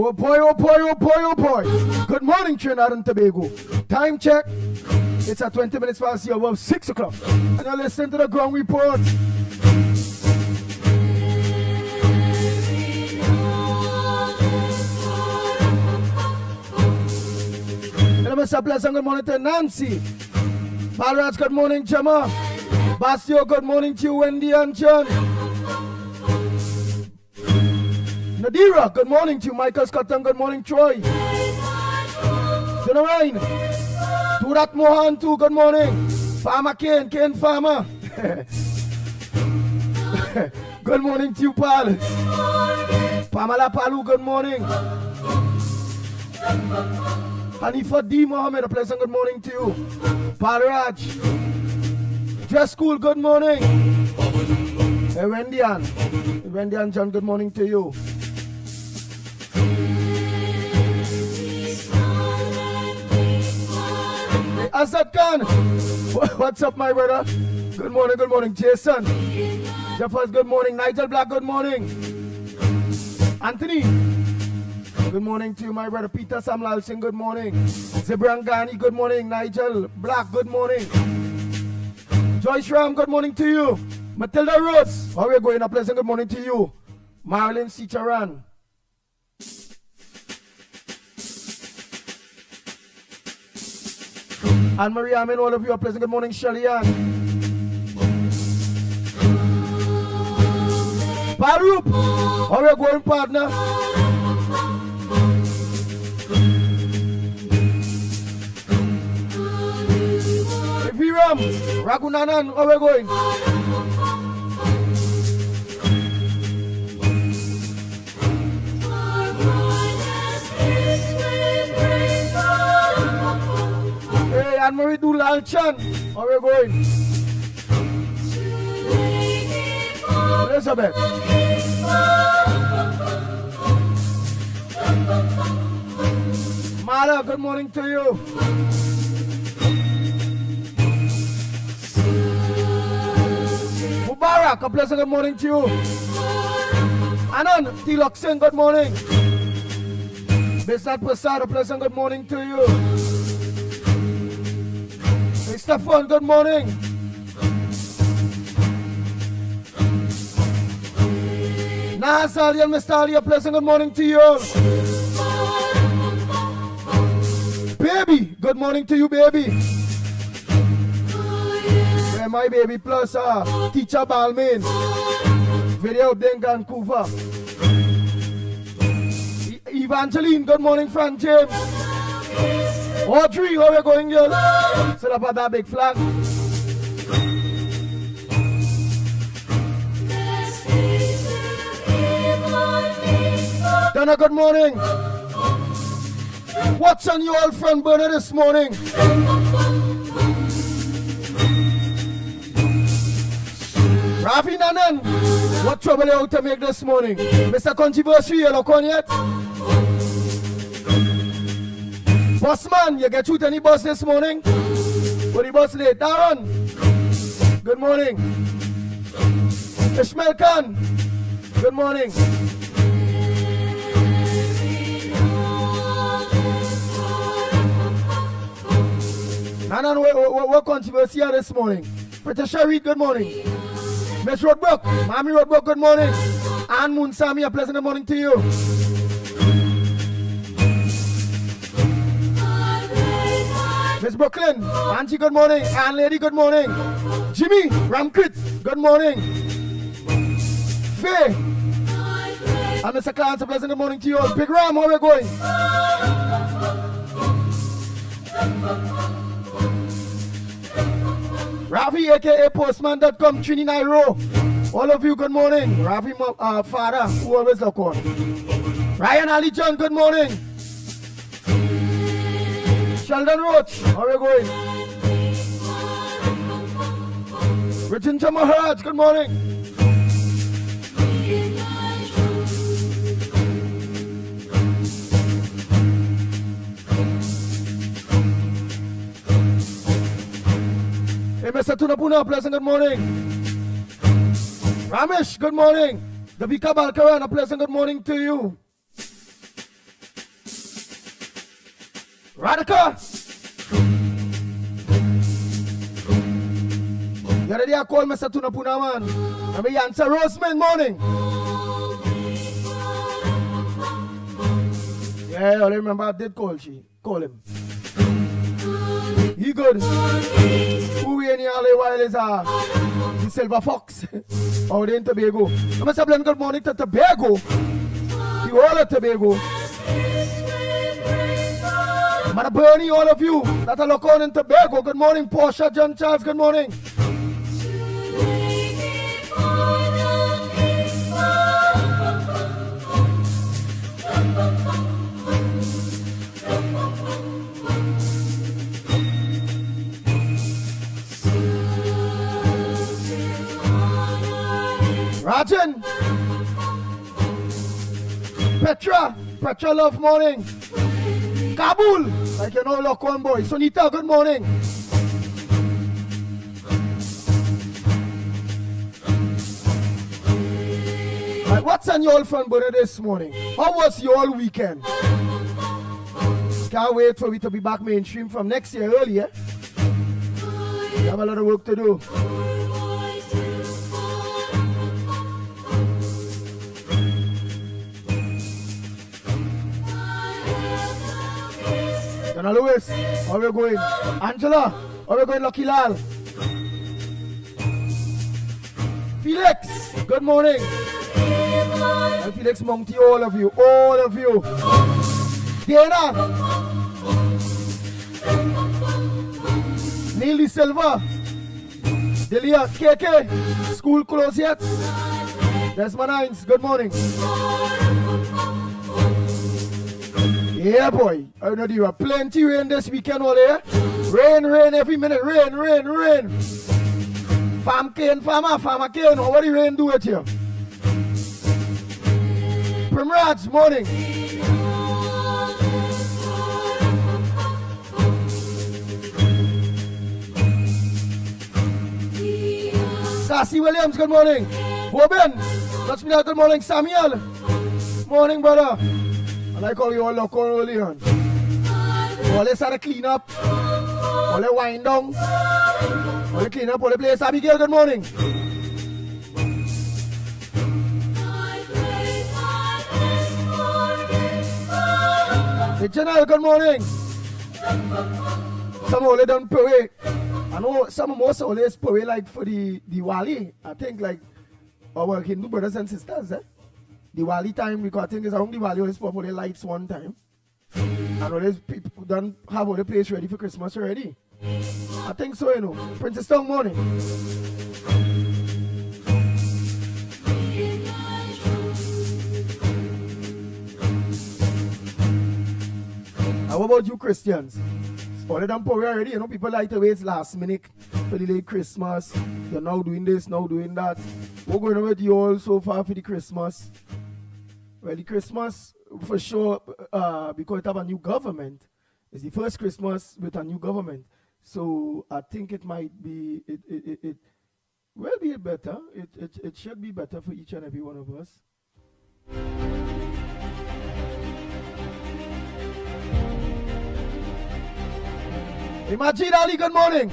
Oh boy, oh boy, oh boy, oh boy. Good morning, Trinidad and Tobago. Time check. It's at 20 minutes past the hour of 6 o'clock. And you're listening to the ground report. And Mr. Pleasant, good morning to Nancy. Balraj, good morning, Gemma. Bastio, good morning to you, Wendy and John. Nadira, good morning to you. Michael Scotton, good morning, Troy. Generine, Turat Mohan too, good morning. Farmer Kane Farmer. Good morning to you, Pal. Pamela Palu, good morning. Hanifa D. Mohammed, a pleasant good morning to you. Palraj. Dress School, good morning. Hey, Wendy and John, good morning to you. Hey, Azad Khan, what's up, my brother? Good morning, Jason. Jeffers, good morning. Nigel Black, good morning. Anthony, good morning to you, my brother. Peter Samlal Singh, good morning. Zibrangani, good morning. Nigel Black, good morning. Joyce Ram, good morning to you. Matilda Rhodes, how are you going? A pleasant good morning to you. Marilyn Sicharan. Anne-Marie Amin, all of you, a pleasant good morning. Shelly Ann. Parup, how are you going, partner? Viram, Ragunanan, how are we going? Hey, Anne-Marie Dulalchan, how are we going? Elizabeth. Mala, good morning to you. Mubarak, a pleasant good morning to you. Anand Tilok Singh, good morning. Bisnat Prasad, a pleasant good morning to you. Mr. Fun, good morning. Nahasali and Mr. Ali, a pleasant good morning to you. Baby, good morning to you, baby. My baby plus teacher Balmain. Video up there in Vancouver. Evangeline, good morning, Frank James. Audrey, how are you going, girl? Set up at that big flag. Donna, good morning. What's on your old friend Bernard this morning? Rafi Nanan, what trouble you out to make this morning? Mr. Controversy, you look on yet? Bossman, you get through to any bus this morning? Or the bus late? Darren, good morning. Ishmael Khan, good morning. Nanan, what controversy here this morning? Patricia Reed, good morning. Miss Roadbrook, Mommy Roadbrook, good morning. Ann Moonsami, a pleasant good morning to you. Miss Brooklyn, Angie, good morning. Ann Lady, good morning. Jimmy Ramkrit, good morning. Faye, and Mr. Clarence, a pleasant good morning to you all. Big Ram, how are we going? Ravi, aka Postman.com, Trini Nairo. All of you, good morning. Ravi, father, who always look on. Ryan Ali John, good morning. Sheldon Roach, how are you going? Rajendra Maharaj, good morning. Hey, Mr. Tunapuna, pleasant good morning. Ramesh, good morning. Davika Balkaran, a pleasant good morning to you. Radical. You ready to call Mr. Tunapuna, man? And we answer Roseman morning. Yeah, I remember I did call him. He good. Who we in here while is the Silver Fox out in Tobago. I must have good morning to Tobago. The whole of Tobago. I'm gonna burn all of you that are local in Tobago. Good morning, Portia, John Charles, good morning. Rajan, Petra love morning. Kabul, like you know, look one boy. Sunita, good morning. Right, what's on your fun birthday this morning? How was your weekend? Can't wait for we to be back mainstream from next year earlier. We have a lot of work to do. Donna Lewis, how are we going? Angela, how are we going? Lucky Lal. Felix, good morning. And Felix Monty, all of you. Diana. Neely Silva. Delia, KK, school closed yet? Desmond Hines, good morning. Yeah, boy. I know you have plenty rain this weekend all here. Rain every minute. Rain. Farmer cane. What do rain do with you? Primraj, morning. Cassie Williams, good morning. Bobin, let's be good morning. Samuel, morning, brother. I like how you all look on early on. All this had to clean up. All the wind down. All the clean up, all the place. Abigail, good morning. The General, good morning. Some only done parade. I know some most always parade like for the Diwali. I think like our Hindu brothers and sisters, Diwali time, because I think it's around Diwali, always pop all the lights one time. And always people don't have all the place ready for Christmas already. I think so, you know. Princess Town morning. How about you Christians? All of them poor already, you know, people like to wait last minute for the late Christmas. You're now doing this, now doing that. We're going on with you all so far for the Christmas. Well, the Christmas, for sure, because it have a new government, it's the first Christmas with a new government. So I think it might be, it will be better. It should be better for each and every one of us. Imagine Ali, good morning.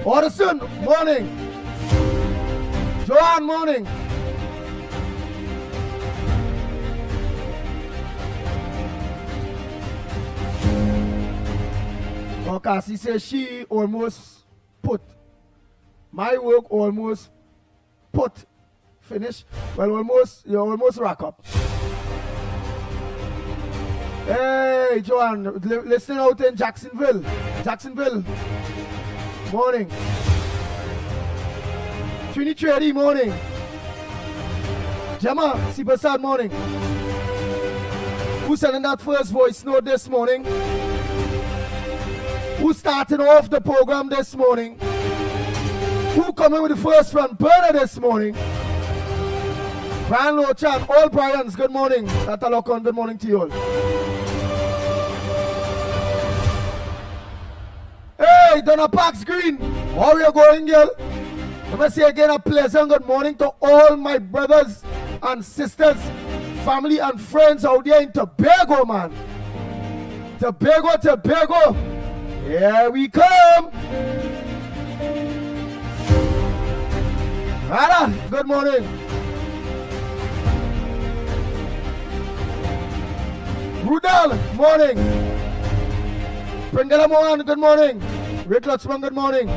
Orison, morning. Joanne, morning. Cassie says she almost put. My work almost put. Finish. Well, you almost rack up. Hey, Joanne, listening out in Jacksonville. Morning. Trinity, morning. Gemma, Sibasad, morning. Who sending that first voice note this morning? Who starting off the program this morning? Who coming with the first front burner this morning? Brian Lochan, all Brians, good morning. Tata Lokon, good morning to you all. Hey, Donna Parks Green, how are you going, girl? Let me say again a pleasant good morning to all my brothers and sisters, family and friends out there in Tobago, man. Tobago, Tobago. Here we come. Rada, good morning. Rudal, morning. Pringala Mohan, good morning. Rick Lutzman, good morning.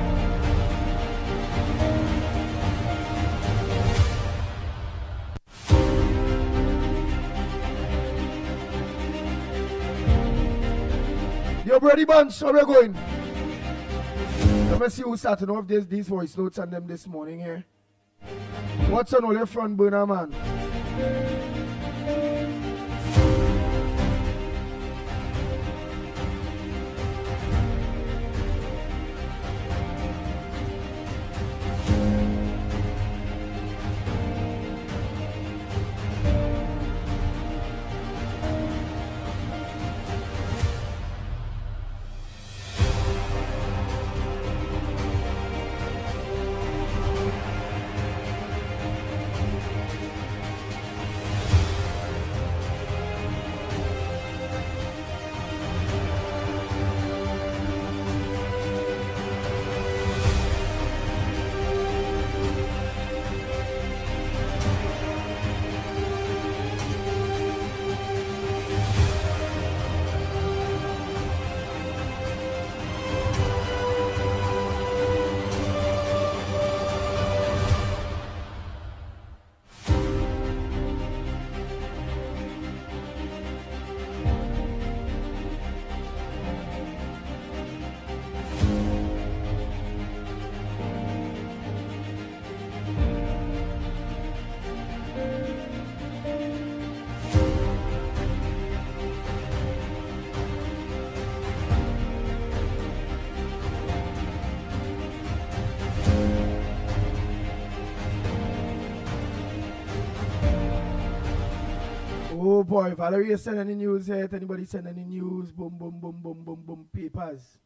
Yo, Brady Bunch, how we going? Let me see who's starting off these voice notes on them this morning here. What's on all your front burner, man? Oh boy, Valerie is sending any news yet? Anybody send any news? Boom, boom, boom, boom, boom, boom, papers.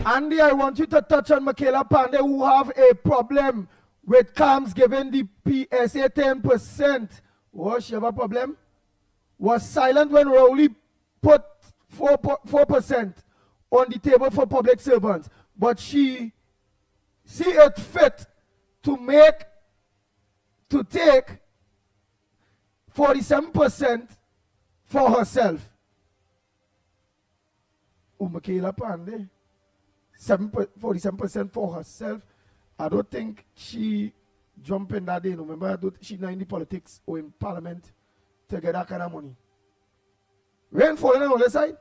Andy, I want you to touch on Michaela Pandey, who have a problem with CAMS giving the PSA 10%. Was she have a problem? Was silent when Rowley put 4% on the table for public servants. But she see it fit to take 47% for herself. Michaela Pandey. 47% for herself. I don't think she jumped in that day. No, remember, she's not in the politics or in parliament to get that kind of money. Rain falling on the side.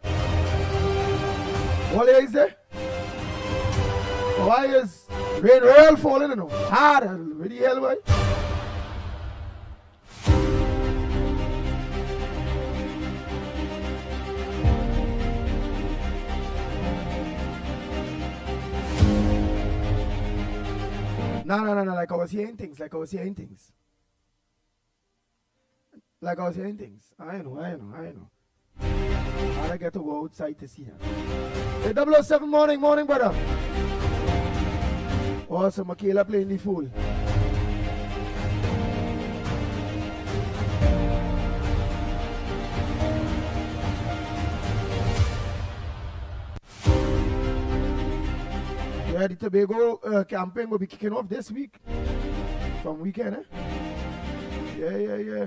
What is there? Why is rain real falling? No, hard. Really hell, why? No, like I was hearing things. I know. I get to go outside to see her. Hey, 007 morning, brother. Also, Michaela playing the fool. Yeah, the Tobago campaign will be kicking off this week. From weekend, eh? Yeah.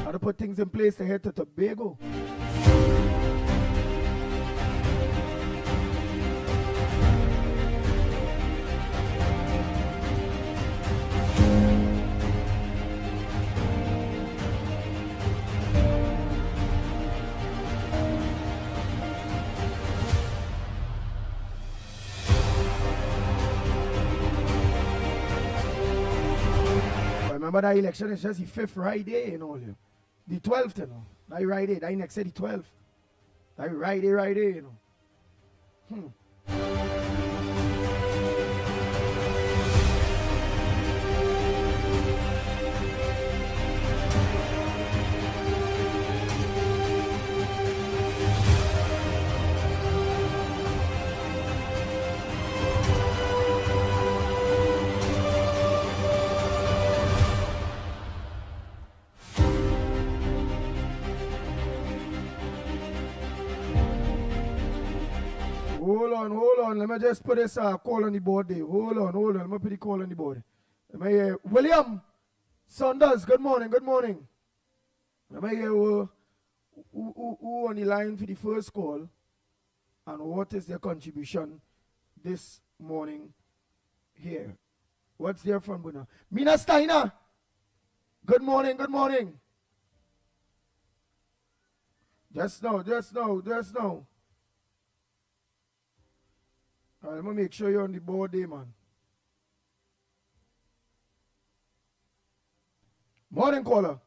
How to put things in place to head to Tobago. Remember that election is just the 5th Friday, you know. The 12th, you know. That Friday, that next day, the 12th. Like right there, you know. Hold on. Let me just put this call on the board there. Hold on. Let me put the call on the board. Let me hear William Saunders. Good morning. Let me hear who on the line for the first call and what is their contribution this morning here. What's their from Buna? Mina Steiner. Good morning. Just now. All right, let me make sure you're on the board there, man. Morning, caller.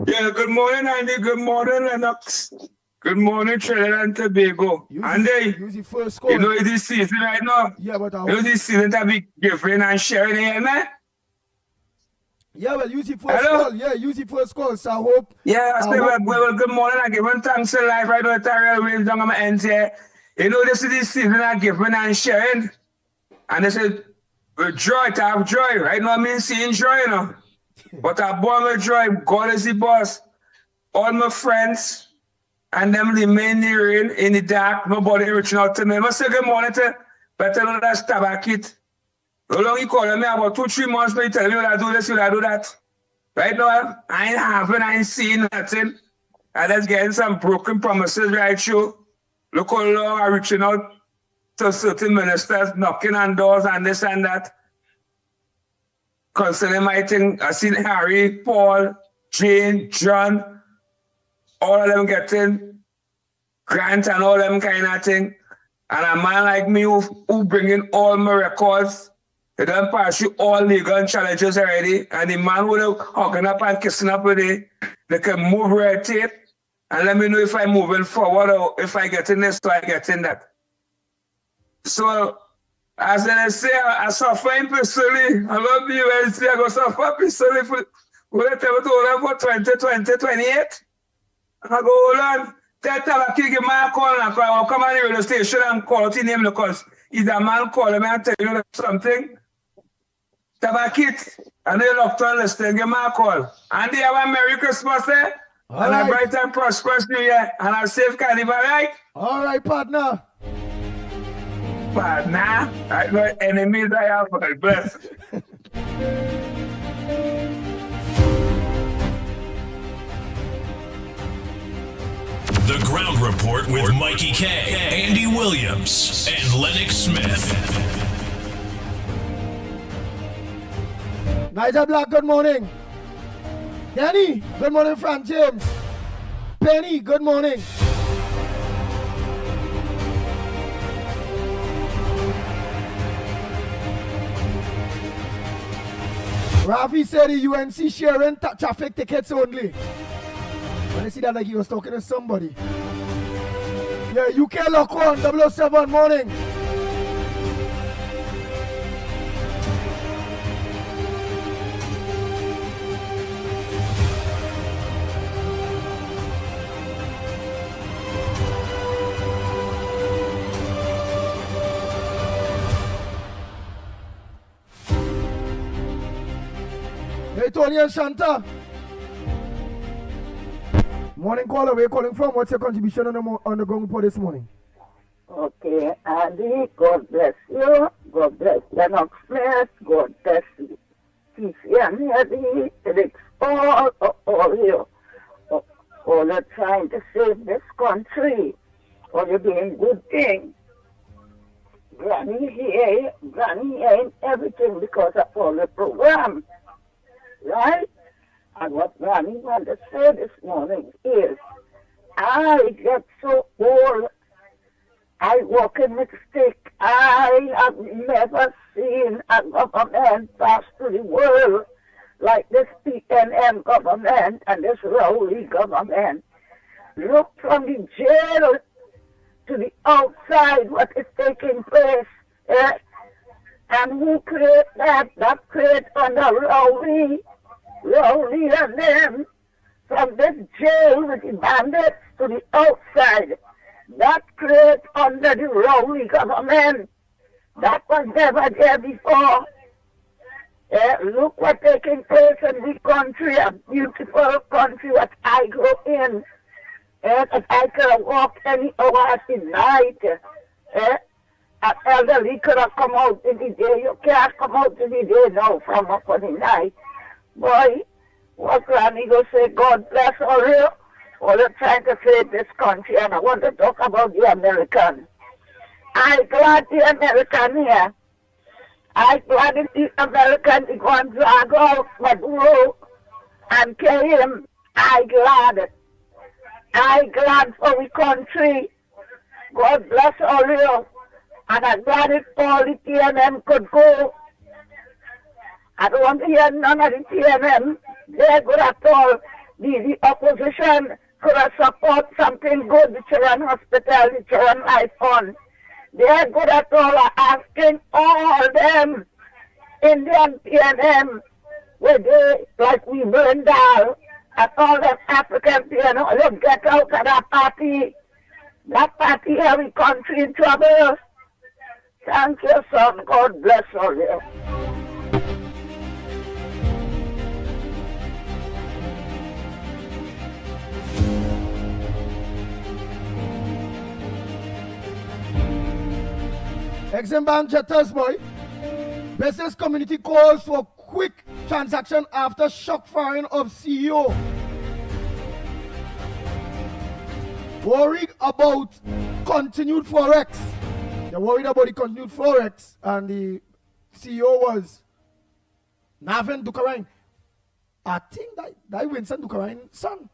Yeah, good morning, Andy. Good morning, Lennox. Good morning, Trinidad and Tobago. Andy, use the first call. You know it's this season right now? Yeah, but you know this season to be giving and sharing here, man? Yeah, well, use the first call. Yeah, use the first call. So I hope. Yeah, I say, well, good morning. I give one thanks to life right now. Tyrell Williams on my end here. You know, this is the season of giving and sharing. And this is joy, to have joy. Right now, I mean, seeing joy, you know. But I born with joy. God is the boss. All my friends and them remain near in the dark. Nobody reaching out to me. I say good morning to better know that Stabakit. How long you calling me? About 2-3 months, but you tell me when I do this, when I do that. Right now, I ain't seeing nothing. I just getting some broken promises right through. Look how long I'm reaching out to certain ministers, knocking on doors and this and that. Concerning my thing, I seen Harry, Paul, Jane, John, all of them getting grants and all them kind of thing. And a man like me who bringing all my records, they done pass through all legal challenges already. And the man who are hugging up and kissing up with it, they can move red tape and let me know if I'm moving forward or if I get in this or I get in that. So, as I say, I suffer personally. I love you and say I go suffer personally for whatever to hold on for 2028. I go hold on. That time I give my call and I'll come on the radio station and call out his name because he's a man calling me and tell you something. Tabakit, and they look to understand, give my call. And they have a Merry Christmas, eh? All and right. a bright and prosperous New Year and a safe carnival, right? All right, partner. Partner, I know enemies I have, but bless. The Ground Report with Mikey K, Andy Williams, and Lennox Smith. Nigel Black, good morning. Danny, good morning, Frank James. Penny, good morning. Rafi said the UNC sharing traffic tickets only. When I see that like he was talking to somebody. Yeah, UK lock on, 007 morning. Hey, Tony and Shanta. Morning caller, where you calling from? What's your contribution on the Ground Report this morning? Okay, Andy, God bless you. God bless Lennox Smith. God bless you. TC and all you. All you're trying to save this country. All you're doing good things. Granny here ain't everything because of all the program. Right? And what Granny wanted to say this morning is, I get so old, I walk in with stick. I have never seen a government pass to the world like this PNM government and this Rowley government. look from the jail to the outside what is taking place. And who create that? That create under Rowley and them from this jail with the bandits to the outside. That create under the Rowley government. That was never there before. Look what taking place in the country, a beautiful country that I grew in. That I could have walked any hour at the night. An elderly could have come out in the day. You can't come out in the day now from up on the night. Boy, what Granny go say, God bless all you. All you're trying to save this country, and I want to talk about the American. I'm glad the American here. I'm glad the American is going to drag out Maduro and kill him. I'm glad. I'm glad for the country. God bless all you. And I'm glad if all the TNM could go. I don't want to hear none of the TNM. They're good at all. The opposition could have support something good, the children hospital, the children life fund. They're good at all. Asking all them Indian TNM, where they, like we burn down, and all them African TNM, they get out of that party. That party every country in trouble. Thank you, son. God bless all you. Exim Jetters, boy. Business community calls for quick transaction after shock firing of CEO. Worried about continued forex. They're worried about the continued forex, and the CEO was Navin Dukarine. I think that Winston Dukarine son.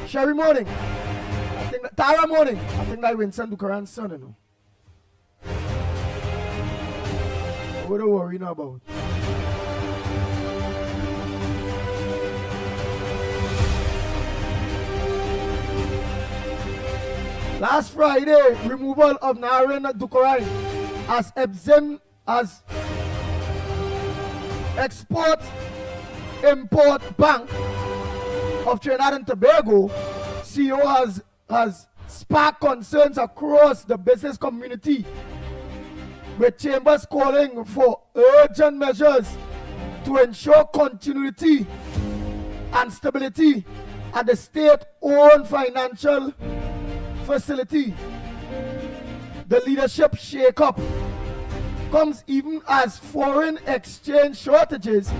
Sherry Morning. I think that Tara Morning. I think that Winston Dukarine son, you know. What are you worrying about? Last Friday, removal of Naren Dukarine as Exim as Export-Import Bank of Trinidad and Tobago, CEO has sparked concerns across the business community, with chambers calling for urgent measures to ensure continuity and stability at the state-owned financial facility. The leadership shake-up comes even as foreign exchange shortages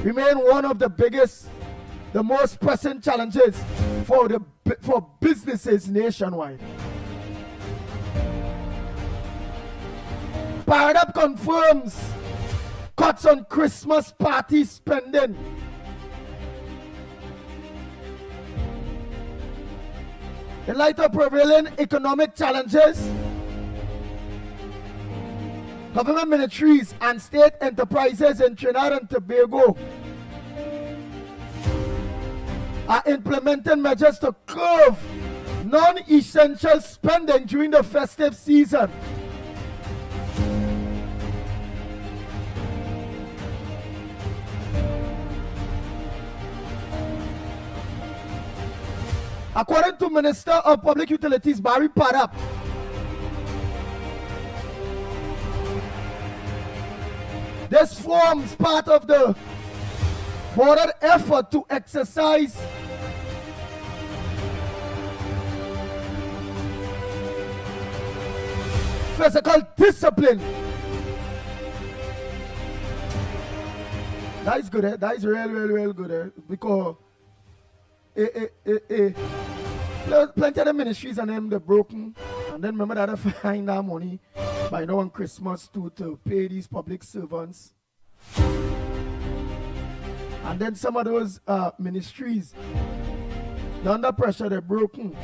remain one of the most pressing challenges for businesses nationwide. Paradap confirms cuts on Christmas party spending. In light of prevailing economic challenges, government ministries and state enterprises in Trinidad and Tobago are implementing measures to curb non-essential spending during the festive season. According to Minister of Public Utilities Barry Padap, this forms part of the broader effort to exercise physical discipline. That is good, eh? That is real good, eh? Because plenty of the ministries and them they're broken, and then remember that they find that money by now on Christmas to pay these public servants. And then some of those ministries, they're under pressure, they're broken.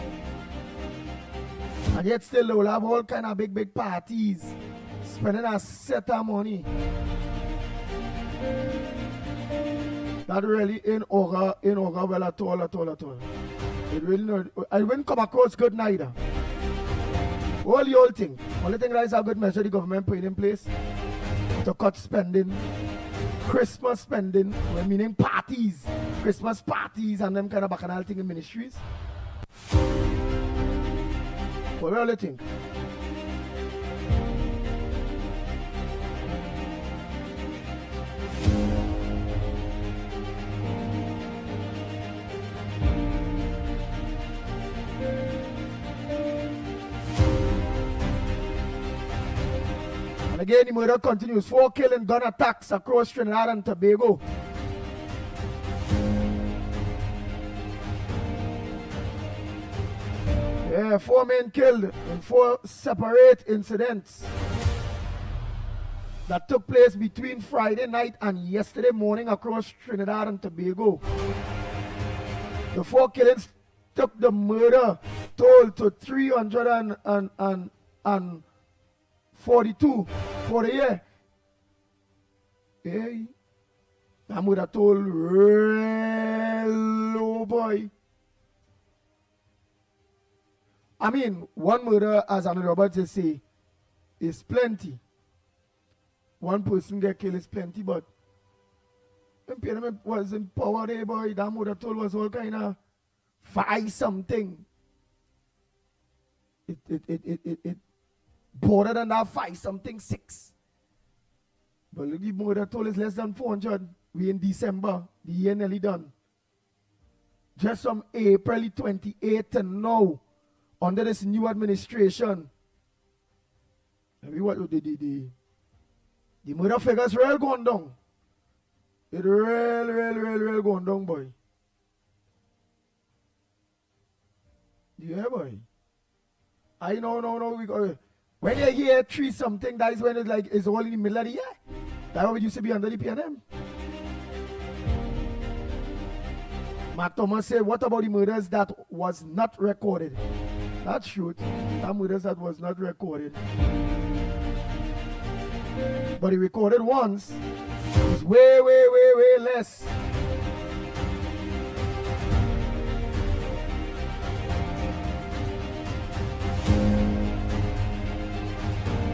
And yet still they will have all kind of big parties, spending a set of money. That really in Oga well at all. It really not. I wouldn't come across good neither. All the old thing. Only thing that is a good measure the government put in place to cut spending. Christmas spending, meaning parties, Christmas parties and them kind of bacchanal thing in ministries. What do you think? And again, the murder continues. 4 killing gun attacks across Trinidad and Tobago. Yeah, 4 men killed in 4 separate incidents that took place between Friday night and yesterday morning across Trinidad and Tobago. The 4 killings took the murder toll to 342 for the year. Hey, that murder toll real low, boy. I mean, one murder, as I'm about to say, is plenty. One person get killed is plenty, but impediment was in power there, boy. That murder toll was all kind of 5 something. It border than that 5 something 6. But look, the murder toll is less than 400. We in December, the year nearly done. Just from April 28th to now, under this new administration, maybe what the murder figures real going down. It real going down, boy. Yeah, boy. I know. We go. When you hear 3 something, that is when it's like it's all in the middle of the year. That's what used to be under the PNM. Mark Thomas said, what about the murders that was not recorded? That's true. That murders that was not recorded. But the recorded ones is way less.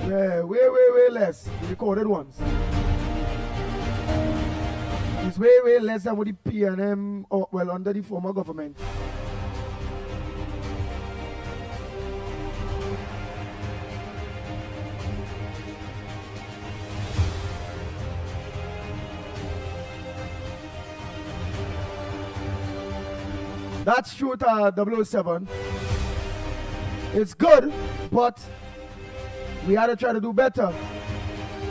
Yeah, way less. The recorded ones. It's way less than what the PNM, or well, under the former government. That's true, 007. It's good, but we had to try to do better.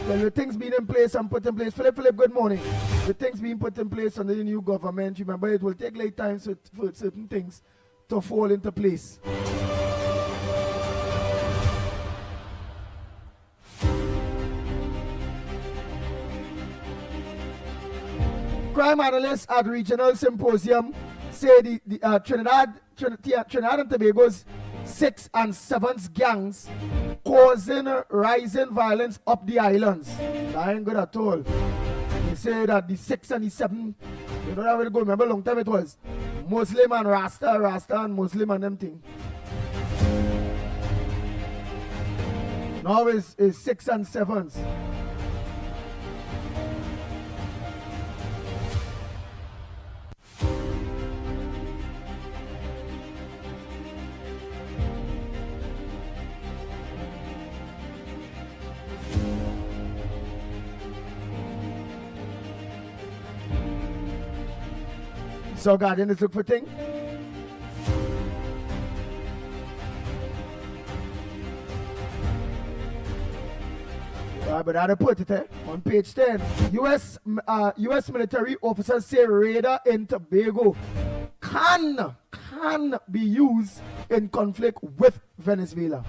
Well, with things being in place and put in place, Philip, good morning. With things being put in place under the new government, remember it will take late time for certain things to fall into place. Crime analysts at regional symposium say the Trinidad and Tobago's 6th and 7th gangs causing rising violence up the islands. That ain't good at all. They say that the 6 and the 7, you know that will go. Remember, long time it was Muslim and Rasta and Muslim and them thing. Now it's 6 and 7s. So Guardian is look for thing. But I put it on page 10. U.S. military officers say raider in Tobago can be used in conflict with Venezuela.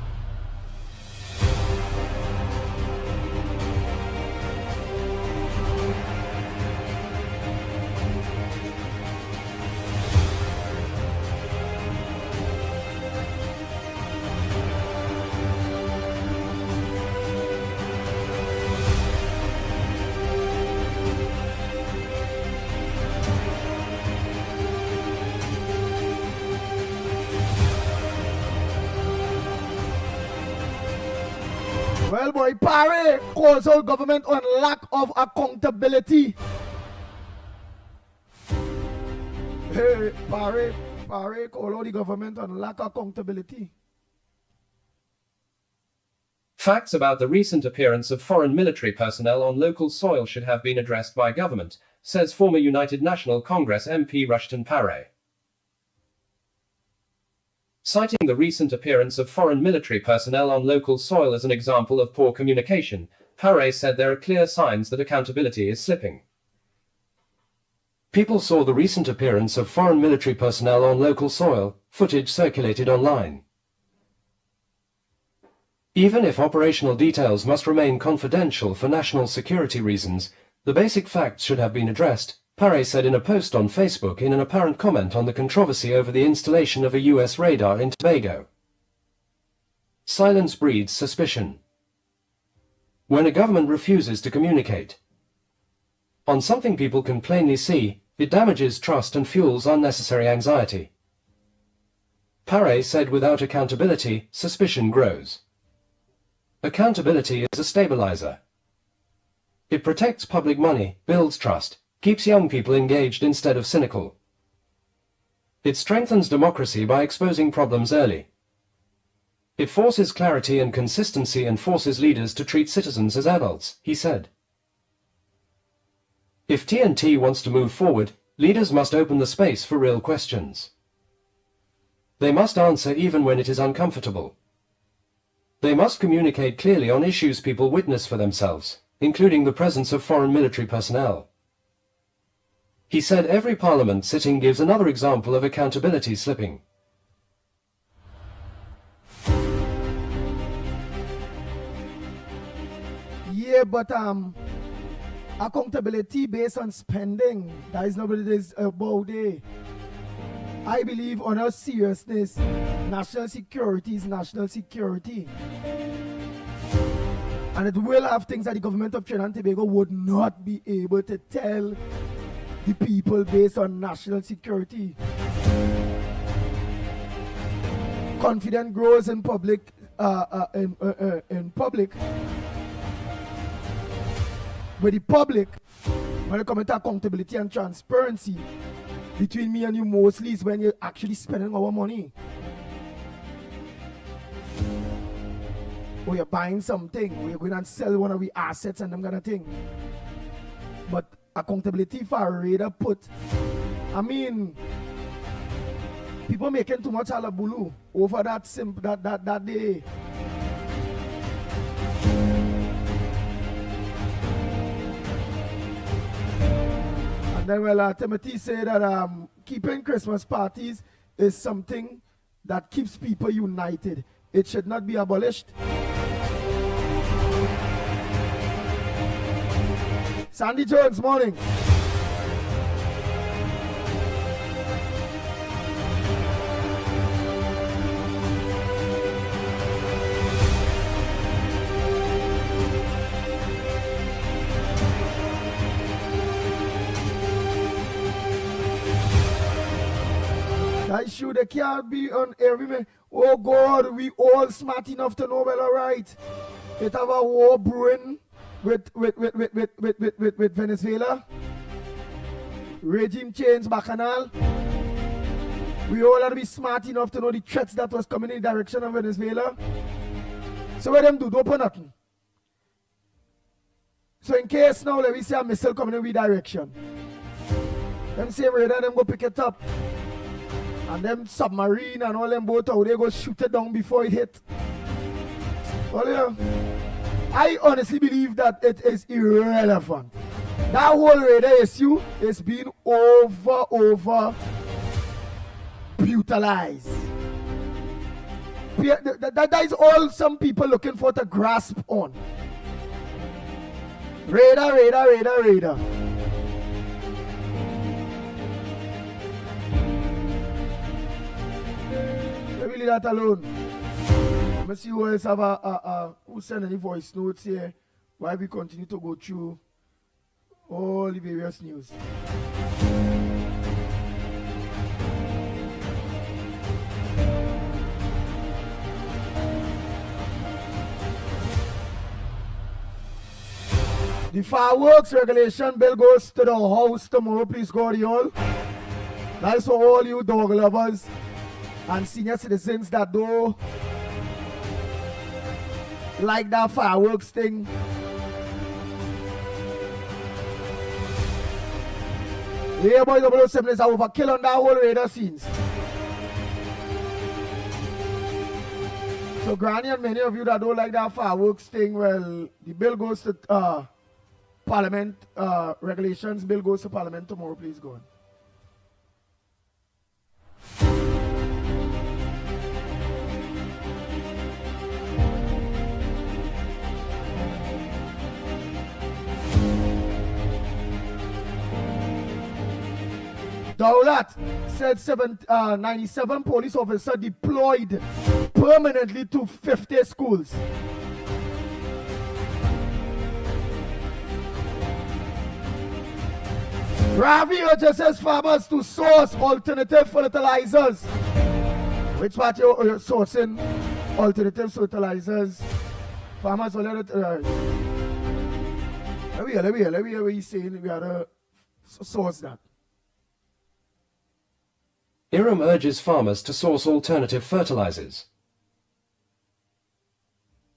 Well, boy, Parry calls out government on lack of accountability. Hey, Parry call out the government on lack of accountability. Facts about the recent appearance of foreign military personnel on local soil should have been addressed by government, says former United National Congress MP Rushton Parry. Citing the recent appearance of foreign military personnel on local soil as an example of poor communication, Parry said there are clear signs that accountability is slipping. People saw the recent appearance of foreign military personnel on local soil, footage circulated online. Even if operational details must remain confidential for national security reasons, the basic facts should have been addressed, Parry said in a post on Facebook in an apparent comment on the controversy over the installation of a US radar in Tobago. Silence breeds suspicion. When a government refuses to communicate on something people can plainly see, it damages trust and fuels unnecessary anxiety. Parry said without accountability, suspicion grows. Accountability is a stabilizer. It protects public money, builds trust, keeps young people engaged instead of cynical. It strengthens democracy by exposing problems early. It forces clarity and consistency and forces leaders to treat citizens as adults, he said. If TNT wants to move forward, leaders must open the space for real questions. They must answer even when it is uncomfortable. They must communicate clearly on issues people witness for themselves, including the presence of foreign military personnel. He said every parliament sitting gives another example of accountability slipping. Yeah, but accountability based on spending, that is not what it is about it. I believe on our seriousness, national security is national security. And it will have things that the government of Trinidad and Tobago would not be able to tell the people based on national security. Confidence grows in public, with the public, when it comes to accountability and transparency, between me and you mostly is when you're actually spending our money. Or you're buying something, or you're going and sell one of the assets and them kind of thing. But accountability for a radar put, I mean, people making too much halabulu over that day. And then, well, Timothy said that keeping Christmas parties is something that keeps people united. It should not be abolished. Sandy Jones, morning. That issue, they can't be on every man. Oh God, we all smart enough to know well, all right. It have a war brewing with Venezuela. Regime change, bacchanal. We all have to be smart enough to know the threats that was coming in the direction of Venezuela. So what them do? Don't open nothing. So in case now, let me say a missile coming in the direction. Them same radar, them go pick it up. And them submarine and all them boat out, they go shoot it down before it hit. Well, yeah, I honestly believe that it is irrelevant. That whole radar issue is being over brutalized. That is all some people looking for to grasp on. Radar. Leave that alone. Let me see who else have who send any voice notes here while we continue to go through all the various news. The fireworks regulation bill goes to the House tomorrow, please God, y'all. That's for all you dog lovers and senior citizens that do like that fireworks thing. Yeah, boy, 007 is overkill on that whole radar scenes. So, Granny and many of you that don't like that fireworks thing, well, the bill goes to Parliament, regulations bill goes to Parliament tomorrow, please go on. Daulat said 97 police officers deployed permanently to 50 schools. Ravi urges says farmers to source alternative fertilizers. Which part you're sourcing alternative fertilizers? Farmers will let it. Let me hear what he's saying. We have to source that. Iram urges farmers to source alternative fertilizers.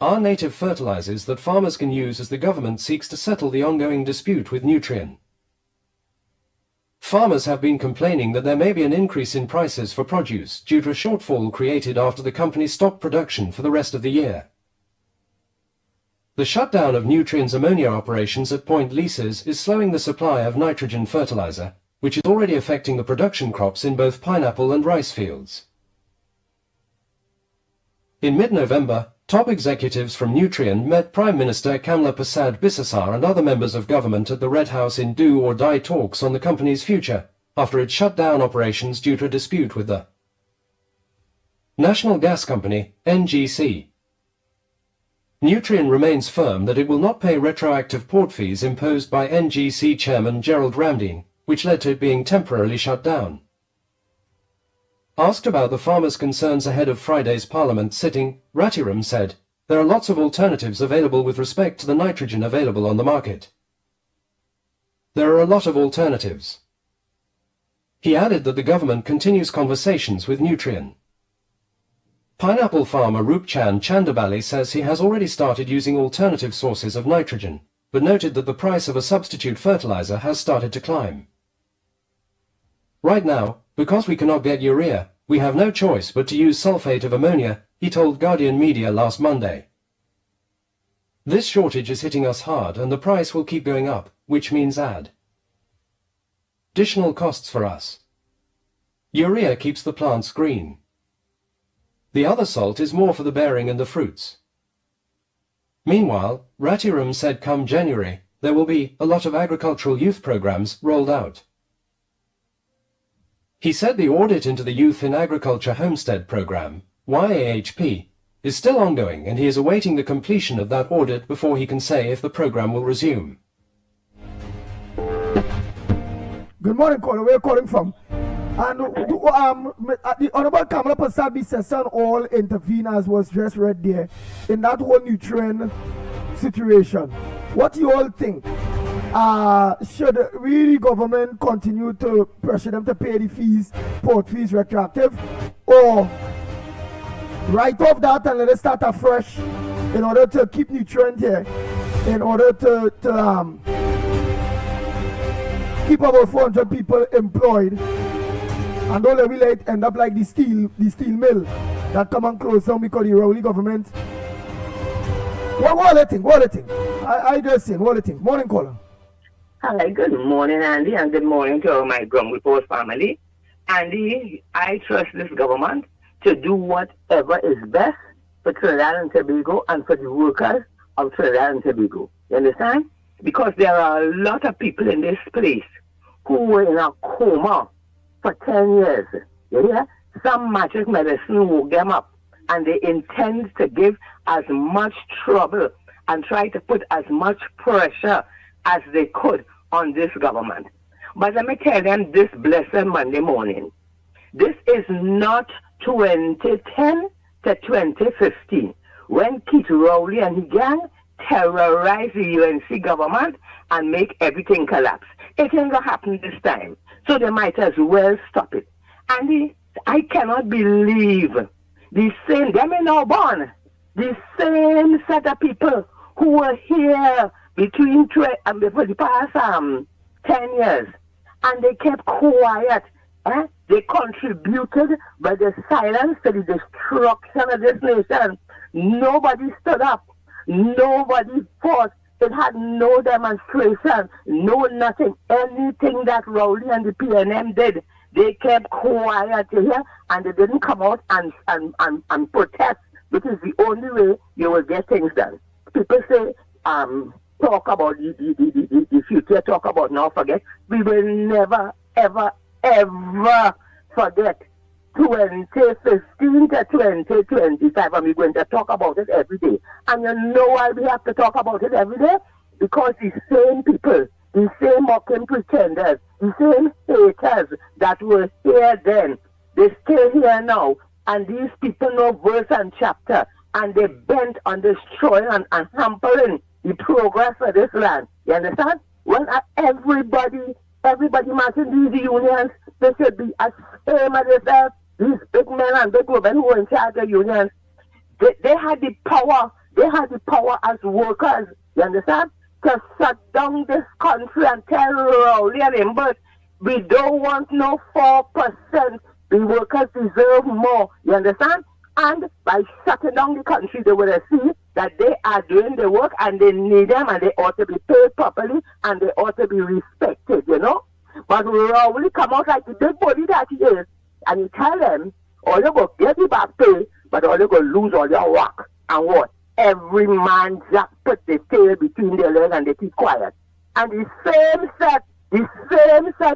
Are native fertilizers that farmers can use as the government seeks to settle the ongoing dispute with Nutrien. Farmers have been complaining that there may be an increase in prices for produce due to a shortfall created after the company stopped production for the rest of the year. The shutdown of Nutrien's ammonia operations at Point Leases is slowing the supply of nitrogen fertilizer, which is already affecting the production crops in both pineapple and rice fields. In mid-November, top executives from Nutrien met Prime Minister Kamla Prasad Bisesar and other members of government at the Red House in do or die talks on the company's future, after it shut down operations due to a dispute with the National Gas Company, NGC. Nutrien remains firm that it will not pay retroactive port fees imposed by NGC Chairman Gerald Ramdeen, which led to it being temporarily shut down. Asked about the farmers' concerns ahead of Friday's Parliament sitting, Ratiram said, "There are lots of alternatives available with respect to the nitrogen available on the market. There are a lot of alternatives." He added that the government continues conversations with Nutrien. Pineapple farmer Rupchan Chandabali says he has already started using alternative sources of nitrogen, but noted that the price of a substitute fertilizer has started to climb. "Right now, because we cannot get urea, we have no choice but to use sulfate of ammonia," he told Guardian Media last Monday. "This shortage is hitting us hard and the price will keep going up, which means additional costs for us. Urea keeps the plants green. The other salt is more for the bearing and the fruits." Meanwhile, Ratiram said come January, there will be a lot of agricultural youth programs rolled out. He said the audit into the Youth in Agriculture Homestead Program, YAHP, is still ongoing and he is awaiting the completion of that audit before he can say if the program will resume. Good morning, caller. Where are you calling from? And the Honorable Kamala Prasad Bisesar all intervene as was just read there in that whole Nutrien situation. What do you all think? Should really government continue to pressure them to pay the fees, port fees retroactive, or write off that and let it start afresh in order to keep Nutrien here, in order to keep about 400 people employed, and don't let it end up like the steel mill that come and close down because the Rowley government. What do you think? I just saying, what do you think? Morning, caller. Hi, good morning, Andy, and good morning to all my Ground Report family. Andy, I trust this government to do whatever is best for Trinidad and Tobago and for the workers of Trinidad and Tobago. You understand? Because there are a lot of people in this place who were in a coma for 10 years. You hear? Some magic medicine woke them up, and they intend to give as much trouble and try to put as much pressure as they could on this government. But let me tell them this blessed Monday morning, this is not 2010 to 2015 when Keith Rowley and his gang terrorize the UNC government and make everything collapse. It ain't gonna happen this time. So they might as well stop it. And I cannot believe the same, them in our born, the same set of people who were here between before the past 10 years, and they kept quiet. They contributed by the silence to the destruction of this nation. Nobody stood up. Nobody fought. It had no demonstration, no nothing. Anything that Rowley and the PNM did, they kept quiet here, and they didn't come out and protest, which is the only way you will get things done. People say, talk about the future, talk about now, forget. We will never, ever, ever forget 2015 to 2025, and we're going to talk about it every day. And you know why we have to talk about it every day? Because the same people, the same mocking pretenders, the same haters that were here then, they stay here now, and these people know verse and chapter, and they bent on destroying and hampering the progress of this land. You understand? When everybody marching these unions, they should be ashamed of themselves. These big men and big women who were in charge of unions, they had the power. They had the power as workers, you understand, to shut down this country and tell Rowley and him, but we don't want no 4%. The workers deserve more, you understand? And by shutting down the country, they will see that they are doing the work and they need them and they ought to be paid properly and they ought to be respected, you know? But Rowley come out like the big body that he is, and you tell them, all you go get the back pay, but all you go lose all your work. And what? Every man just put the tail between their legs and they keep quiet. And the same set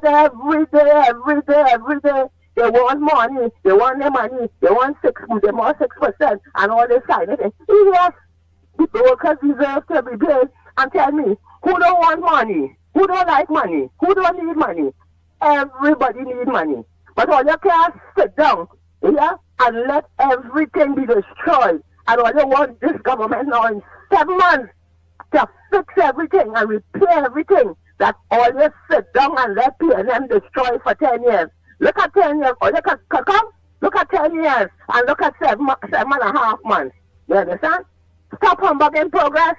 every day. They want money, they want their money, they want 6%, and all this kind of thing. Yes, the workers deserve to be paid. And tell me, who don't want money? Who don't like money? Who don't need money? Everybody needs money. But all you can't sit down, and let everything be destroyed. And all you want this government now in 7 months to fix everything and repair everything. That all you sit down and let PNM destroy for 10 years. Look at 10 years. Or look at 10 years and look at 7.5 months. You understand? Stop humbugging progress.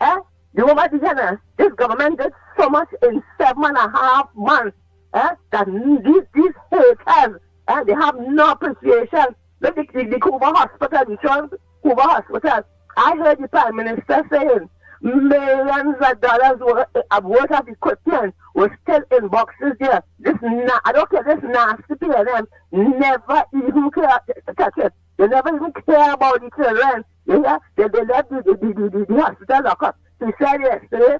You know what, this government did so much in 7.5 months. That these haters, they have no appreciation. Look at the Cuba Hospital, the Cuba Hospital. I heard the Prime Minister saying millions of dollars worth of equipment was still in boxes there. I don't care, this nasty PNM never even touch it. They never even care about the children. They let the hospital lock up. He said yesterday,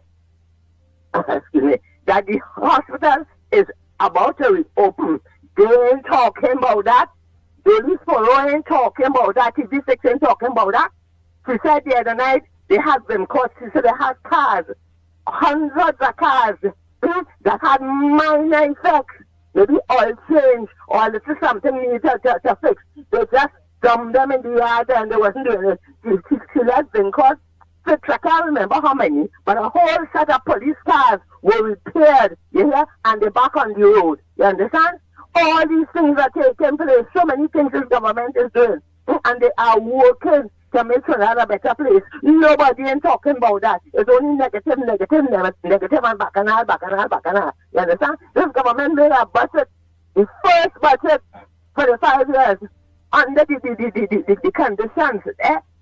excuse me, that the hospital is about to reopen. They ain't talking about that. Daily Foro ain't talking about that. TV6 ain't talking about that. She said the other night they had been caught. She said they had cars, hundreds of cars that had minor effects. Maybe oil change or a little something needed to fix. They just dumped them in the yard and they wasn't doing it. She had been caught. I can't remember how many, but a whole set of police cars were repaired, and they're back on the road. You understand? All these things are taking place. So many things this government is doing, and they are working to make Trinidad a better place. Nobody ain't talking about that. It's only negative, and bacchanal. You understand? This government made a budget, the first budget for the 5 years, under the conditions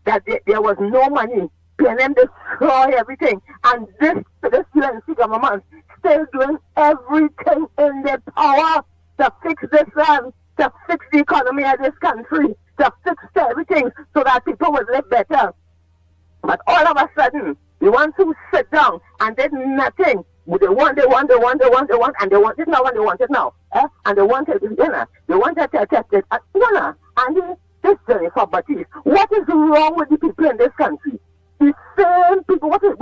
that there was no money. PNM destroy everything, and this UNC government still doing everything in their power to fix this land, to fix the economy of this country, to fix everything so that people will live better. But all of a sudden, they want to sit down and did nothing. They want, and they want it now, and they want it now. And they want it, they want it to test it. And this Jennifer Baptiste, what is wrong with the people in this country? The same people, what is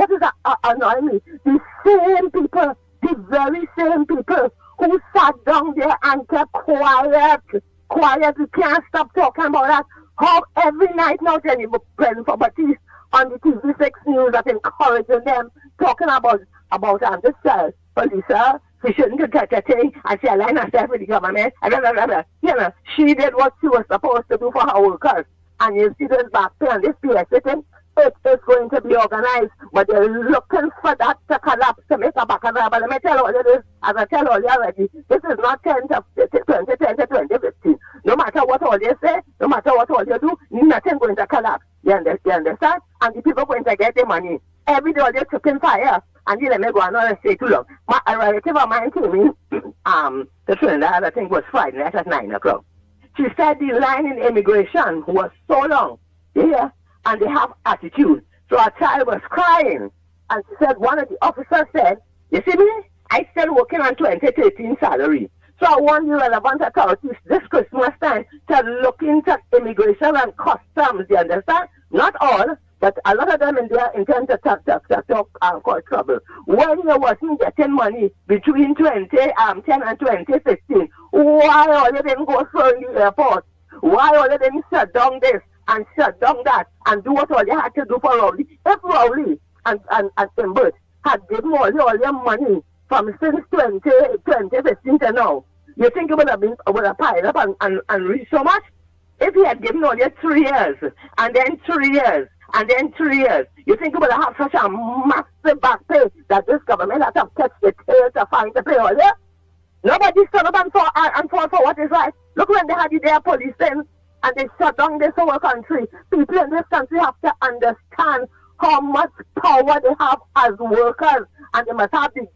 annoying me? The same people, the very same people who sat down there and kept quiet. You can't stop talking about that. How every night now, Jennifer Baptiste, on the TV6 News that encouraging them, talking about this Felisa, she shouldn't touch a thing, and she aligned herself with the government, and blah, blah, blah, blah. You know, she did what she was supposed to do for her workers. And you see this back pay and this PSA thing, it is going to be organized, but they're looking for that to collapse to make a back and But let me tell all you this, as I tell all you already, this is not 2010 to 2015. No matter what all you say, no matter what all you do, nothing going to collapse. You understand? And the people going to get the money. Every day they're tripping fire. And you let me go on and say too long. A relative of mine came in, the Trinidad, I think was Friday night at 9 o'clock. She said the line in immigration was so long, yeah, and they have attitude. So our child was crying. And she said, one of the officers said, you see me? I still working on 2013 salary. So I want the relevant authorities this Christmas time to look into immigration and customs, you understand? Not all, but a lot of them in there intend to talk and cause trouble. When you wasn't getting money between 2010 and 2015, why all you didn't go through the airport? Why all you didn't shut down this and shut down that and do what all you had to do for Rowley? If Rowley and Timbert had given all your money from since 2015 to now, you think it would have piled up and reached so much? If he had given all you 3 years, and then 3 years, and then 3 years, you think it would have such a massive back pay that this government had to catch the tail to find the pay all you? Nobody stood up and fought for what is right. Look when they had their policing and they shut down this whole country. People in this country have to understand how much power they have as workers, and they must have the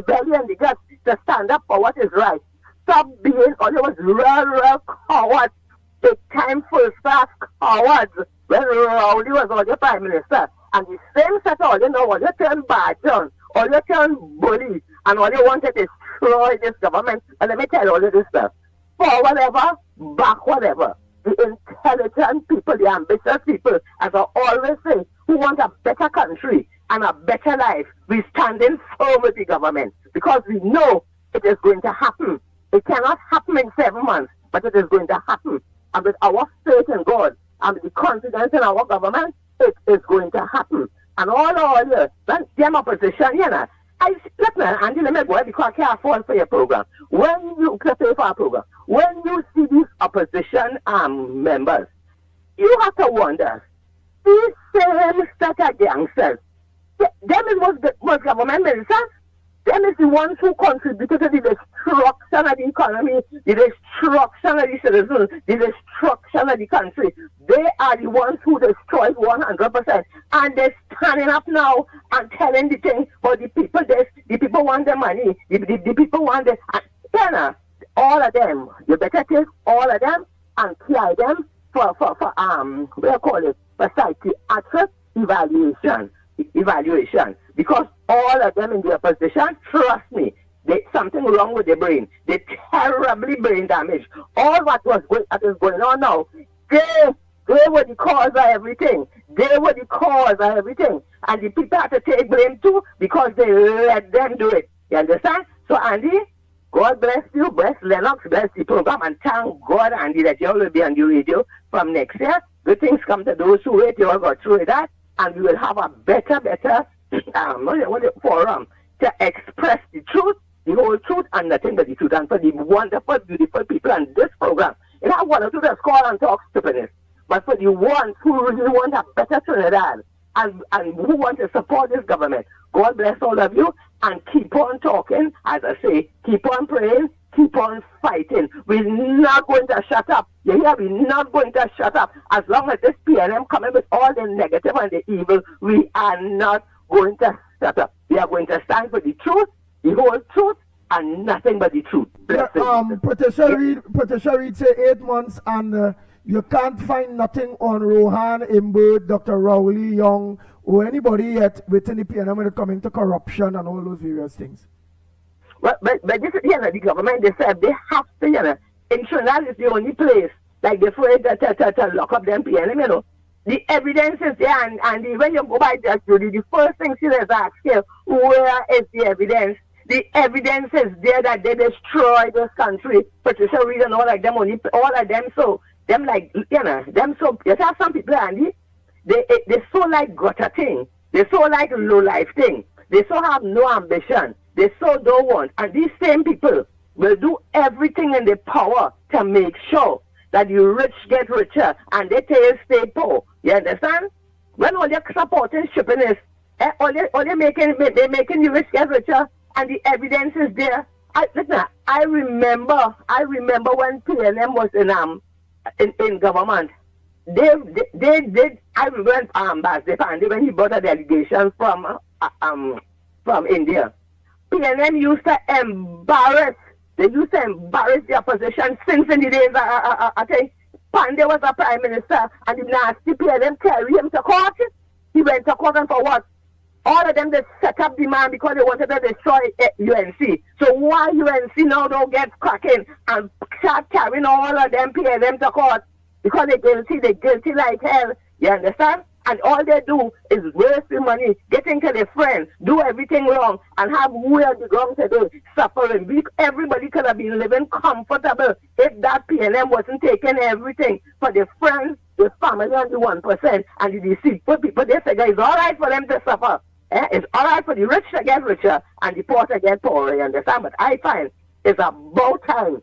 belly and the guts to stand up for what is right. Stop being all those real cowards, big time first class cowards when Rowley was all the Prime Minister. And the same set all you know, all you turn bad on, all you turn bully, and all you want to destroy this government. And let me tell you all of this stuff. For whatever, back whatever. The intelligent people, the ambitious people, as I always say, who want a better country and a better life, we standing firm with the government because we know it is going to happen. It cannot happen in 7 months, but it is going to happen. And with our faith in God and with the confidence in our government, it is going to happen. And all you, when them opposition, you know, listen, Andy, let me go because I can't afford for your program. When you pay for a program, when you see these opposition members, you have to wonder, these same set of gangsters, them is most government ministers, them is the ones who contributed to the destruction of the economy, the destruction of the citizens, the destruction of the country. They are the ones who destroyed 100%. And they're standing up now and telling the thing for the people this, the people want the money, the people want the... all of them, you better take all of them and carry them for what do you call it, for psychiatric evaluation. Because all of them in their position, trust me, there's something wrong with their brain. They're terribly brain damaged. All that is going on now, they were the cause of everything. They were the cause of everything. And the people have to take blame too because they let them do it. You understand? So Andy, God bless you, bless Lennox, bless the program, and thank God, Andy, that you all will be on the radio from next year. Good things come to those who wait. You all got through that, and we will have a better forum to express the truth, the whole truth, and nothing but the truth. And for the wonderful, beautiful people on this program, it have one or two that call and talk stupidness. But for the ones who really want a better Trinidad and who want to support this government, God bless all of you, and keep on talking, as I say, keep on praying, keep on fighting. We're not going to shut up. You hear? We're not going to shut up. As long as this PNM coming with all the negative and the evil, we are not going to shut up. We are going to stand for the truth, the whole truth, and nothing but the truth. Patricia Reid say 8 months, and you can't find nothing on Rohan, Imbert, Dr. Rowley, Young, or anybody yet within the PNM when it comes to corruption and all those various things. Well, but this is, the government, they said they have to, in Trinidad is the only place, like they're afraid to lock up them PNM, The evidence is there, and when you go by that, Judy, the first thing she does ask you, where is the evidence? The evidence is there that they destroyed this country. Patricia Reid and all of them, so, them so, you have some people, Andy, they so like gutter thing. They so like low life thing. They so have no ambition. They so don't want. And these same people will do everything in their power to make sure that you rich get richer and they tell you stay poor. You understand? When all your supporting shipping is, all they making you rich get richer, and the evidence is there. Listen, I remember when PLM was in government. They did. I remember when he brought a delegation from India. PLM used to embarrass. They used to embarrass the opposition since in the days. I think Pandey was a prime minister, and the nasty PLM carried him to court. He went to court, and for what? All of them, they set up demand because they wanted to destroy UNC. So why UNC now don't get cracking and start carrying all of them PLM to court? Because they're guilty like hell. You understand? And all they do is waste the money, get into their friends, do everything wrong, and have weird wrong today, suffering. Everybody could have been living comfortable if that PLM wasn't taking everything for their friends, the family, and the 1%, and the deceitful people. They figure it's all right for them to suffer. It's all right for the rich to get richer and the poor to get poorer, you understand? But I find it's about time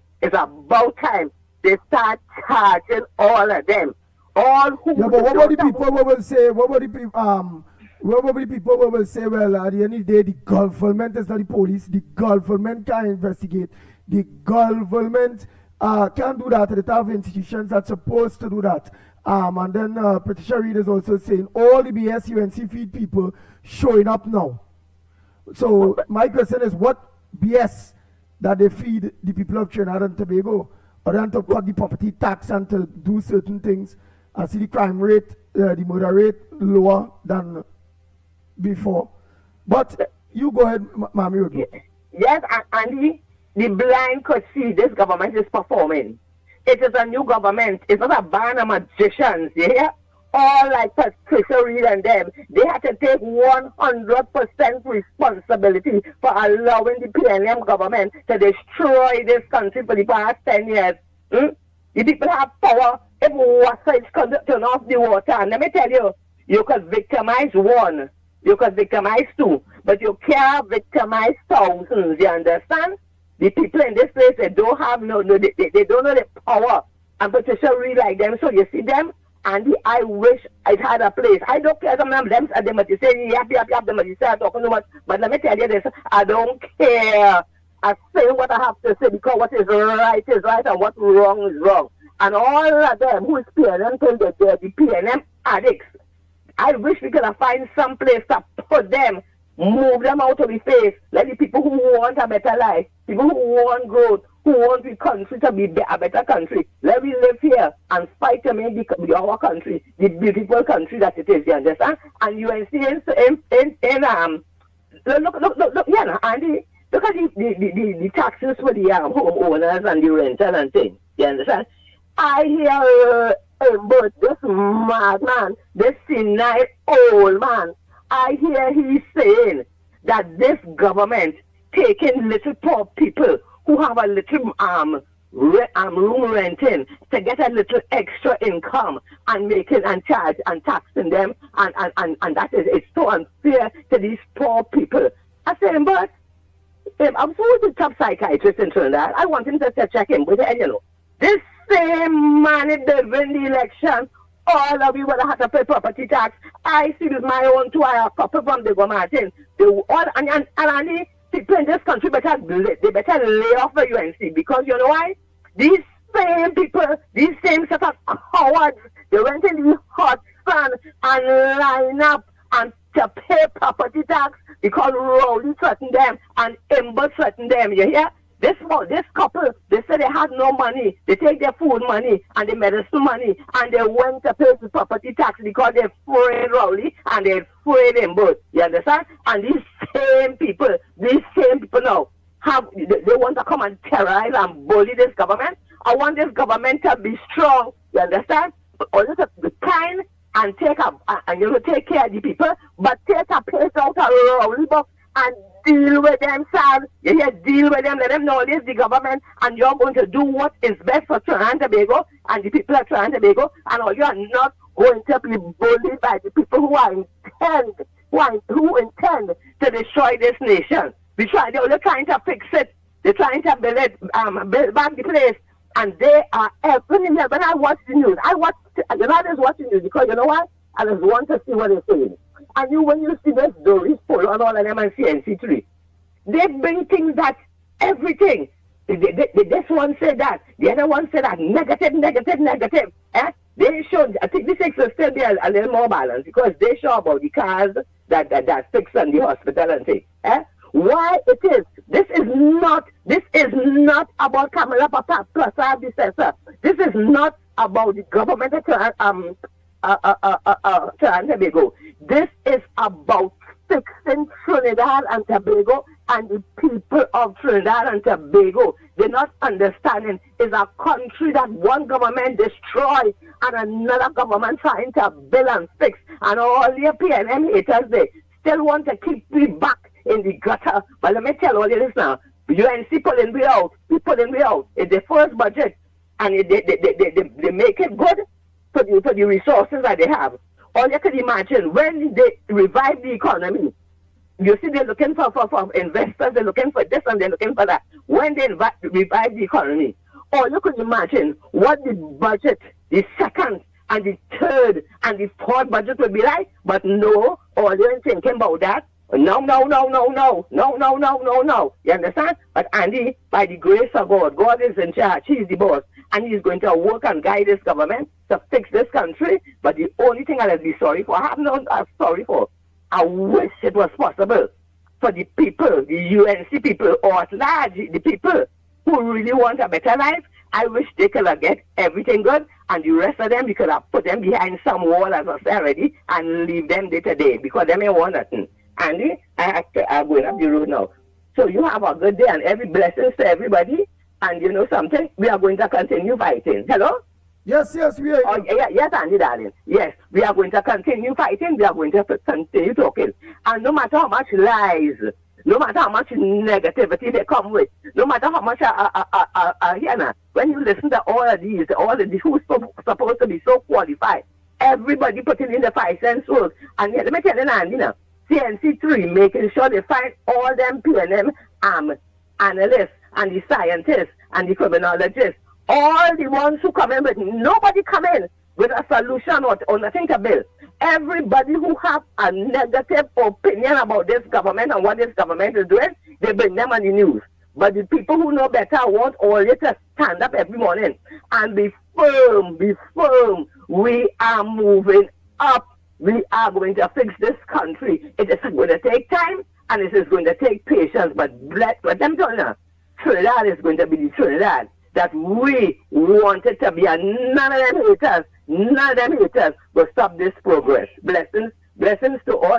they start charging all of them. All who yeah, but what were the people who will say? What were the people? What were the people who will say? Well, at the end of the day, the government is not the police. The government can investigate. The government can do that. The have institutions that's supposed to do that. And then Patricia Reid is also saying all the BS UNC feed people showing up now. So my question is, what BS that they feed the people of Trinidad and Tobago, other than to cut the property tax and to do certain things? I see the crime rate, the murder rate lower than before. But you go ahead, Mami. Yes, Andy, the blind could see this government is performing. It is a new government. It's not a band of magicians, you hear? All like Patricia Reid and them, they had to take 100% responsibility for allowing the PNM government to destroy this country for the past 10 years. The people have power. If water could turn off the water, and let me tell you, you could victimize one, you could victimize two, but you can't victimize thousands, you understand? The people in this place, they don't have they don't know the power. And Patricia Reid like them, so you see them, and I wish it had a place. I don't care some of them, they might say, yap, they might say, I'm talking too much, but let me tell you this, I don't care. I say what I have to say because what is right and what's wrong is wrong. And all of them who is PNM till they're the PNM addicts. I wish we could have find some place to put them, move them out of the face, like the people who want a better life, people who want growth, who want the country to be a better country. Let me live here and fight to make our country the beautiful country that it is, you understand? And UNC look, yeah, Andy, look at the taxes for the homeowners and the renters and things, you understand? I hear but this madman, this senile old man, I hear he saying that this government taking little poor people who have a little room renting to get a little extra income and making and charge and taxing them and that is it's so unfair to these poor people. I said, but I'm so the top psychiatrist in Trinidad. I want him to check him with you know. This same man if they win the election, all of you would have to pay property tax. I see with my own too. I have couple from the government. They all and people in this country they better lay off the UNC because you know why? These same people, these same set of cowards, they went in the hot sun and line up and to pay property tax because Rowley threatened them and Ember threatened them. You hear? This couple, they said they had no money. They take their food money and their medicine money and they went to pay the property tax because they're afraid Rowley and they're afraid them both. You understand? And these same people now they want to come and terrorize and bully this government. I want this government to be strong. You understand? Also to be kind and take care of the people, but take a place out of Rowley book and deal with them, son. You hear? Deal with them. Let them know this is the government, and you're going to do what is best for Trinidad and Tobago and the people of Trinidad and Tobago. And all you are not going to be bullied by the people who intend to destroy this nation. They're only trying to fix it. They're trying to build back the place. And they are, when I watch the news, I just watch the news because you know what? I just want to see what they're saying. And when you see this Doris Polo and all of them and CNC3, they bring things that everything. This one said that, the other one said that, negative. They should, I think this will still be a little more balanced because they show about the cars that fix on the hospital and things. Why it is? This is not about Camilla Papa plus our decessor. This is not about the government of Trinidad and Tobago. This is about fixing Trinidad and Tobago and the people of Trinidad and Tobago. They're not understanding it's a country that one government destroyed and another government trying to build and fix. And all the PNM haters, they still want to keep me back in the gutter. But let me tell all you this now. UNC pulling me out. We pulling me out. It's the first budget. And they make it good for the resources that they have. All you can imagine, when they revive the economy, you see they're looking for investors, they're looking for this and they're looking for that. When they revive the economy, all you can imagine what the budget, the second and the third and the fourth budget will be like. But no, all you're thinking about that. No. You understand? But Andy, by the grace of God, God is in charge. He's the boss. And he's going to work and guide this government to fix this country. But the only thing I'll be sorry for, I have no sorry for. I wish it was possible for the people, the UNC people, or at large, the people who really want a better life. I wish they could have get everything good, and the rest of them, we could have put them behind some wall, as I said already, and leave them day to day, because they may want nothing. Andy, I'm going up the road now. So you have a good day, and every blessings to everybody. And you know something? We are going to continue fighting. Hello? Yes, we are. Oh, yes, Andy, darling. Yes, we are going to continue fighting. We are going to continue talking. And no matter how much lies, no matter how much negativity they come with, no matter how much, when you listen to all of these who's supposed to be so qualified, everybody putting in the 5 cents work. And let me tell you, Andy, now, CNC3 making sure they find all them PNM analysts and the scientists and the criminologists, all the ones who come in with, nobody come in with a solution or nothing to build. Everybody who have a negative opinion about this government and what this government is doing, they bring them on the news. But the people who know better want all you to stand up every morning and be firm. We are moving up. We are going to fix this country. It is going to take time and it is going to take patience. But let them know, Trinidad is going to be the Trinidad that we wanted to be, and none of them haters will stop this progress. Blessings to all,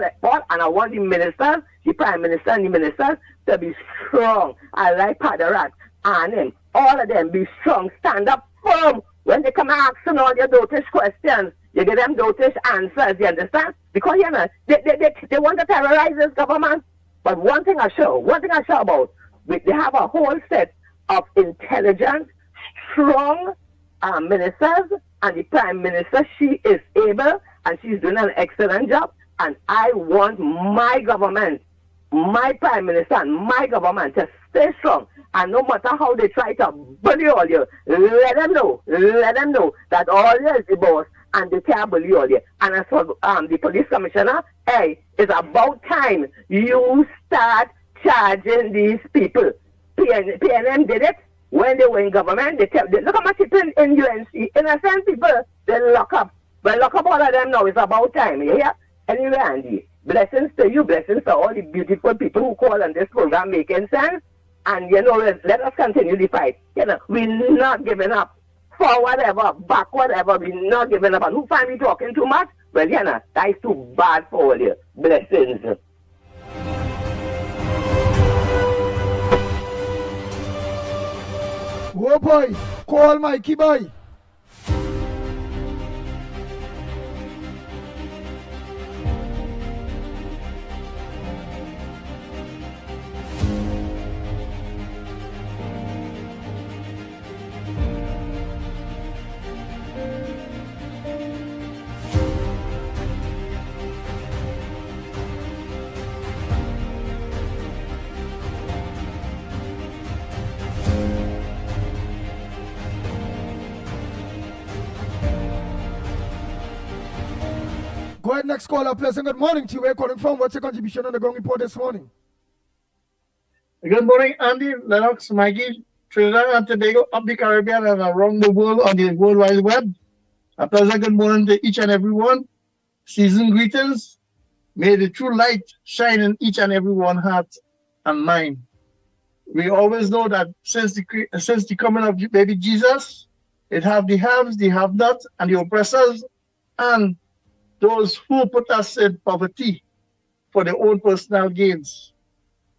and I want the ministers, the Prime Minister and the ministers to be strong. I like Padarat and him. All of them be strong, stand up firm. When they come asking all your dotish questions, you give them dotish answers, you understand? Because, you know, they want to terrorize this government. But one thing I sure about, they have a whole set of intelligent, strong ministers, and the Prime Minister, she is able, and she's doing an excellent job, and I want my government, my Prime Minister, and my government to stay strong, and no matter how they try to bully all you, let them know that all you is the boss, and they can't bully all you. And as for the police commissioner, hey, it's about time you start charging these people. PNM did it when they were in government. They look how much people in UNC. Innocent people, they lock up. But lock up all of them now. It's about time. You hear? Anyway, Andy, blessings to you. Blessings to all the beautiful people who call on this program making sense. And, you know, let us continue the fight. You know, we're not giving up. For whatever, back whatever, we're not giving up. And who find me talking too much? Well, you know, that's too bad for all you. Blessings. Oh boy, call Mikey boy. right, next caller, pleasant good morning to you. Where calling from? What's your contribution on the ground report this morning? Good morning, Andy, Lennox, Maggie, Trinidad and Tobago, up the Caribbean and around the world on the World Wide Web. A pleasant good morning to each and every one. Season greetings. May the true light shine in each and every one heart and mind. We always know that since the coming of baby Jesus, it have the haves, the have-nots, and the oppressors, and those who put us in poverty for their own personal gains.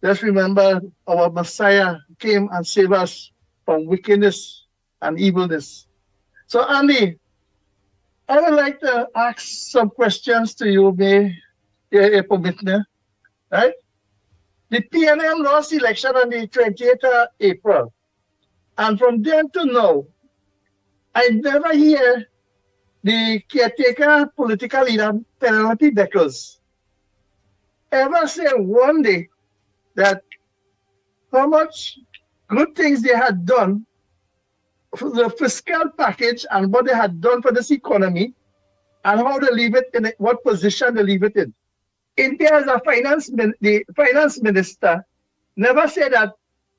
Let's remember our Messiah came and saved us from wickedness and evilness. So, Andy, I would like to ask some questions to you, may you permit me, right? The PNM lost election on the 28th of April. And from then to now, I never hear the caretaker political leader, Penelope Beckles, ever say one day that how much good things they had done for the fiscal package and what they had done for this economy and how they leave it in what position they leave it in. India as a the finance minister never said that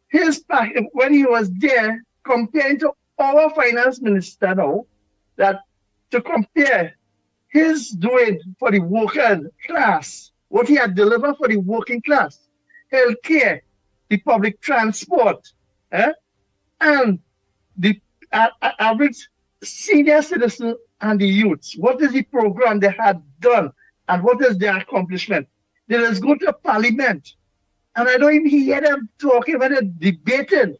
his package, when he was there, comparing to our finance minister now, that to compare his doing for the working class, what he had delivered for the working class, healthcare, the public transport, and the average senior citizen and the youths. What is the program they had done and what is their accomplishment? They just go to Parliament and I don't even hear them talking when they're debating.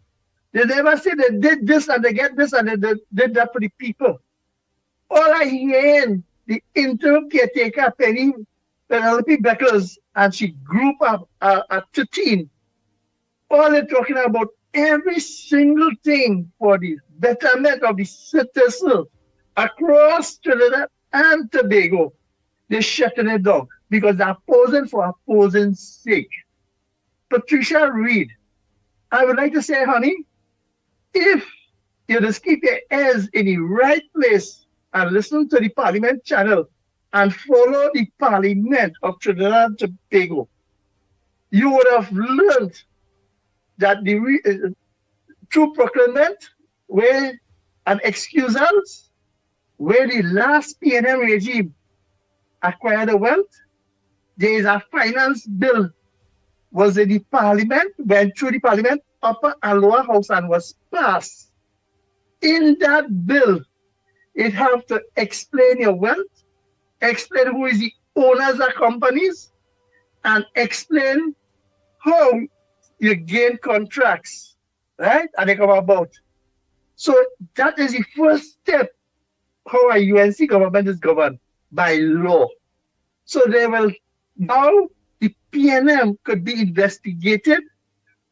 They never say they did this and they get this and they did that for the people. All I hear in the interim caretaker Penelope Beckles, and she grew up at 13. All they're talking about every single thing for the betterment of the citizens across Trinidad and Tobago. They're shutting it down because they're opposing for opposing's sake. Patricia Reed, I would like to say, honey, if you just keep your ears in the right place and listen to the Parliament channel and follow the Parliament of Trinidad and Tobago, you would have learned that the true procurement, where an excusals, where the last PNM regime acquired the wealth, there is a finance bill was in the Parliament, went through the Parliament, upper and lower house, and was passed. In that bill, it have to explain your wealth, explain who is the owners of companies, and explain how you gain contracts, right? And they come about. So that is the first step how a UNC government is governed, by law. So they will now the PNM could be investigated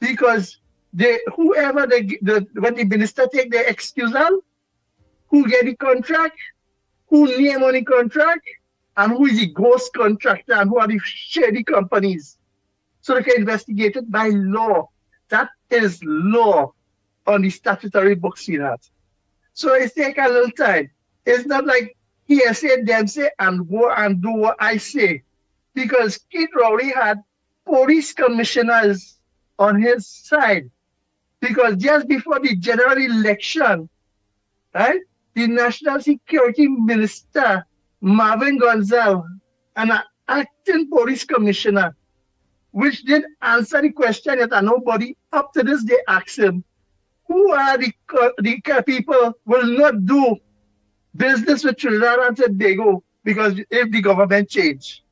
because when the minister take their excusal, who get the contract, who name on the contract, and who is the ghost contractor, and who are the shady companies. So they can investigate it by law. That is law on the statutory books we have. So it take a little time. It's not like here say, them say, and go and do what I say. Because Keith Rowley had police commissioners on his side. Because just before the general election, right, the National Security Minister, Marvin Gonzalez, and an acting police commissioner, which didn't answer the question yet, and nobody up to this day asked him, who are the people will not do business with Trinidad and Tobago because if the government change.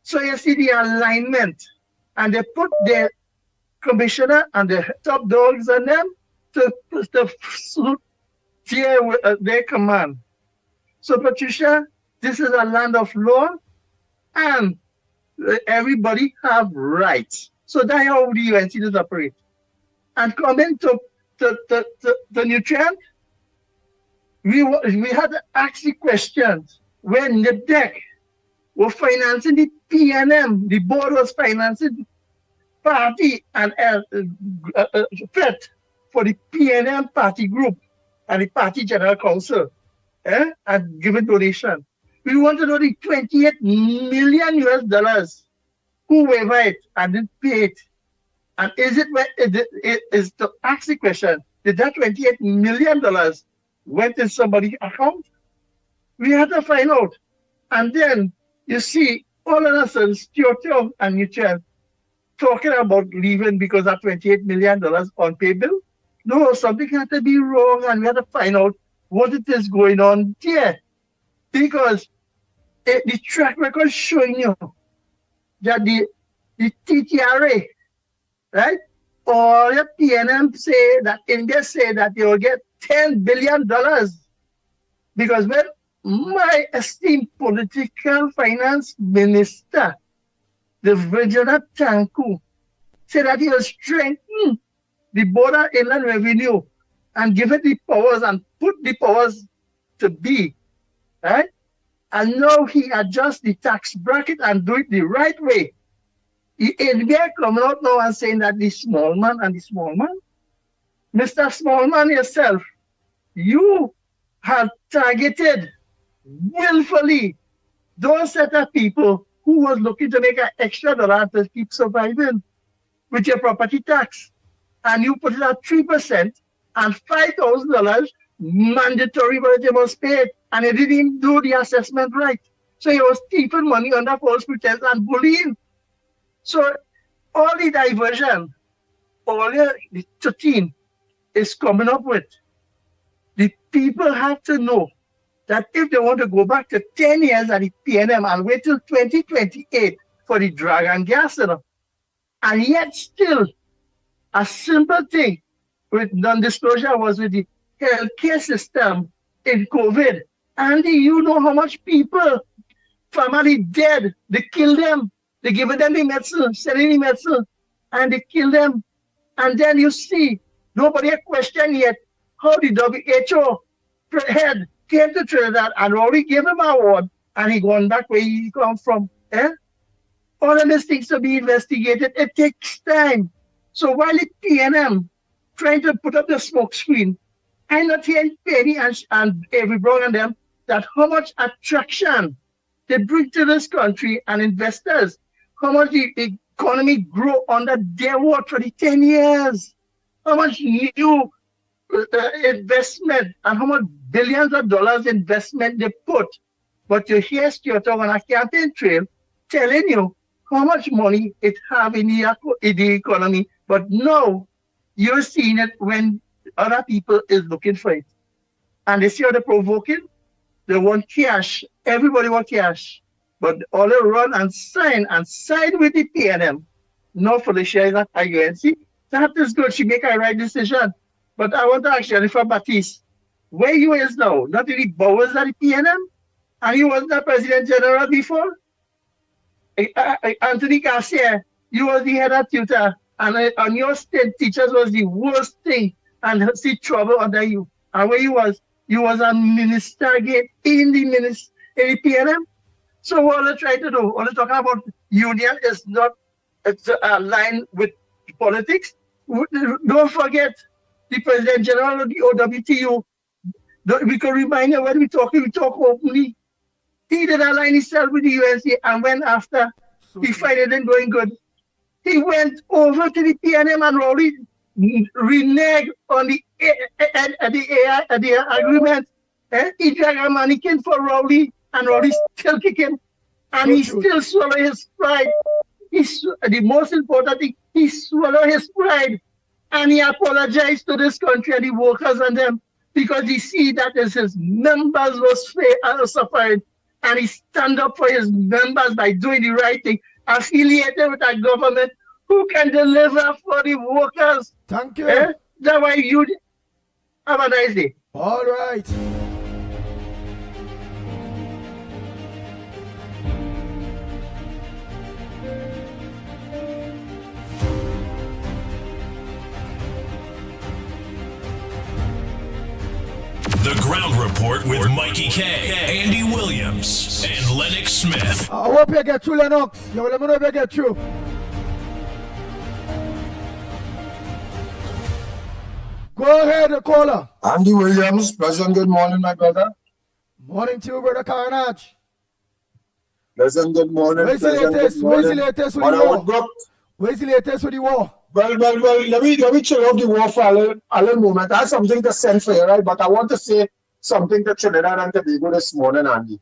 So you see the alignment, and they put their commissioner and the top dogs on them to steer their command. So Patricia, this is a land of law, and everybody have rights. So that's how the UNC does operate. And coming to the nutrient, we had to ask the questions when the deck were financing the PNM, the board was financing party and FET for the PNM party group and the party general council, and giving donation. We want to know the 28 million US dollars. Who waived it and didn't pay it? And is to ask the question, did that $28 million went in somebody's account? We had to find out. And then you see all of a sudden Stuart and Mitchell talking about leaving because of $28 million on pay bill. No, something had to be wrong, and we had to find out what it is going on there. Because the track record showing you that the TTRA, right, or the PNM say that India say that they will get $10 billion. Because when my esteemed political finance minister, the Virginia Tanku, said that he will strengthen the border inland revenue and give it the powers and put the powers to be, right? And now he adjusts the tax bracket and do it the right way. India coming out now and saying that the small man and the small man. Mr. Smallman yourself, you have targeted willfully those set of people who was looking to make an extra dollar to keep surviving with your property tax. And you put it at 3% and $5,000 mandatory, but they must pay it. And they didn't even do the assessment right. So he was keeping money under false pretense and bullying. So all the diversion, all the 13 is coming up with. The people have to know that if they want to go back to 10 years at the PNM and wait till 2028 for the drag and gas, and yet still a simple thing with non-disclosure was with the healthcare system in COVID. And you know how much people, family dead, they kill them, they give them the medicine, selling the medicine, and they kill them. And then you see, nobody question yet how the WHO head came to Trinidad and already gave him an award, and he gone back where he come from. All of these things to be investigated, it takes time. So while the PNM trying to put up the smoke screen, I'm not hearing Penny and Avery Brown and them that how much attraction they bring to this country and investors, how much the economy grow under their watch for the 10 years, how much new investment and how much billions of dollars investment they put. But you hear Stuart on a campaign trail telling you how much money it have in the economy. But now you're seeing it when other people is looking for it. And they see how they're provoking. They want cash. Everybody want cash. But all they run and sign with the PNM. No for the shares at IUNC. That is good. She make a right decision. But I want to ask Jennifer Baptiste, where you is now? Not really Bowers at the PNM? And you wasn't a President General before? Anthony Garcia, you was the head of tutor. And your state teachers was the worst thing. And see trouble under you. And where you was a minister again in the PNM. So what they try to do, what they talking about union is not aligned with politics. Don't forget the President General of the OWTU. We can remind you when we talk openly. He did align himself with the UNC, and when after he find it ain't going good, he went over to the PNM and already reneged on the agreement. He dragged a mannequin for Rowley, and Rowley still kicking, and he still swallow his pride. The most important thing, he swallowed his pride, and he apologized to this country and the workers and them because he see that as his members was suffering, and he stand up for his members by doing the right thing, affiliated with a government who can deliver for the workers. Thank you. That's why you have a nice day. All right. The Ground Report with Mikey K, Andy Williams, and Lennox Smith. I hope you get through, Lennox. You will let me know if you get through. Go ahead, caller. Andy Williams, President, good morning, my brother. Morning to you, brother Carnage. Pleasant good morning. Where's the Pleasant latest? good Where's the morning. latest with But the I war? would go. Where's the latest with the war? Well, let me chill off the war for a little moment. I have something to send for you, right? But I want to say something to Trinidad and Tobago this morning, Andy.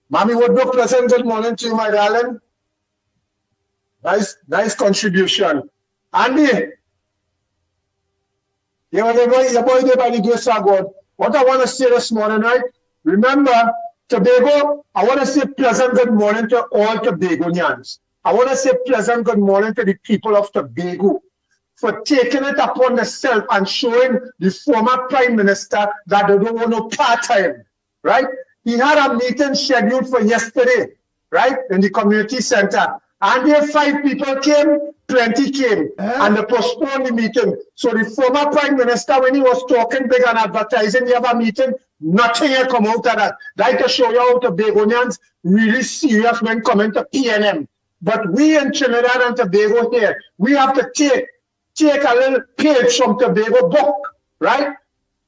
Mommy Woodbrook, pleasant good morning to you, my darling. Nice contribution. Andy, your boy there by the grace of God. What I want to say this morning, right? Remember, Tobago, I want to say pleasant good morning to all Tobagonians. I want to say pleasant good morning to the people of Tobago for taking it upon themselves and showing the former Prime Minister that they don't want no part-time, right? He had a meeting scheduled for yesterday, right, in the community center. And there 5 people came, 20 came, and they postponed the meeting. So the former Prime Minister, when he was talking big and advertising, he have a meeting, nothing had come out of that. That to show you how Tobagonians really serious when coming to PNM. But we in Trinidad and Tobago here, we have to take a little page from Tobago book, right?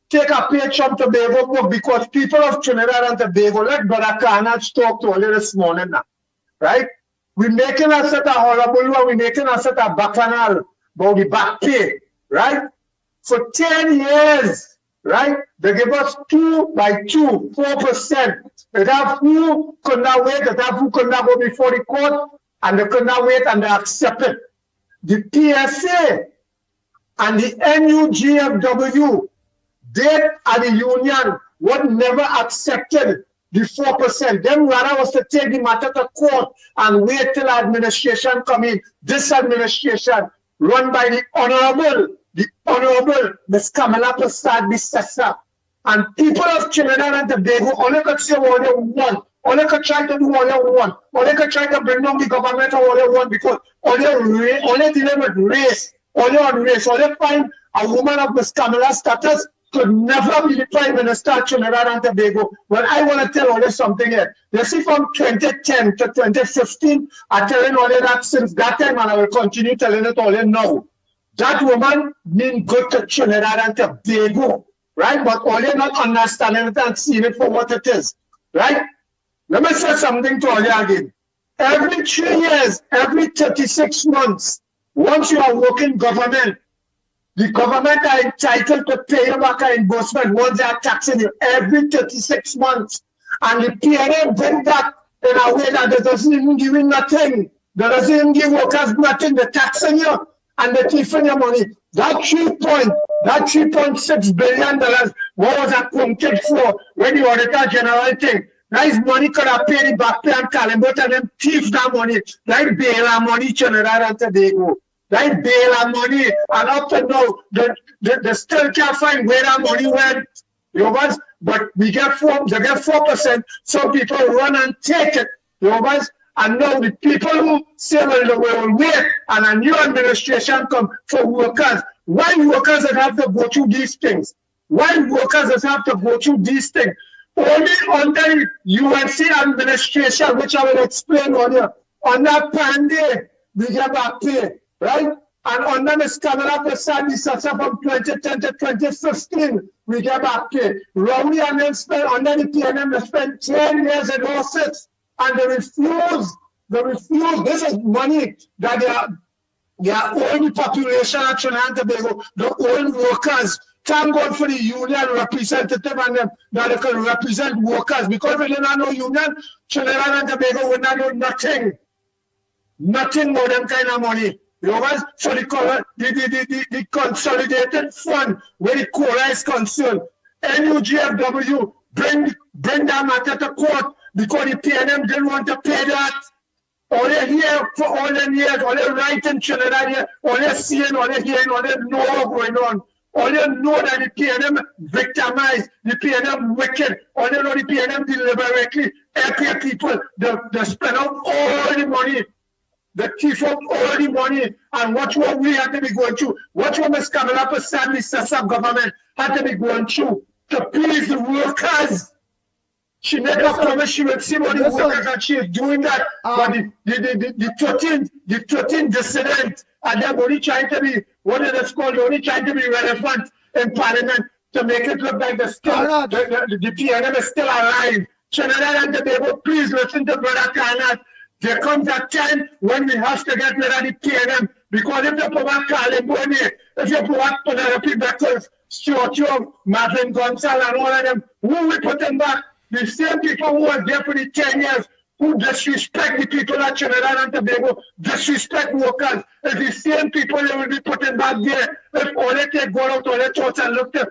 Take a page from Tobago book because people of Trinidad and Tobago, like Brother Carnage talked earlier this morning now, right? We're making a set of horrible one, we're making a set of bacchanal about the back pay, right? For 10 years, right? They give us 2 by 2, 4%. They have who could not wait, they have who could not go before the court, and they could not wait and they accept it. The PSA and the NUGFW, they and the union would never accepted the 4%. Them rather was to take the matter to court and wait till administration come in. This administration run by the Honorable Ms. Kamala Prasad Bissessa. And people of Trinidad and Tobago only could say what they want. Only could try to do what they want. Only could try to bring down the government or what they want because only dealing with race. Only on race. Only find a woman of Ms. Kamala's status could never be the Prime Minister of Trinidad and Tobago. Well, I want to tell all this something here. You see, from 2010 to 2015, I'm telling all that since that time, and I will continue telling it all now. That woman mean good to Trinidad and Tobago, right? But all you not understanding it and seeing it for what it is, right? Let me say something to all you again. Every 3 years, every 36 months, once you are working government, the government are entitled to pay you back an reimbursement once they are taxing you every 36 months. And the PNM bring that in a way that they doesn't even give you nothing. They doesn't even give workers nothing. They're taxing you and they're taking your money. That $3.6 billion, what was accounted for when the Auditor General thing? That is money could have paid the back pay and Calimbot and them thief that money. That bail and money, Trinidad and Tobago. Right, bail and money, and up to now, they still can't find where that money went. You know what? But they get 4%. Some people run and take it. You know what? And now the people who say, well, they will wait, and a new administration come for workers. Why workers have to go through these things? Why workers have to go through these things? Only under UNC administration, which I will explain on here, under Pandey, we get back pay. Right? And under Ms. Kamala Prasad Bissessa from 2010 to 2015, we get back pay. Rowley and them spent, under the PNM, they spent 10 years in lawsuits, and they refuse. This is money that they are owing the population of Trinidad and Tobago, the own workers. Thank God for the union representative and them that they can represent workers, because we did not know union, Trinidad and Tobago would not know nothing. Nothing more than kind of money. You know what? So the consolidated fund where the CORA is concerned, NUGFW, bring that matter to court because the PNM didn't want to pay that. All they hear for all them years, all they write in Trinidad here, all they seeing, all they hearing, all they know what's going on. All they know that the PNM victimized, the PNM wicked, all they know the PNM deliberately help people, they spend out all the money. The thief up all the money, and watch what we had to be going through. Watch what Ms. Kamala Prasad Bissessa government had to be going through to please the workers. She made a promise she would see what the workers, and she is doing that. But the 13 dissident, and they're only trying to be, what is it called? They're only trying to be relevant in Parliament to make it look like the PNM is still alive. Trinidad and Tobago, please listen to Brother Carnat. There comes a time when we have to get rid of the PNM, because if you put back Carlin Boney, if you put back Penelope Beckles, Stuart Young, Marvin Gonzalez, and all of them, who we put them back? The same people who were there for the 10 years, who disrespect the people at Trinidad and Tobago, disrespect workers, it's the same people they will be putting back there. If all they take go out to the church and look to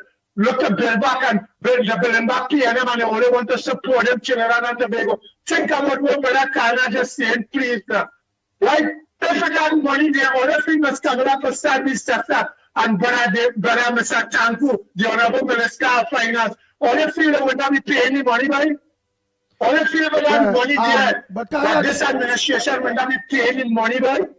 build back and build back PNM, and they only want to support them, Trinidad and Tobago. Think about what Brother Kana just saying, please. Right? If you got money there, all the things must come up for service sector. And Brother Mr. Tanku, the Honorable Minister of Finance, all the feel they would not be paying any money, right? All the feel they have money there. But this administration would not be paying any money, right?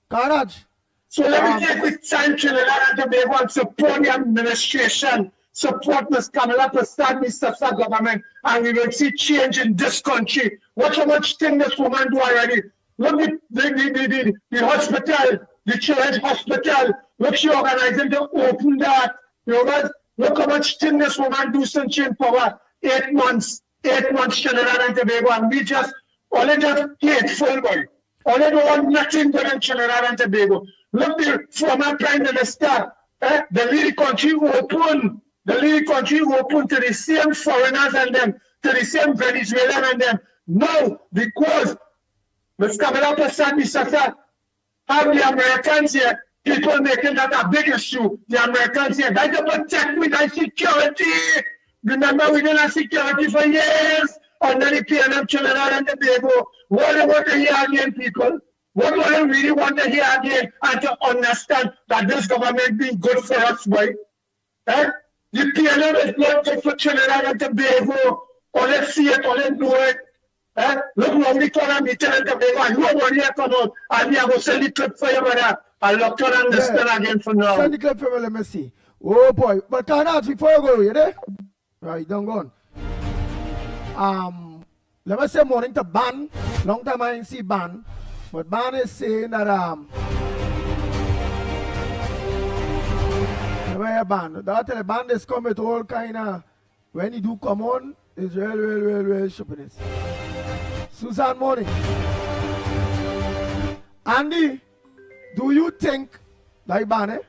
Karaj. So let me take this time, Trinidad and Tobago, and support the administration, support Ms. Kamala Prasad, Mr. government, and we will see change in this country. Watch how much thing this woman do already. Look at the hospital, the children's hospital. Look, she organizing to open that. You know what? Look how much thing this woman do since she in power. 8 months, Trinidad and Tobago, and we just, all they just hateful, boy. All they don't want nothing but in Trinidad and Tobago. Look, the former Prime Minister, the leading country open. The leading country open to the same foreigners and them, to the same Venezuelan and them. No, because Ms. Kamala Prasad, Mr. have the Americans here, people making that a big issue. The Americans here, they don't protect with their security. Remember, we didn't have security for years under the PNM, Trinidad and Tobago. What do they want to hear again, people? What do they really want to hear again, and to understand that this government being good for us, boy? The PNM is not good for Trinidad and Tobago. All they see it, all they know it. Look how we call them, Trinidad and Tobago, and nobody come out, and we are going to send the clip for you, brother. I'll look to understand again for now. Send the clip for me, let me see. Oh boy, but Karaj, before you go, you there? Right, don't go on. Let me say morning to Ban. Long time I didn't see Ban. But Ban is saying that the band is come with all kind of, when he do come on, it's real stupidness. Susan morning. Andy, do you think, like Ban,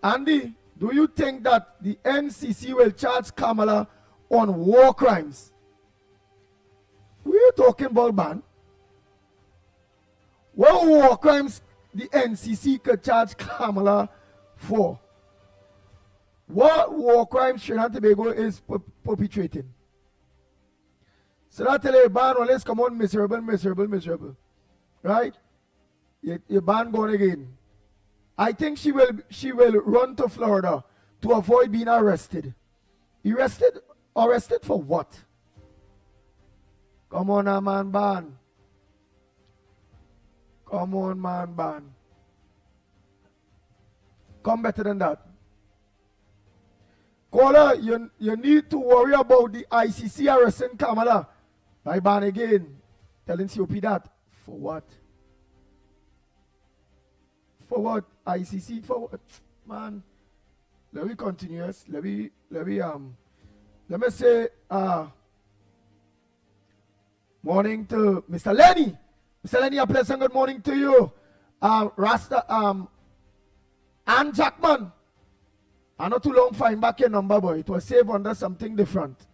Andy, do you think that the NCC will charge Kamala on war crimes? We are talking about Ban. What war crimes the NCC could charge Kamala for? What war crimes Trinidad and Tobago is perpetrating? So that tell you, Ban, well, let's come on, miserable. Right? Your Ban going again. I think she will run to Florida to avoid being arrested. Arrested for what? Come on, man, Ban. Come on, man, Ban. Come better than that. Caller, you need to worry about the ICC arresting Kamala. By Ban again. Telling COP that. For what? For what? ICC for what? Man. Let me continue. Let me say morning to Mr. Lenny. Mr. Lenny, a pleasant good morning to you. Rasta Ann Jackman. I not too long find back your number, boy. It was saved under something different.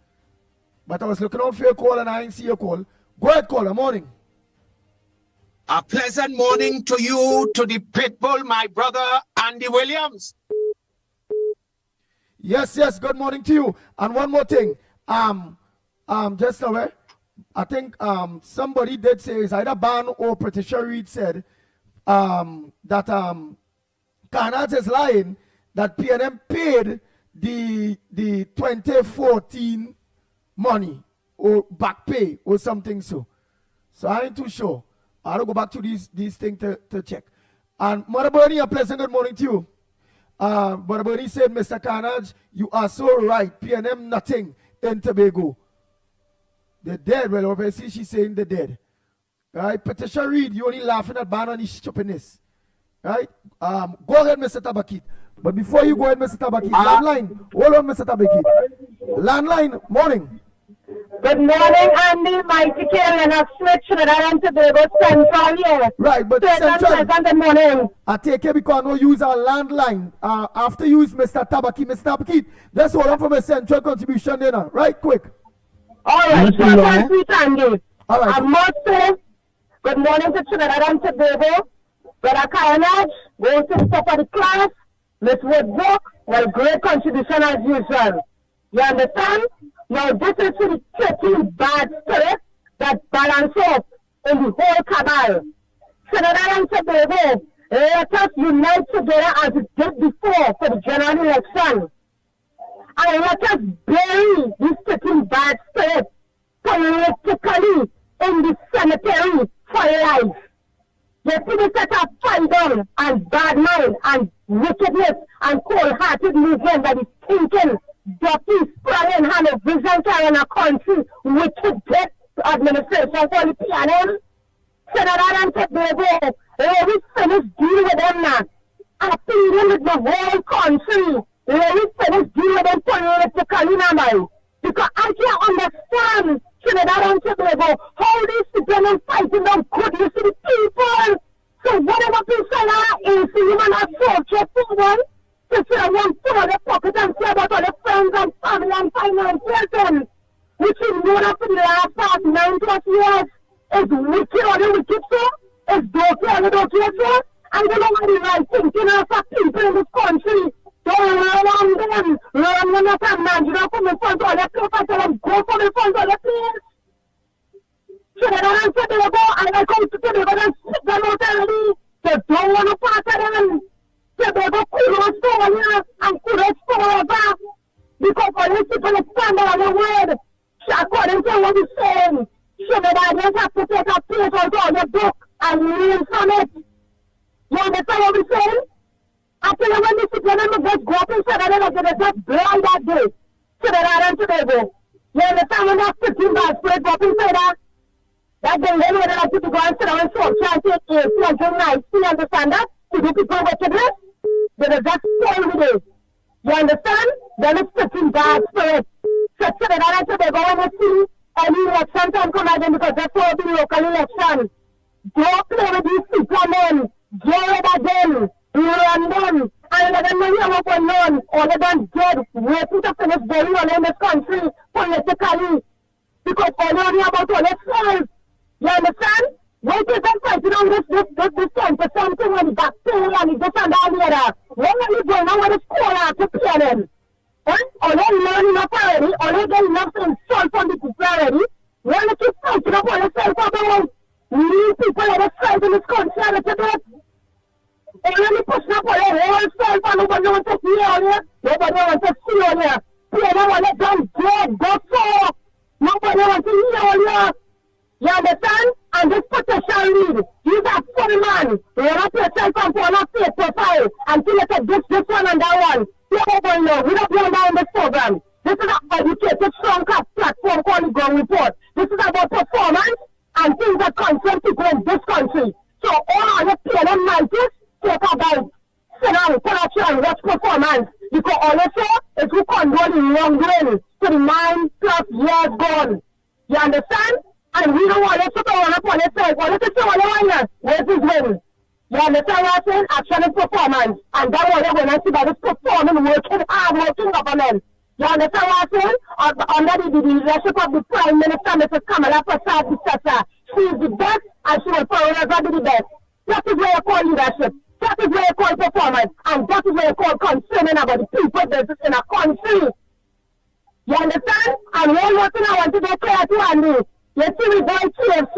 But I was looking out for your call and I didn't see your call. Go ahead, caller. Morning. A pleasant morning to you, to the pitbull, my brother Andy Williams. Yes. Good morning to you. And one more thing. Just away. I think somebody did say, it's either Ban or Patricia Reed said that Karnat is lying, that PNM paid the 2014 money or back pay or something so. So I ain't too sure. I'll go back to these things to check. And Mother Bernie, a pleasant good morning to you. Mother Bernie said, Mr. Carnage, you are so right. PNM nothing in Tobago. The dead, well, obviously she's saying the dead. Right? Patricia Reed, you only laughing at Ban on his stupidness. Right? Go ahead, Mr. Tabakit. But before you go ahead, Mr. Tabakit, landline. Hold on, Mr. Tabakit. Landline, morning. Good morning, Andy, Mighty Kerr, Lennox, Trinidad and Tobago, Central here. Right, but Central, Good morning. I take it because no use our landline. After use Mr. Tabaki, let's hold on for my Central contribution dinner. Right, quick. All right, short and sweet, Andy. All right. I must say, good morning to Trinidad and Tobago. Brother Carnage, going to the top of the class. Miss Woodbrook, well, great contribution as usual. You understand? Now, this is the 13 bad spirits that balance up in the whole cabal. Trinidad and Tobago, let us unite together as it did before for the general election. And let us bury these 13 bad spirits politically in the cemetery for life. They see set up fight and bad mind and wickedness and cold-hearted movement that is thinking dirty, spraying hand of vision carrying a country wicked death administration for the PNM. Trinidad and Tobago, we finish dealing with them now. And dealing with the whole country. We finish dealing with them politically now. Because I can't understand Trinidad and Tobago, how these people are fighting the goodness of the people. So whatever people are is human assault for one. To say one for the pocket and say about all the friends and family and finances, which is known for the last 9+ years, is wicked or the wicked so, is dirty or the dirty so, and they don't have the right thinking of the people in this country. Don't run them as a man, you don't come in front of all the people, tell them go from in front of the place. Trinidad and Tobago, and I go to Tobago and sit them out early. They don't want to pass it in. Tobago kudos for and kudos forever. Because all these people stand on the word. According to what he's saying, Trinidadians have to take a page out of the book and learn from it. You understand what we're saying? I tell you when these people just go up and say that they just blind that day. Trinidad and Tobago. You understand when that 15 bad spirit go up and say that? That they really would like to go and sit down and talk, try and take AC and drink nice. You understand that? To do people wickedness? They will just spoil with it. You understand? Then it's 15 bad spirits. So Trinidad and Tobago, when you see any election time come again, because that's all the local election. Don't play with these people, men. Get rid of them. Run them. And let them know you have one known. All of them dead. Waiting to finish very well in this country politically. Because all you know about all themselves. You understand? Wait till them fighting on this 10% thing when the bacteria and this and that here. When are you going on with the school after PNM? Or they learn enough already, or they get enough insult from the people already. When they keep fighting up on themselves about leave people in the fight in this country a little bit. They really pushing up on their whole self and nobody wants to see on here. Nobody wants to see on here. PNM want to them dead, go so. Nobody wants to hear on here. You understand? And this petition read, use a funny man, run up yourself and put on a fake profile until you say this one and that one. You don't know, we don't go down this program. This is an educated, strong platform called the Ground Report. This is about performance and things that concern people in this country. So all the PNM nights talk about sit down, corruption, and watch performance. Because all you say is who condone the wrongdoing to the 9+ years gone. You understand? And we don't want to go on upon itself. What is it so on where's his win? You understand what I'm saying? Action and performance. And that's what we're going to see by this performing, working hard, working government. You understand what I'm saying? Under the leadership of the Prime Minister, Mrs. Kamala Prasad, she is the best and she will forever be the best. That is what you call leadership. That is what you call performance. And that is what you call concerning about the people business in a country. You understand? And one more thing I want to get clear to Andy. You see, we go to KFC,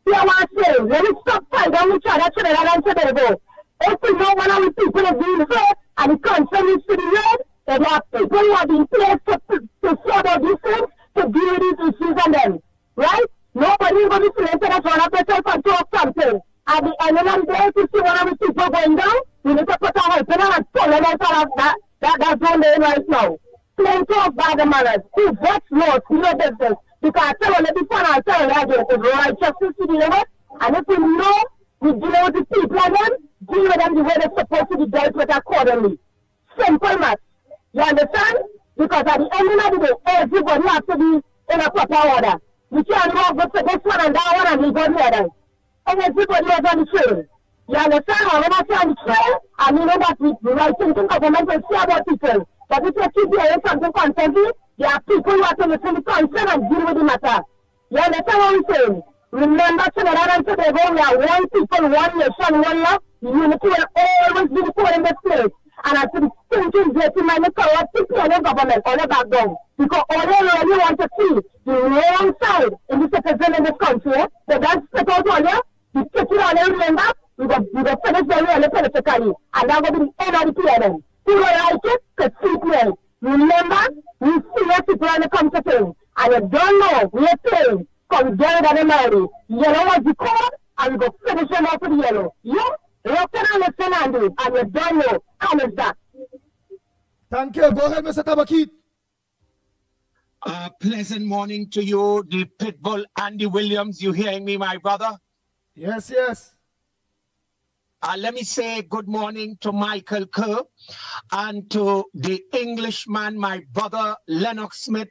you want to say, let me stop fighting with each other, Trinidad and Tobago. If we know one of the people is being hurt, and the concern is to be heard, then there are people who are being placed to sort out these things, to deal with these issues and them. Right? Nobody is going to be saying that one of themselves and talk something. At the end of the day, to see one of the people going down, we need to put our help in and pull them out of that's going on right now. Plenty of bad manners. Who votes laws, no business. Because I tell you, before I tell you, it's righteousness to deal with. And if we know we deal with the people and them, deal with them the way they're supposed to be dealt with accordingly. Simple math. You understand? Because at the end of the day, everybody has to be in a proper order. You can't go for this one and that one and you go the other. And everybody is on the train. You understand? When I say on the train, I mean that the right thing to government will say about people. But if you keep hearing something constantly, there are people who have to listen to concern and deal with the matter. You understand what I'm saying? Remember, Trinidad and Tobago, we are one people, one nation, one love. Unity will always be the core in this place. And as to the thinking, dirty man, the corrupt people in the government, all the back down. Because all they really want to see the wrong side in the citizen in this country. They don't spit out all you. You take it all, remember? We go finish the real politically. And that will be the end of the PNM. Who don't like it, could sleep well. Remember, we see your people when it comes to things. And you don't know, we are playing. Come down to the Mary. Yellow was the code, and we go finish them off with the yellow. You, look and listen, Andy, and you don't know. How is that? Thank you. Go ahead, Mr. Tabakit. Pleasant morning to you, the Pitbull Andy Williams. You hearing me, my brother? Yes, yes. Let me say good morning to Michael Kerr and to the Englishman, my brother Lennox Smith,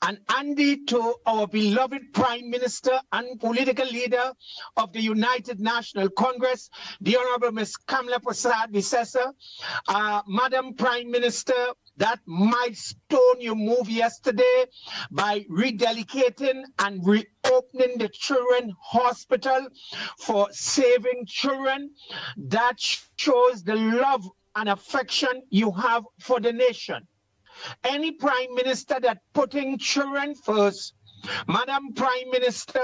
and Andy, to our beloved Prime Minister and political leader of the United National Congress, the Honorable Ms. Kamala Prasad-Visesa. Madam Prime Minister, that milestone you moved yesterday by rededicating and reopening the children hospital for saving children, that shows the love and affection you have for the nation. Any prime minister that putting children first, Madam Prime Minister,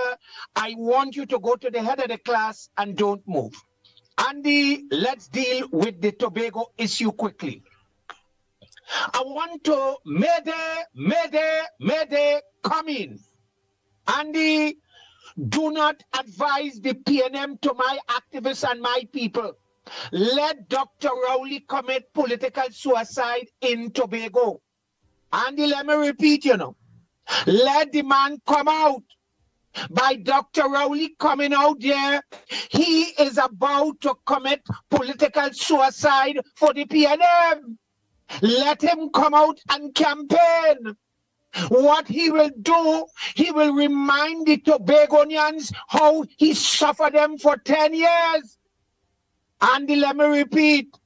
I want you to go to the head of the class and don't move. Andy, let's deal with the Tobago issue quickly. I want to Mayday, come in. Andy, do not advise the PNM to my activists and my people. Let Dr. Rowley commit political suicide in Tobago. Andy, let me repeat, let the man come out. By Dr. Rowley coming out there, he is about to commit political suicide for the PNM. Let him come out and campaign. What he will do, he will remind the Tobagonians how he suffered them for 10 years. Andy, let me repeat.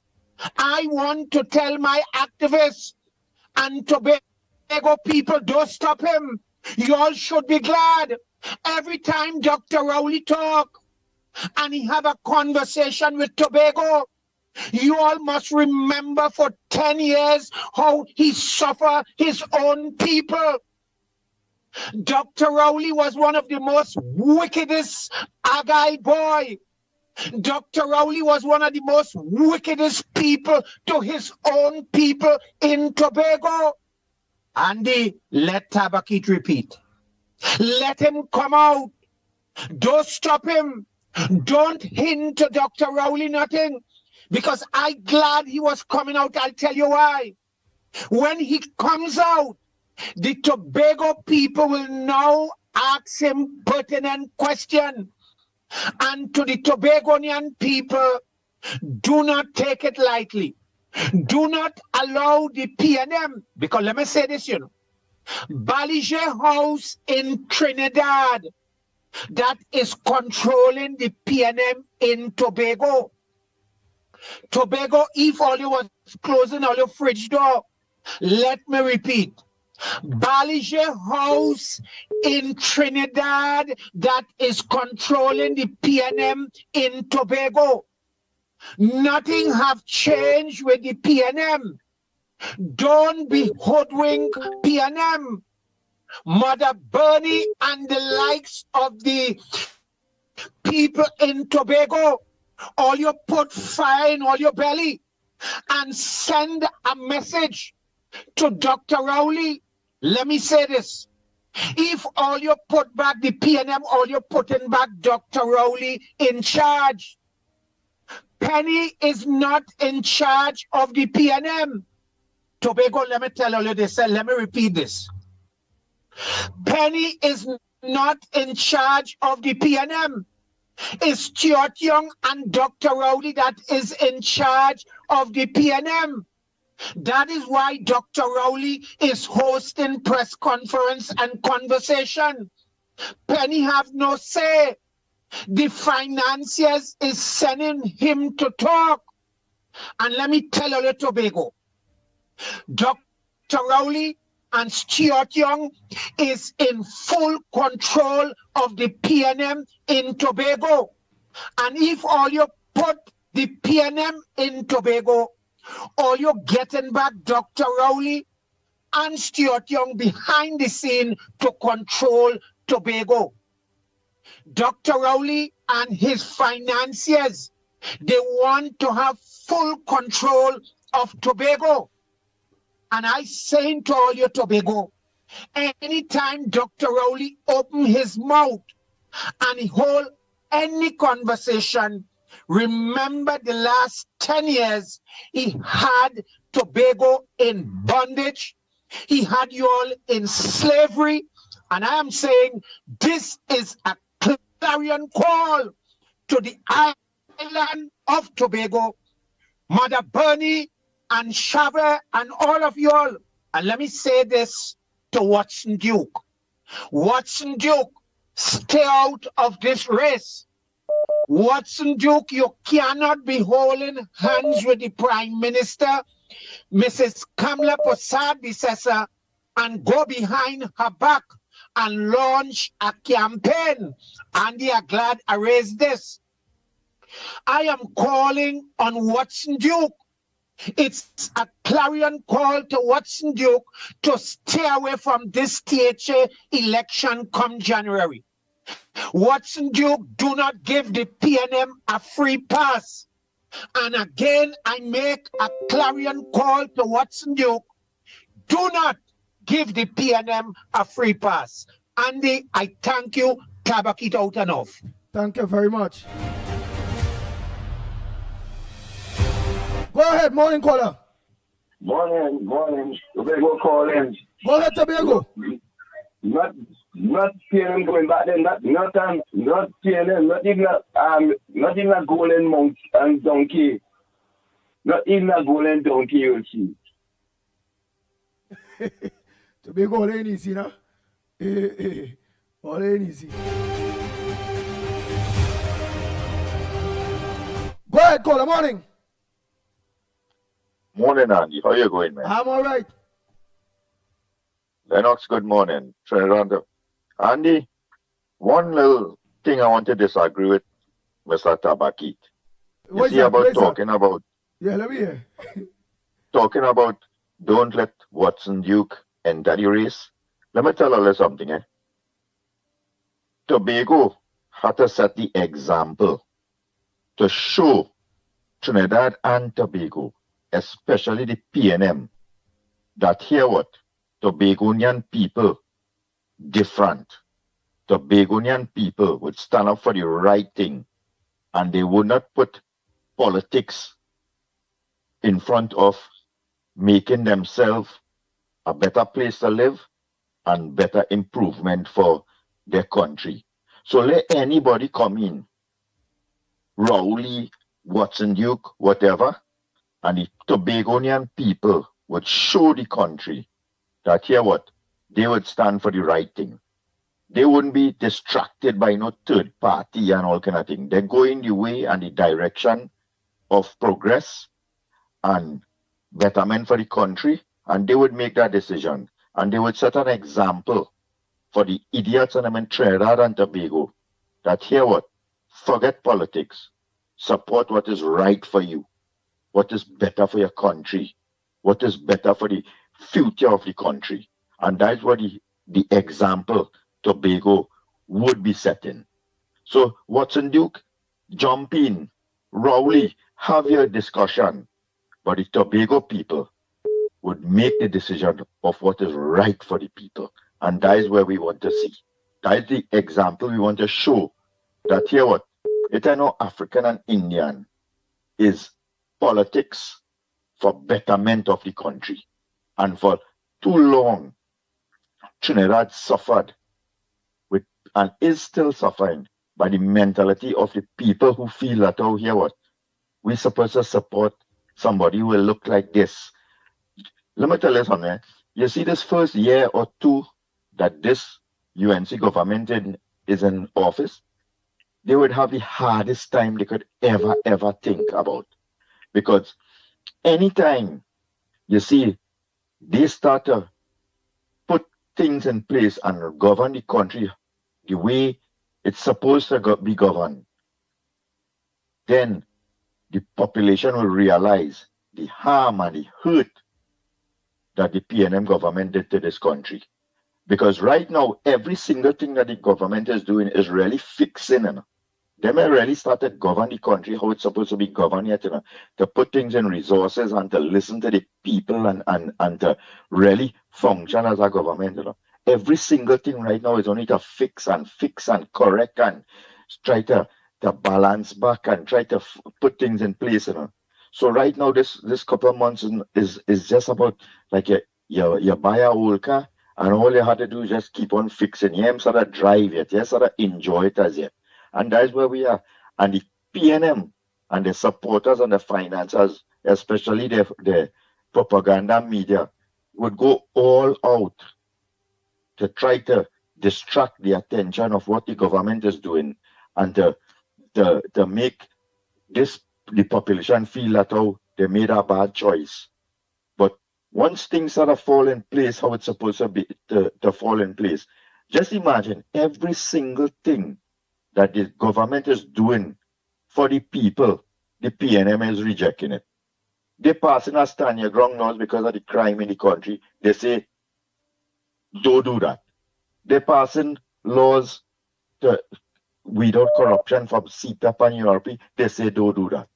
I want to tell my activists and Tobago people, don't stop him. You all should be glad. Every time Dr. Rowley talk and he have a conversation with Tobago, you all must remember for 10 years how he suffered his own people. Dr. Rowley was one of the most wickedest Agai boy. Dr. Rowley was one of the most wickedest people to his own people in Tobago. Andy, let Tabakit repeat. Let him come out. Don't stop him. Don't hint to Dr. Rowley nothing. Because I'm glad he was coming out. I'll tell you why. When he comes out, the Tobago people will now ask him pertinent question. And to the Tobagonian people, do not take it lightly. Do not allow the PNM, because let me say this, Baliger House in Trinidad, that is controlling the PNM in Tobago. Tobago, if all you was closing all your fridge door, let me repeat. Baliger House in Trinidad that is controlling the PNM in Tobago. Nothing have changed with the PNM. Don't be hoodwink PNM. Mother Bernie and the likes of the people in Tobago, all you put fire in all your belly and send a message to Dr. Rowley. Let me say this. If all you put back the PNM, all you're putting back Dr. Rowley in charge. Penny is not in charge of the PNM. Tobago, let me tell you this, let me repeat this. Penny is not in charge of the PNM. It's Stuart Young and Dr. Rowley that is in charge of the PNM. That is why Dr. Rowley is hosting press conference and conversation. Penny have no say. The financiers is sending him to talk. And let me tell you, Tobago, Dr. Rowley and Stuart Young is in full control of the PNM in Tobago. And if all you put the PNM in Tobago, all you're getting back Dr. Rowley and Stuart Young behind the scene to control Tobago. Dr. Rowley and his financiers, they want to have full control of Tobago. And I saying to all you Tobago, anytime Dr. Rowley open his mouth and he hold any conversation, remember the last 10 years, he had Tobago in bondage. He had you all in slavery. And I am saying this is a clarion call to the island of Tobago, Mother Bernie and Shava and all of you all. And let me say this to Watson Duke. Watson Duke, stay out of this race. Watson Duke, you cannot be holding hands with the Prime Minister, Mrs. Kamala Prasad-Bissessar, and go behind her back and launch a campaign. Andy, I'm glad I raised this. I am calling on Watson Duke. It's a clarion call to Watson Duke to stay away from this THA election come January. Watson Duke, do not give the PNM a free pass. And again, I make a clarion call to Watson Duke. Do not give the PNM a free pass. Andy, I thank you. Tabak it out enough. Thank you very much. Go ahead, morning caller. Morning. Tobago calling. Go ahead, Tobago. Not PNM going back then. Not PNM. Not even a golden monk and donkey. Not even a golden donkey you'll see. Tobago all ain't easy, nah? All ain't easy. Go ahead, caller, morning. Morning, Andy. How you going, man? I'm all right. Lennox, good morning. Trinidad. Andy, one little thing I want to disagree with Mr. Tabakit. You see about talking about... Yeah, let me hear. Talking about don't let Watson Duke enter the race. Let me tell you something, eh? Tobago had to set the example to show Trinidad and Tobago, especially the PNM, that here what? Tobagonian people different. Tobagonian people would stand up for the right thing and they would not put politics in front of making themselves a better place to live and better improvement for their country. So let anybody come in, Rowley, Watson Duke, whatever, and the Tobagonian people would show the country that here what? They would stand for the right thing. They wouldn't be distracted by no third party and all kind of thing. They go in the way and the direction of progress and betterment for the country, and they would make that decision. And they would set an example for the idiots in Trinidad and Tobago that here what? Forget politics. Support what is right for you. What is better for your country. What is better for the future of the country. And that's what the example Tobago would be setting. So Watson Duke, jump in. Rowley, have your discussion. But the Tobago people would make the decision of what is right for the people. And that is where we want to see. That is the example we want to show. That here what? It is no African and Indian is politics for betterment of the country. And for too long, Trinidad suffered with and is still suffering by the mentality of the people who feel that, oh, here what? We're supposed to support somebody who will look like this. Let me tell you something. You see, this first year or two that this UNC government is in office, they would have the hardest time they could ever think about. Because anytime you see they start to put things in place and govern the country the way it's supposed to be governed, then the population will realize the harm and the hurt that the PNM government did to this country. Because right now, every single thing that the government is doing is really fixing. They may really start to govern the country how it's supposed to be governed yet, to put things in resources and to listen to the people and to really function as a government. Every single thing right now is only to fix and correct and try to balance back and try to put things in place. So right now, this couple of months is just about like you buy a old car and all you have to do is just keep on fixing. You haven't sort of drive yet, you sort of enjoy it as yet. And that's where we are. And the PNM and the supporters and the financiers, especially the propaganda media, would go all out to try to distract the attention of what the government is doing and to make the population feel that they made a bad choice. But once things sort of fall in place how it's supposed to be to fall in place, just imagine every single thing that the government is doing for the people, the PNM is rejecting it. They're passing a stand your ground laws because of the crime in the country. They say, don't do that. They're passing laws to weed out corruption from CPAP and URP. They say, don't do that.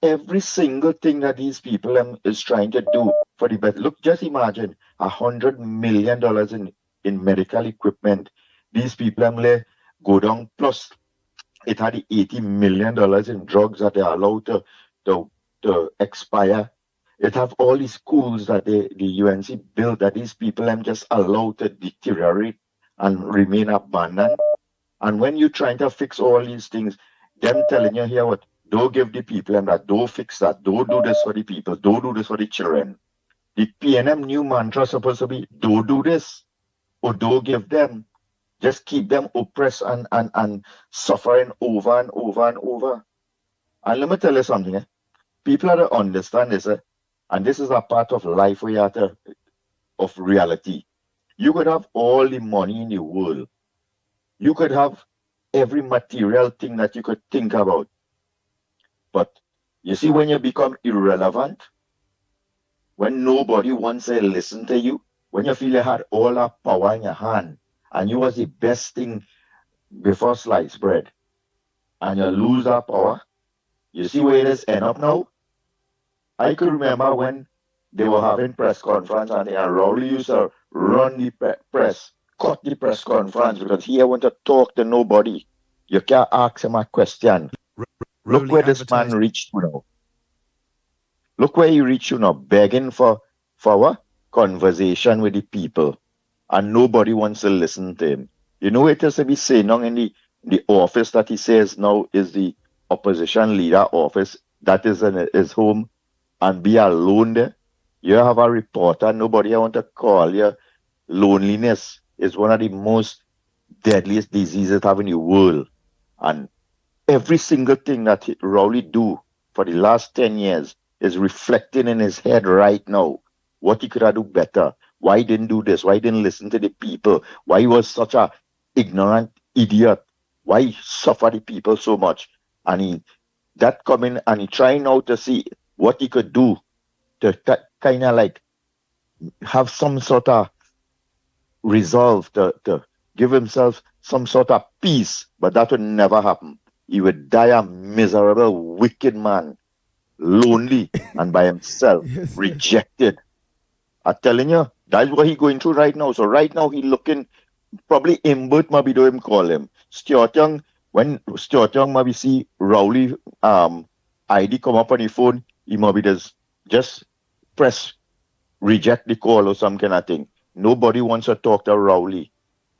Every single thing that these people is trying to do for the better. Look, just imagine $100 million in medical equipment. These people go down, plus it had $80 million in drugs that they are allowed to expire. It have all these schools that the UNC built that these people just allowed to deteriorate and remain abandoned. And when you're trying to fix all these things, them telling you here what, don't give the people that, don't fix that, don't do this for the people, don't do this for the children. The PNM new mantra is supposed to be, don't do this, or don't give them. Just keep them oppressed and suffering over and over and over. And let me tell you something. People have to understand this, and this is a part of life we have to, of reality. You could have all the money in the world. You could have every material thing that you could think about. But you see, when you become irrelevant, when nobody wants to listen to you, when you feel you had all that power in your hand, and you was the best thing before sliced bread, and you lose that power, you see where it is end up now? I could remember when they were having press conference and Rowley used to run the press, cut the press conference because he want to talk to nobody. You can't ask him a question. Look where this man reached now. Look where he reached now, begging for what? Conversation with the people. And nobody wants to listen to him. You know it is to be saying now in the office that he says now is the opposition leader office, that is in his home, and be alone there. You have a reporter, nobody want to call you. Loneliness is one of the most deadliest diseases have in the world. And every single thing that Rowley do for the last 10 years is reflecting in his head right now. What he could have do better. Why he didn't do this? Why he didn't listen to the people? Why he was such a ignorant idiot? Why he suffered the people so much? And he coming and he trying now to see what he could do to kind of like have some sort of resolve to give himself some sort of peace, but that would never happen. He would die a miserable, wicked man, lonely and by himself, rejected. I'm telling you, that's what he's going through right now. So right now he looking, probably Imbert maybe do him call him. Stuart Young, when Stuart Young maybe see Rowley ID come up on the phone, he maybe just press reject the call or some kind of thing. Nobody wants to talk to Rowley.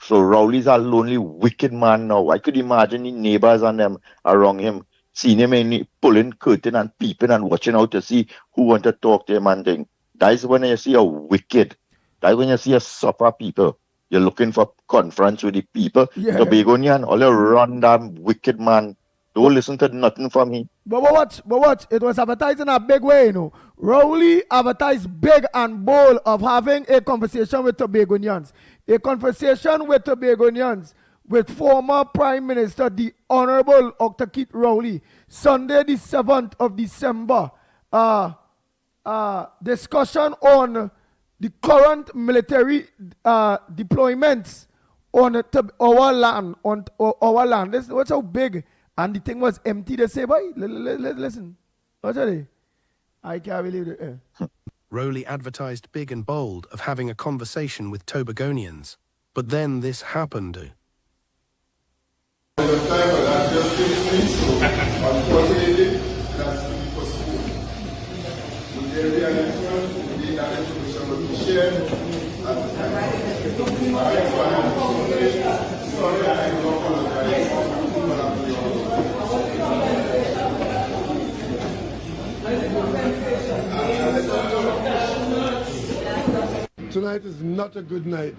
So Rowley's a lonely, wicked man now. I could imagine the neighbors and them around him, seeing him pulling curtain and peeping and watching out to see who want to talk to him and thing. That is when you see a wicked. That is when you see a suffer people. You're looking for conference with the people. Yeah. Tobagonian, all you run damn wicked man. Don't listen to nothing from him. But watch. It was advertised in a big way, you know. Rowley advertised big and bold of having a conversation with Tobagonians. A conversation with Tobagonians with former Prime Minister, the Honorable Octakit Rowley, Sunday the 7th of December. Discussion on the current military deployments on our land. This, watch how big. And the thing was empty. They say, boy, listen. What's that? I can't believe it. Rowley advertised big and bold of having a conversation with Tobagonians. But then this happened. Unfortunately, that's been postponed. Would there be an influence? Would be that information will be shared at the time? Sorry, I do apologize. Tonight is not a good night.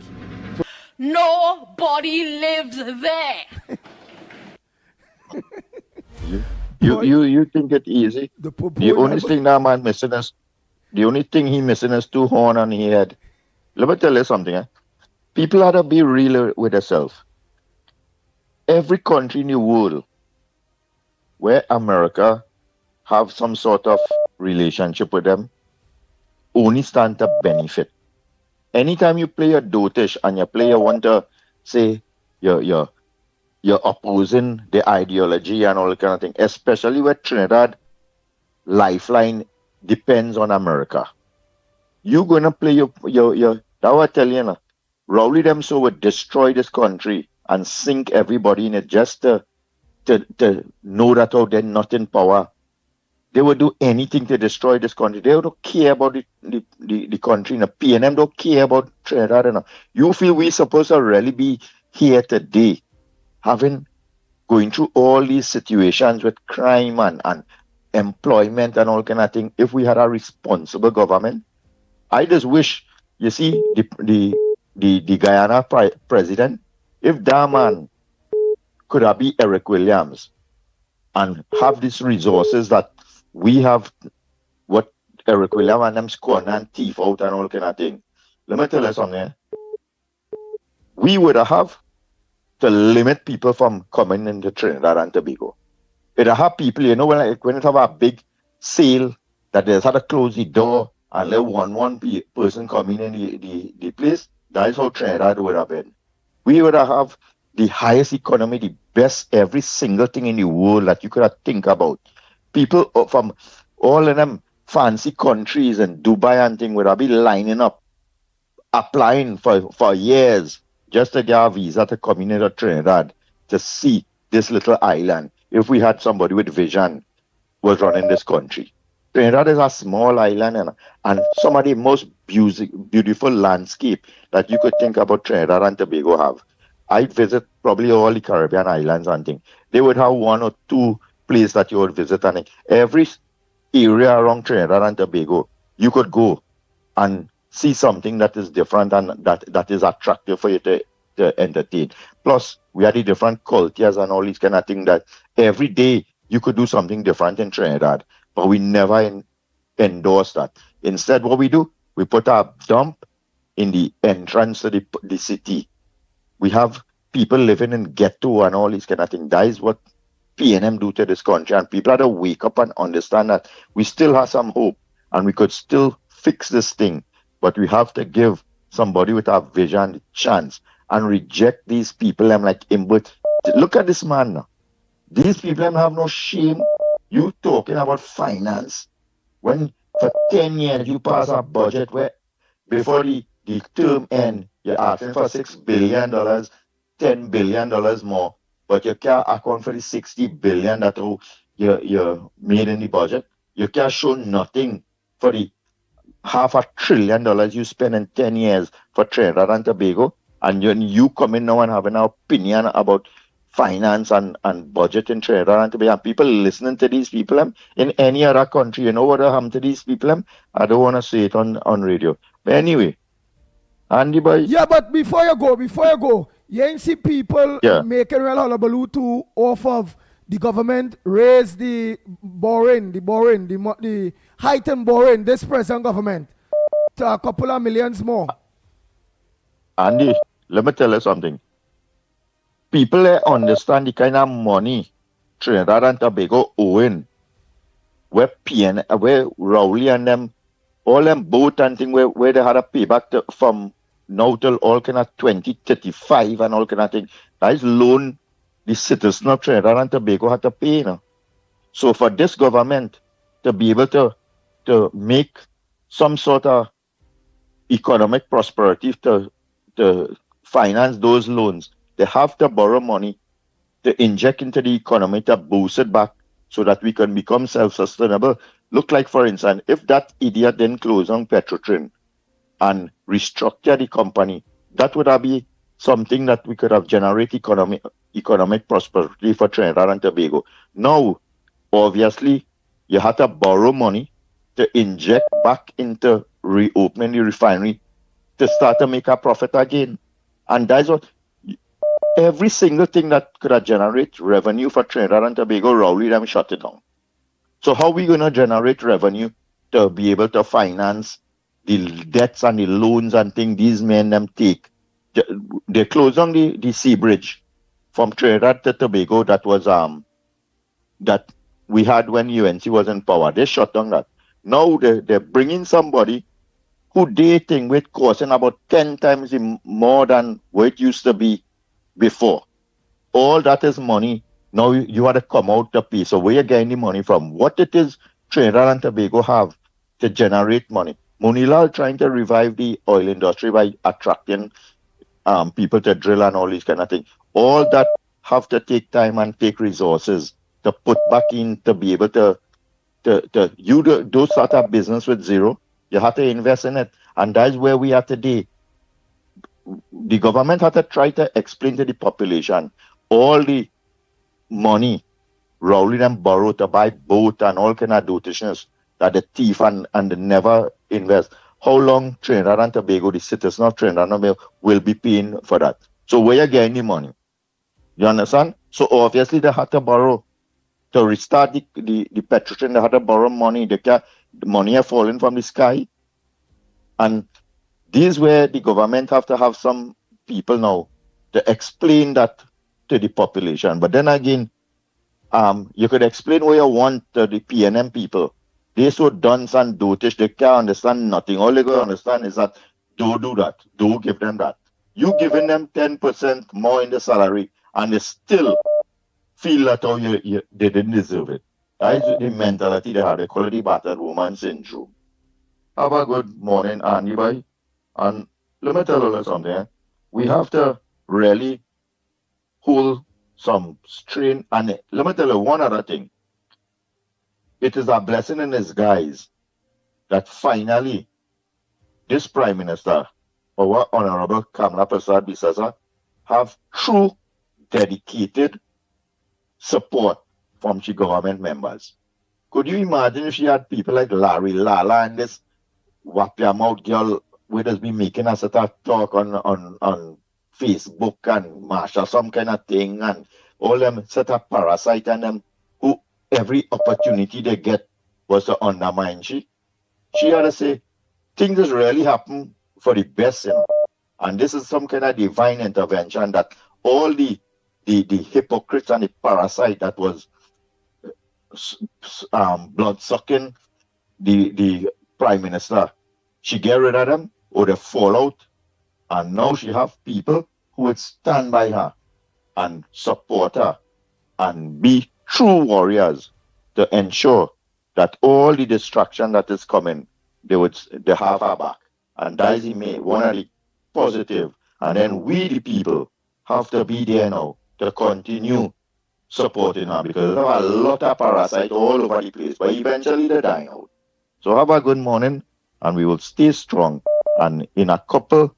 Nobody lives there. You think it easy? The only thing that man missing is the only thing he missing is two horn on his head. Let me tell you something. People have to be real with themselves. Every country in the world where America have some sort of relationship with them only stand to benefit. Anytime you play a dotish and your player want to say you're opposing the ideology and all that kind of thing, especially where Trinidad lifeline depends on America. You're gonna play your that what I tell you now. Rowley them so would destroy this country and sink everybody in it just to know that out they're not in power. They would do anything to destroy this country. They don't care about the country. The PNM don't care about Trinidad. You feel we supposed to really be here today, going through all these situations with crime and employment and all kind of thing, if we had a responsible government? I just wish, you see, the Guyana president, if that man could have been Eric Williams and have these resources that we have, what Eric Williams and them scorn and thief out and all kind of thing. Let me tell you something. We would have to limit people from coming into Trinidad and Tobago. It have people, you know, when it have a big sale that they had to close the door and let one person coming in the place, that is how Trinidad would have been. We would have the highest economy, the best, every single thing in the world that you could have think about. People from all of them fancy countries and Dubai and thing would have been lining up, applying for years just to get a visa to come into Trinidad to see this little island. If we had somebody with vision was running this country. Trinidad is a small island and some of the most beautiful landscape that you could think about Trinidad and Tobago have. I'd visit probably all the Caribbean islands and things. They would have one or two places that you would visit, and every area around Trinidad and Tobago, you could go and see something that is different and that is attractive for you to entertain. Plus, we had the different cultures and all these kind of things that every day you could do something different in Trinidad, but we never endorse that. Instead, what we do, we put a dump in the entrance to the city. We have people living in ghetto and all these kind of things. That is what PNM do to this country, and people have to wake up and understand that we still have some hope and we could still fix this thing, but we have to give somebody with a vision the chance and reject these people. I'm like, but look at this man now. These people have no shame. You talking about finance when for 10 years you pass a budget where before the term end you're asking for $6 billion, $10 billion more, but you can't account for the $60 billion that you made in the budget. You can't show nothing for the $500 billion you spend in 10 years for Trinidad and Tobago, and you come in now and have an opinion about finance and budget in Trinidad and Tobago. And people listening to these people in any other country, you know what happened to these people? I don't want to say it on radio. But anyway, Andy boy. Yeah, but before you go, you ain't see people making real hullabaloo to off of the government raise the heightened borrowing, this present government, to a couple of millions more. Andy, let me tell you something. People understand the kind of money Trinidad and Tobago owing, where Rowley and them, all them boat and thing where they had to pay back from now till all kind of 2035 and all kind of thing. That is loan the citizens of Trinidad and Tobago had to pay. So for this government to be able to make some sort of economic prosperity to finance those loans, they have to borrow money to inject into the economy to boost it back so that we can become self-sustainable. Look like, for instance, if that idiot then closed on Petrotrin and restructure the company, that would have been something that we could have generated economic prosperity for Trinidad and Tobago. Now, obviously, you had to borrow money to inject back into reopening the refinery to start to make a profit again. And that's what every single thing that could have generated revenue for Trinidad and Tobago, Rowley them shut it down. So how are we going to generate revenue to be able to finance the debts and the loans and things these men them take? They closed down the sea bridge from Trinidad to Tobago that was that we had when UNC was in power. They shut down that. Now they're bringing somebody who they think with costing about 10 times more than what it used to be before. All that is money. Now you have to come out to pay. So where you getting the money from? What it is Trinidad and Tobago have to generate money? Munilal trying to revive the oil industry by attracting people to drill and all these kind of things. All that have to take time and take resources to put back in to be able to do start a business with zero. You have to invest in it. And that's where we are today. The government had to try to explain to the population all the money Rowley them borrow to buy boat and all kind of dotations that the thief and they never invest. How long Trinidad and Tobago, the citizens of Trinidad and Tobago, will be paying for that? So where you getting the money? You understand? So obviously they had to borrow to restart the Petrotrin. They had to borrow money. The money are falling from the sky. And this is where the government have to have some people now to explain that to the population. But then again, you could explain what you want to the PNM people. They so dunce and dotish, they can't understand nothing. All they can understand is that don't do that. Don't give them that. You giving them 10% more in the salary and they still feel that they didn't deserve it. That is the mentality they had. They call it the battered woman syndrome. Have a good morning, Andy boy. And let me tell you something. We have to really hold some strain. And let me tell you one other thing. It is a blessing in disguise that finally this Prime Minister, our Honorable Kamala Prasad Bisasa, have true dedicated support from the government members. Could you imagine if she had people like Larry Lala and this wapia mouth girl would just be making a sort of talk on Facebook and Marsha, some kind of thing, and all them sort of parasite and them who every opportunity they get was to undermine she had to say things just really happen for the best, and this is some kind of divine intervention that all the hypocrites and the parasite that was blood sucking the Prime Minister, she get rid of them or they fall out, and now she have people who would stand by her and support her and be true warriors to ensure that all the destruction that is coming, they have her back. And that is one of the positive. And then we the people have to be there now to continue supporting her, because there are a lot of parasites all over the place, but eventually they die out. So have a good morning, and we will stay strong. And in a couple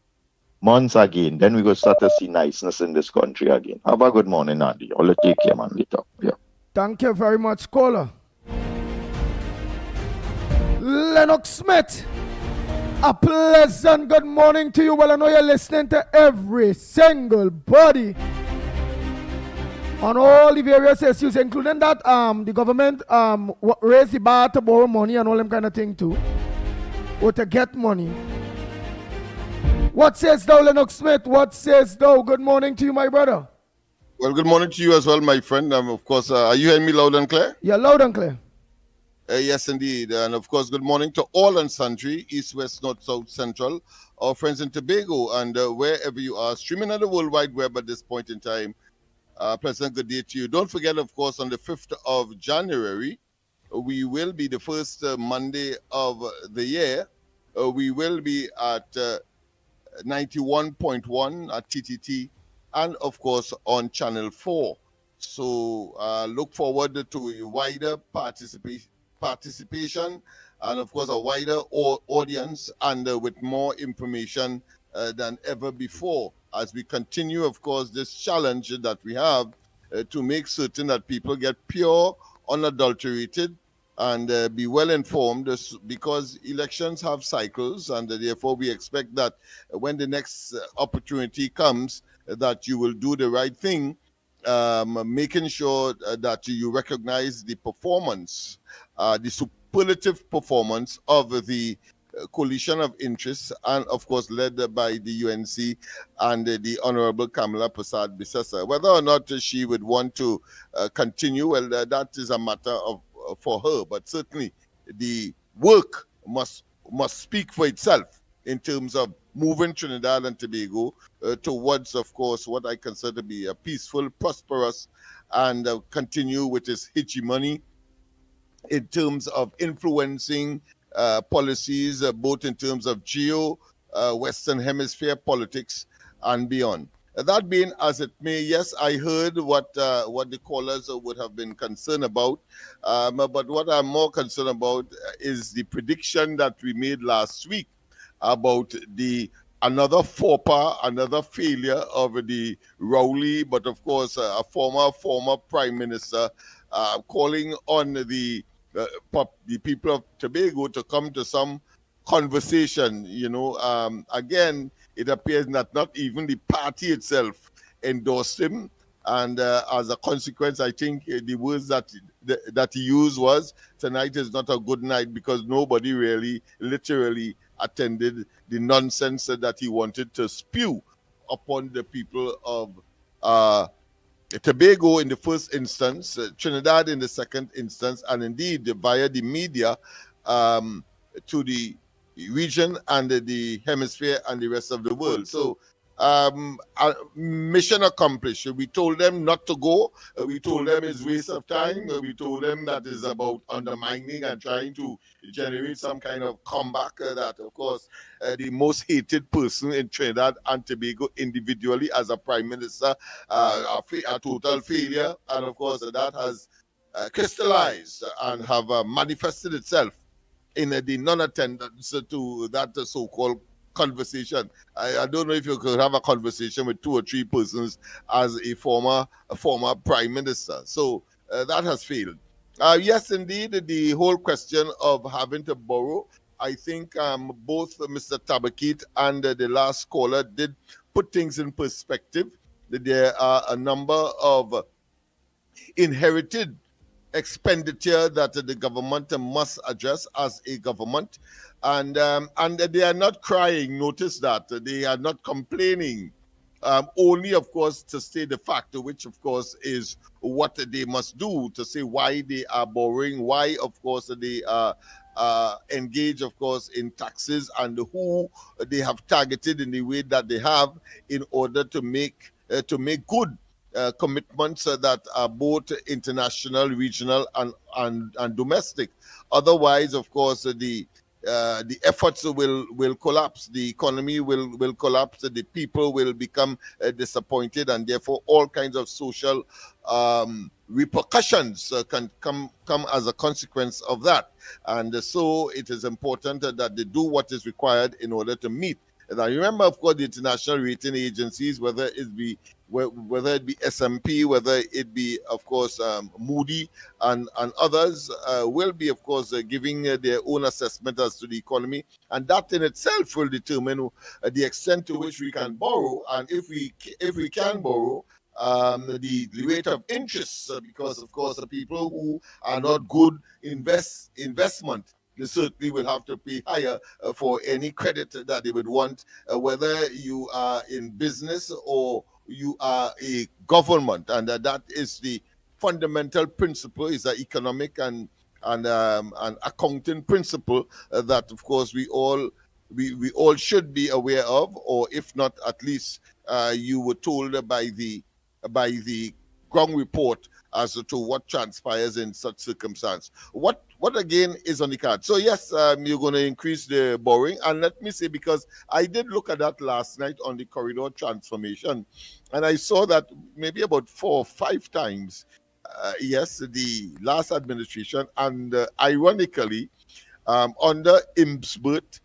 months again, then we go start to see niceness in this country again. Have a good morning, Andy. I'll take care, man, later. Yeah. Thank you very much, caller. Lennox Smith, a pleasant good morning to you. Well, I know you're listening to every single body on all the various issues, including that the government raised the bar to borrow money and all them kind of thing too, or to get money. What says thou, Lennox Smith? What says thou? Good morning to you, my brother. Well, good morning to you as well, my friend. Of course, are you hearing me loud and clear? Yeah, loud and clear. Yes, indeed. And of course, good morning to all and sundry, east, west, north, south, central, our friends in Tobago, and wherever you are, streaming on the World Wide Web at this point in time. Pleasant good day to you. Don't forget, of course, on the 5th of January, we will be the first Monday of the year. We will be at 91.1 at TTT, and of course on Channel 4. So look forward to a wider participation and of course a wider audience, and with more information than ever before, as we continue, of course, this challenge that we have to make certain that people get pure, unadulterated, and be well informed, because elections have cycles, and therefore we expect that when the next opportunity comes, that you will do the right thing, making sure that you recognize the performance, the superlative performance of the coalition of interests, and of course led by the UNC and the Honorable Kamala Prasad Bissessa. Whether or not she would want to continue, well, that is a matter of for her, but certainly the work must speak for itself in terms of moving Trinidad and Tobago towards, of course, what I consider to be a peaceful, prosperous, and continue with its hegemony in terms of influencing policies, both in terms of Western Hemisphere politics and beyond. That being as it may, yes, I heard what the callers would have been concerned about, but what I'm more concerned about is the prediction that we made last week about another faux pas, another failure of the Rowley, but of course a former prime minister, calling on the people of Tobago to come to some conversation. Again, it appears that not even the party itself endorsed him, and as a consequence, I think the words that he used was, "Tonight is not a good night," because nobody really literally attended the nonsense that he wanted to spew upon the people of Tobago in the first instance, Trinidad in the second instance, and indeed via the media to the region and the hemisphere and the rest of the world. So mission accomplished. We told them not to go. We told them it's waste of time. We told them that is about undermining and trying to generate some kind of comeback. That, of course, the most hated person in Trinidad and Tobago individually as a prime minister, a total failure. And of course, that has crystallized and have manifested itself in the non-attendance to that so-called conversation. I don't know if you could have a conversation with 2 or 3 persons as a former prime minister. So that has failed. Yes, indeed, the whole question of having to borrow, I think both Mr. Tabakit and the last caller did put things in perspective. There are a number of inherited expenditure that the government must address as a government, and they are not crying. Notice that they are not complaining, only of course to state the fact, which of course is what they must do, to say why they are borrowing, why of course they are engage of course in taxes, and who they have targeted in the way that they have in order to make good commitments that are both international, regional, and domestic. Otherwise, of course, the efforts will collapse. The economy will collapse. The people will become disappointed, and therefore all kinds of social repercussions can come as a consequence of that. And so it is important that they do what is required in order to meet Now, remember, of course, the international rating agencies, whether it be S&P, whether it be, of course, Moody and others, will be, of course, giving their own assessment as to the economy, and that in itself will determine the extent to which we can borrow, and if we can borrow, the rate of interest, because of course the people who are not good investment, they certainly will have to pay higher for any credit that they would want, whether you are in business or you are a government, and that is the fundamental principle, is an economic and accounting principle that of course we all should be aware of, or if not, at least you were told by the ground report as to what transpires in such circumstance. What again is on the card? So yes, you're going to increase the borrowing, and let me say, because I did look at that last night on the corridor transformation, and I saw that maybe about 4 or 5 times. Yes, the last administration, and ironically, under Imsbert,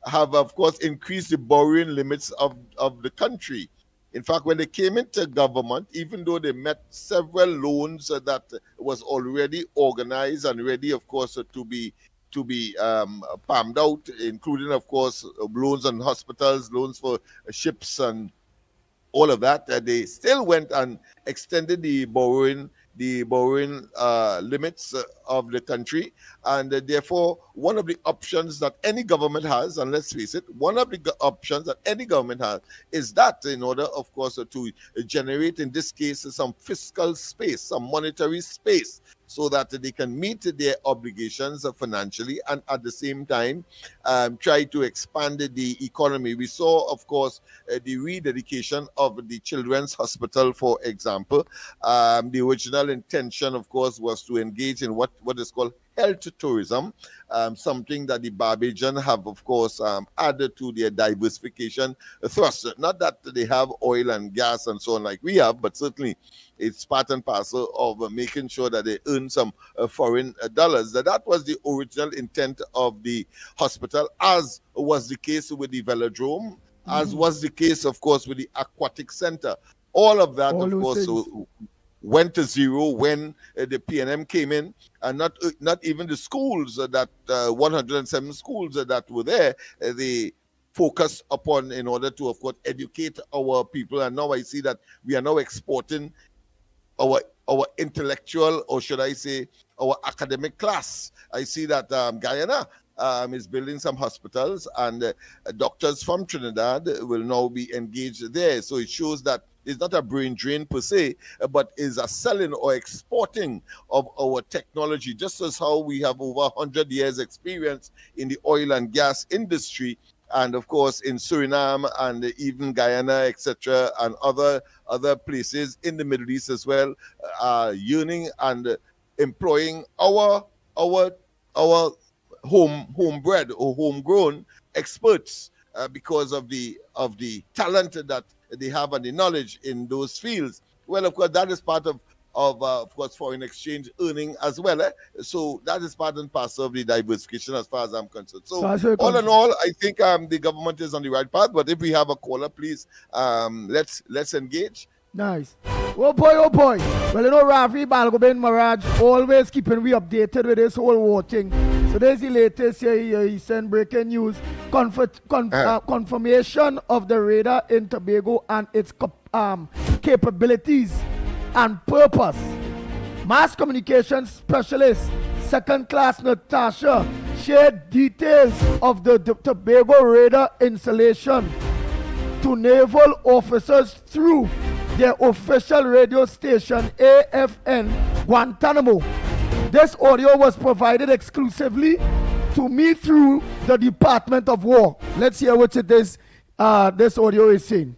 have of course increased the borrowing limits of the country. In fact, when they came into government, even though they met several loans that was already organized and ready, of course, to be palmed out, including, of course, loans on hospitals, loans for ships, and all of that, they still went and extended the borrowing limits of the country, and therefore one of the options that any government has, and let's face it, one of the options that any government has is that, in order, of course, to generate, in this case, some fiscal space, some monetary space, so that they can meet their obligations financially and at the same time try to expand the economy. We saw, of course, the rededication of the Children's Hospital, for example. The original intention, of course, was to engage in what is called health tourism, something that the Barbadian have, of course, added to their diversification thrust. Not that they have oil and gas and so on like we have, but certainly it's part and parcel of making sure that they earn some foreign dollars. That was the original intent of the hospital, as was the case with the velodrome, as was the case, of course, with the aquatic center. All of that, of course, went to zero when the PNM came in, and not even the schools, that 107 schools that were there, they focused upon in order to, of course, educate our people. And now I see that we are now exporting our intellectual, or should I say, our academic class. I see that Guyana is building some hospitals, and doctors from Trinidad will now be engaged there. So it shows that it's not a brain drain per se, but is a selling or exporting of our technology, just as how we have over 100 years experience in the oil and gas industry. And of course, in Suriname and even Guyana, etc., and other places in the Middle East as well, yearning and employing our homebred or homegrown experts because of the talent that they have and the knowledge in those fields. Well, of course, that is part of course, foreign exchange earning as well. So that is part and parcel of the diversification as far as I'm concerned. So all in all, I think the government is on the right path. But if we have a caller, please, let's engage. Nice. Oh boy, oh boy. Well, you know, Rafi Balgobin Maraj always keeping we updated with this whole war thing. So there's the latest here. He sent breaking news. Confirmation of the radar in Tobago and its capabilities and purpose. Mass communications specialist, second class Natasha, shared details of the Tobago radar installation to naval officers through their official radio station AFN Guantanamo. This audio was provided exclusively to me through the Department of War. Let's hear what it is this audio is saying.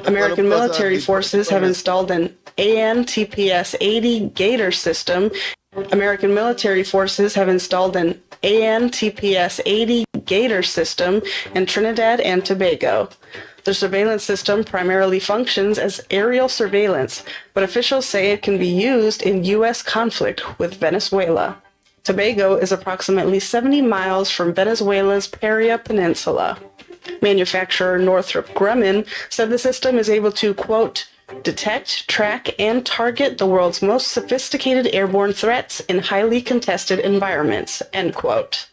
American military forces have installed an AN-TPS-80 Gator system. American military forces have installed an AN-TPS-80 Gator system in Trinidad and Tobago. The surveillance system primarily functions as aerial surveillance, but officials say it can be used in U.S. conflict with Venezuela. Tobago is approximately 70 miles from Venezuela's Paria Peninsula. Manufacturer Northrop Grumman said the system is able to, quote, detect, track, and target the world's most sophisticated airborne threats in highly contested environments, end quote.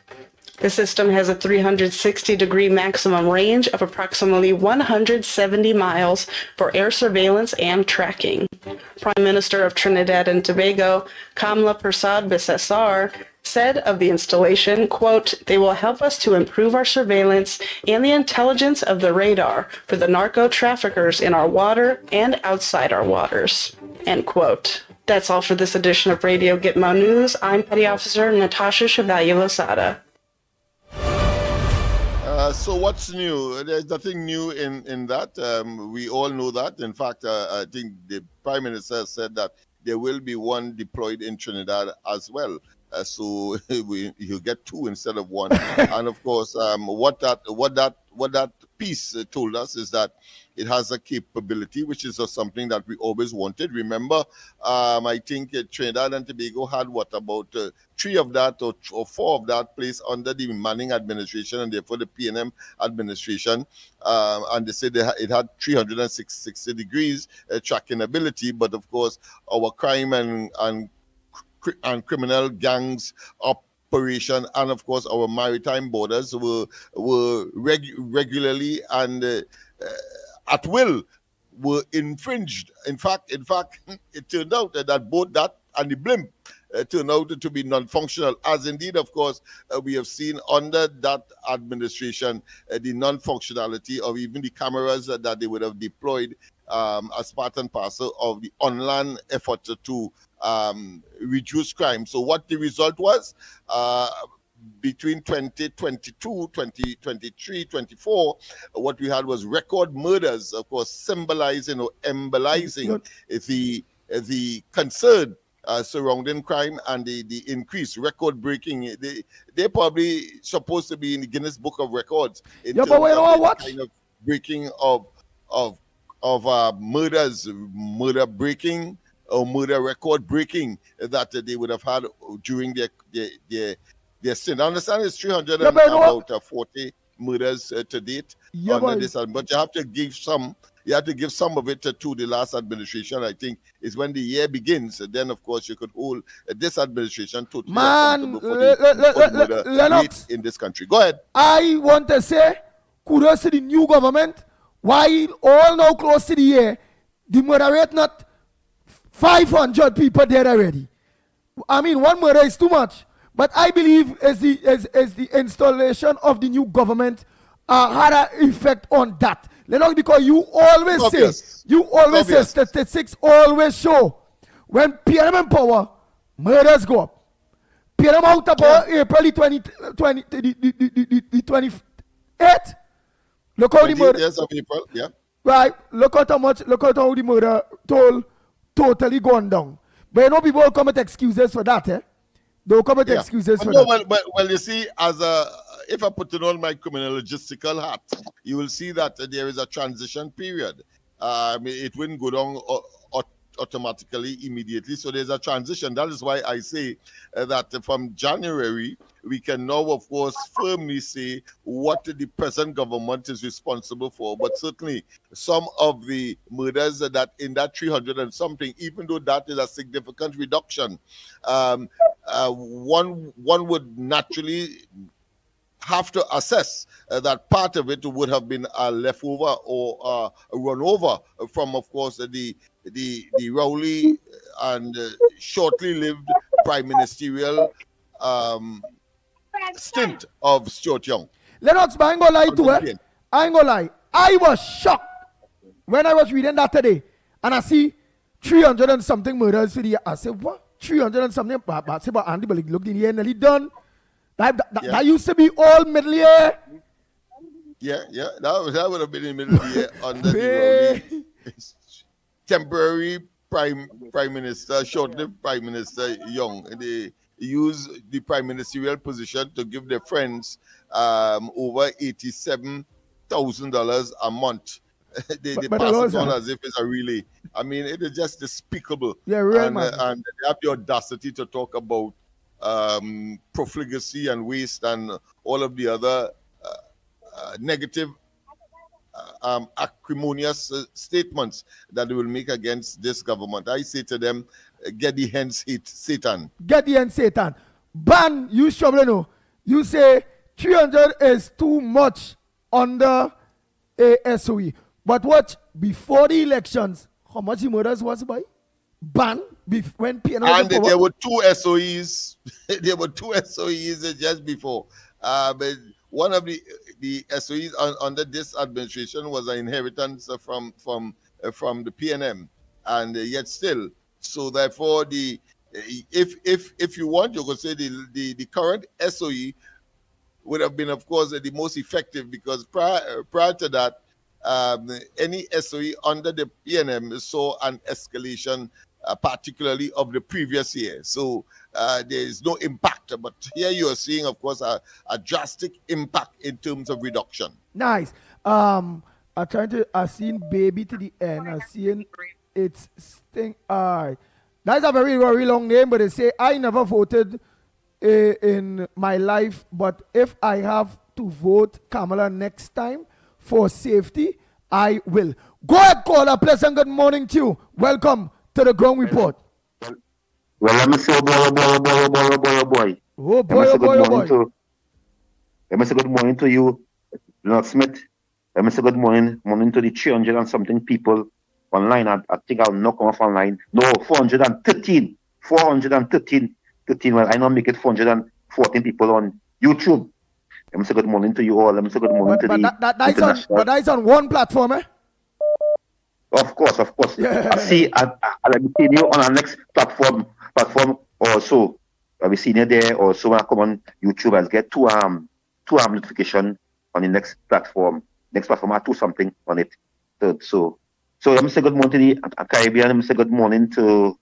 The system has a 360-degree maximum range of approximately 170 miles for air surveillance and tracking. Prime Minister of Trinidad and Tobago, Kamla Persad Bissessar, said of the installation, quote, they will help us to improve our surveillance and the intelligence of the radar for the narco traffickers in our water and outside our waters, end quote. That's all for this edition of Radio Gitmo News. I'm Petty Officer Natasha Chevalier-Losada. So what's new? There's nothing new in that. We all know that. In fact, I think the Prime Minister said that there will be one deployed in Trinidad as well. So you get two instead of one. And of course, what that piece told us is that it has a capability, which is something that we always wanted. Remember, I think Trinidad and Tobago had about 3 of that or 4 of that placed under the Manning administration and therefore the PNM administration. And they said it had 360 degrees tracking ability. But of course, our crime and criminal gangs operation and of course our maritime borders were regularly and at will were infringed. In fact, it turned out that both that and the blimp turned out to be non-functional, as indeed, of course, we have seen under that administration the non-functionality of even the cameras that they would have deployed as part and parcel of the on-land effort to reduce crime. So what the result was, between 2022, 2023, 24, what we had was record murders, of course, symbolizing or embolizing the concern surrounding crime and the increased record-breaking. They're probably supposed to be in the Guinness Book of Records in terms of the kind of breaking of murders, murder breaking or murder record breaking that they would have had during their stint. I understand it's 340 murders to date under this, but you have to give some. You have to give some of it to the last administration. I think is when the year begins. Then, of course, you could hold this administration totally accountable for the murder rate in this country. Go ahead. I want to say kudos to the new government. While all now close to the year, the murder rate not 500 people dead already. I mean, one murder is too much. But I believe as the installation of the new government had an effect on that. Lennox, because you always say statistics always show when PNM in power, murders go up. PNM out of power April 28th. Look how the murder. Yes, of April, yeah. Right. Look how the murder toll totally gone down. But you know people will come with excuses for that, eh? They'll come with excuses for that. Well, you see, if I put on my criminologistical hat, you will see that there is a transition period. It wouldn't go down automatically immediately. So there's a transition. That is why I say that from January, we can now, of course, firmly say what the present government is responsible for. But certainly some of the murders that in that 300 and something, even though that is a significant reduction, one would naturally have to assess that part of it would have been a leftover or a run over from, of course, the Rowley and shortly lived prime ministerial stint of Stuart Young. Lennox, but I ain't gonna lie to her. I ain't gonna lie. I was shocked when I was reading that today and I see 300 and something murders for the year. I said, what? 300 and something? But I said, but Andy, but look in here, nearly done. That used to be all middle year. Yeah, that would have been in middle year under the Rowley temporary prime minister, short-lived prime minister Young. They use the prime ministerial position to give their friends over $87,000 a month. they pass it on as if it's a relay. I mean, it is just despicable. Yeah, real and they have the audacity to talk about profligacy and waste and all of the other negative acrimonious statements that they will make against this government. I say to them, get the hence hit Satan. Get the end, Satan. Ban, you Shobleno. You say 300 is too much under a SOE. But what, before the elections, how much the murders was by? Ban, when PNL and there were 2 SOEs. There were 2 SOEs just before. But one of the SOEs under this administration was an inheritance from the PNM, and yet still. So therefore, if you want, you could say the current SOE would have been, of course, the most effective, because prior to that, any SOE under the PNM saw an escalation, particularly of the previous year. So there is no impact. But here you are seeing, of course, a drastic impact in terms of reduction. Nice. I've seen baby to the end. I've seen it's sting. That's a very, very long name, but they say I never voted in my life, but if I have to vote Kamala next time for safety, I will. Go ahead, caller. Pleasant good morning to you. Welcome to the Ground Report. Well, let me say, boy. Oh boy, oh boy, oh boy. Let me say good morning to you, Lennox Smith. Let me say good morning to the 300 and something people online. I think I'll knock off online. No, 413. 13. Well, I know make it 414 people on YouTube. Let me say good morning to you all. Let me say good morning to the international. But that's on one platform, eh? Of course. Yeah. I'll be seeing you on our next platform also. I'll be seeing you there also when I come on YouTube. I'll get two notification on the next platform. Next platform, I'll do something on it. So let me say good morning to the Caribbean. Let me say good morning to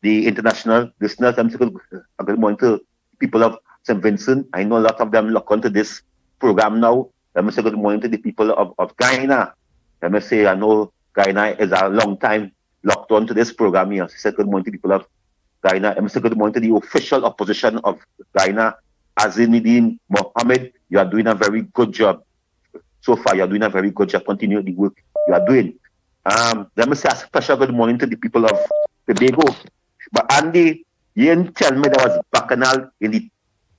the international listeners. Let me say good morning to people of St. Vincent. I know a lot of them look onto this program now. Let me say good morning to the people of Guyana. Let me say, I know Guyana is a long time locked on to this program here. So say good morning to people of Guyana. Let me say good morning to the official opposition of Guyana, Azinuddin Mohammed. You are doing a very good job. So far, you are doing a very good job. Continue the work you are doing. Let me say a special good morning to the people of Tobago. But Andy, you didn't tell me there was bacchanal in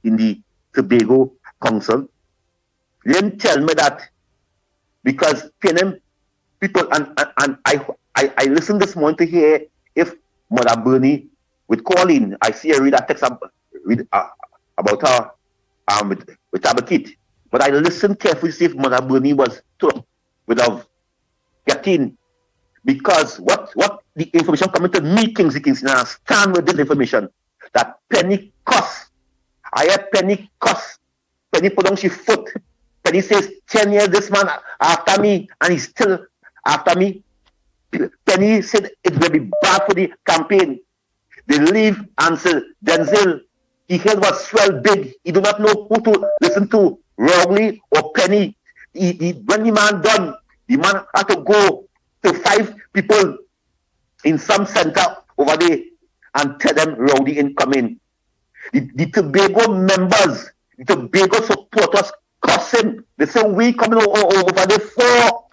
the Tobago Council. You didn't tell me that, because PNM people, and I listened this morning to hear if Mother Bernie would call in. I see her read a text about her with Abakit. But I listened carefully to see if Mother Bernie was tough without getting, because what the information coming to me, Kingsley Kingston, and I stand with this information, that Penny cuss. I heard Penny cuss. Penny put on she foot. Penny says, 10 years this man after me, and he's still after me. Penny said it will be bad for the campaign. They leave Ansel Denzel. He head was swell big. He do not know who to listen to, Rowley or Penny. When the man done, the man had to go to 5 people in some center over there and tell them Rowdy incoming. The Tobago members, the Tobago supporters cussing. They say we coming over there for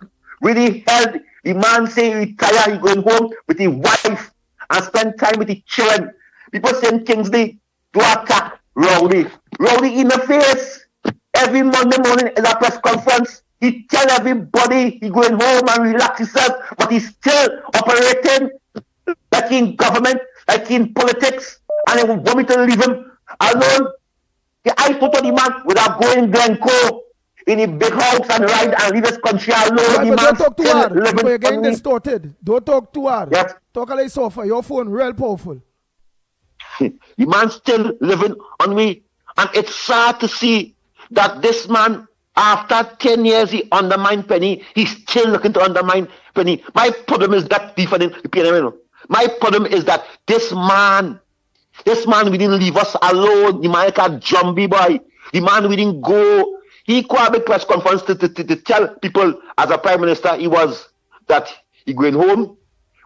really held. The man say he retire, he going home with his wife and spend time with the children. People saying Kingsley to attack Rowdy. Rowdy in the face. Every Monday morning in a press conference, he tell everybody he going home and relax himself, but he's still operating like in government, like in politics, and they want me to leave him alone. I thought the man without going Glencoe in a big house and ride and leave his country alone. Right, don't talk too hard. You're getting distorted. Don't talk too hard. Yes. Talk a little softer. Your phone real powerful. The man still living on me, and it's sad to see that this man, after 10 years, he undermined Penny. He's still looking to undermine Penny. My problem is that defending the PNM. My problem is that this man we didn't leave us alone. The man like a zombie boy. The man we didn't go. He called a big press conference to tell people as a prime minister he going home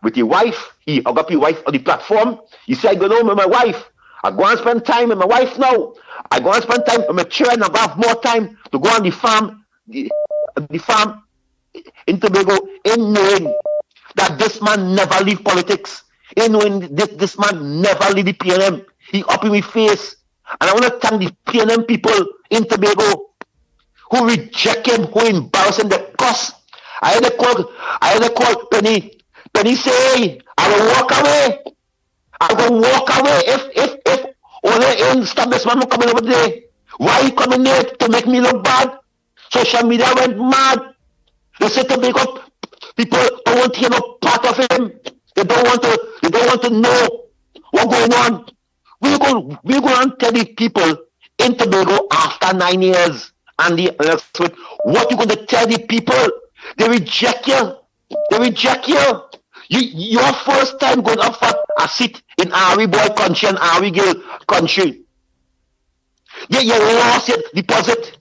with his wife. He hung up his wife on the platform. He said, I go home with my wife. I go and spend time with my wife now. I go and spend time with my children. I have more time to go on the farm. The farm in Tobago in knowing that this man never leave politics, in knowing this man never leave the PNM. He up in my face. And I want to thank the PNM people in Tobago who reject him, who embarrass him, the cost. I had to call Penny. Penny say, I will walk away. I will walk away if only in stop this man from coming over there. Why he coming there to make me look bad? Social media went mad. They said Tobago people don't want to hear no part of him. They don't want to know what's going on. We're going to tell the people in Tobago after 9 years. And what you going to tell the people? They reject you. They reject you. Your first time going up for a seat in Ari boy country and Ari girl country. You lost your deposit.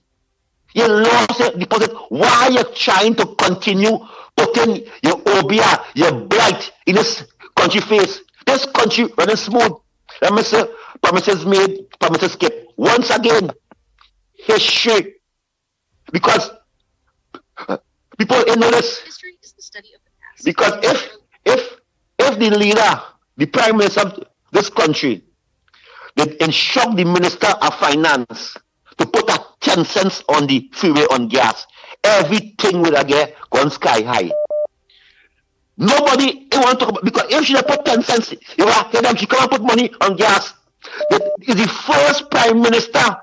You lost your deposit. Why are you trying to continue putting your obia, your blight in this country face? This country running smooth. Let me say, promises made, promises kept. Once again, history. Because people in this. History is the study of the past. Because if the leader, the prime minister of this country, they instruct the minister of finance to put a 10 cents on the freeway on gas, everything will get gone sky high. Nobody want to talk about, because if she put 10 cents, you will tell them she can't put money on gas. That is the first prime minister,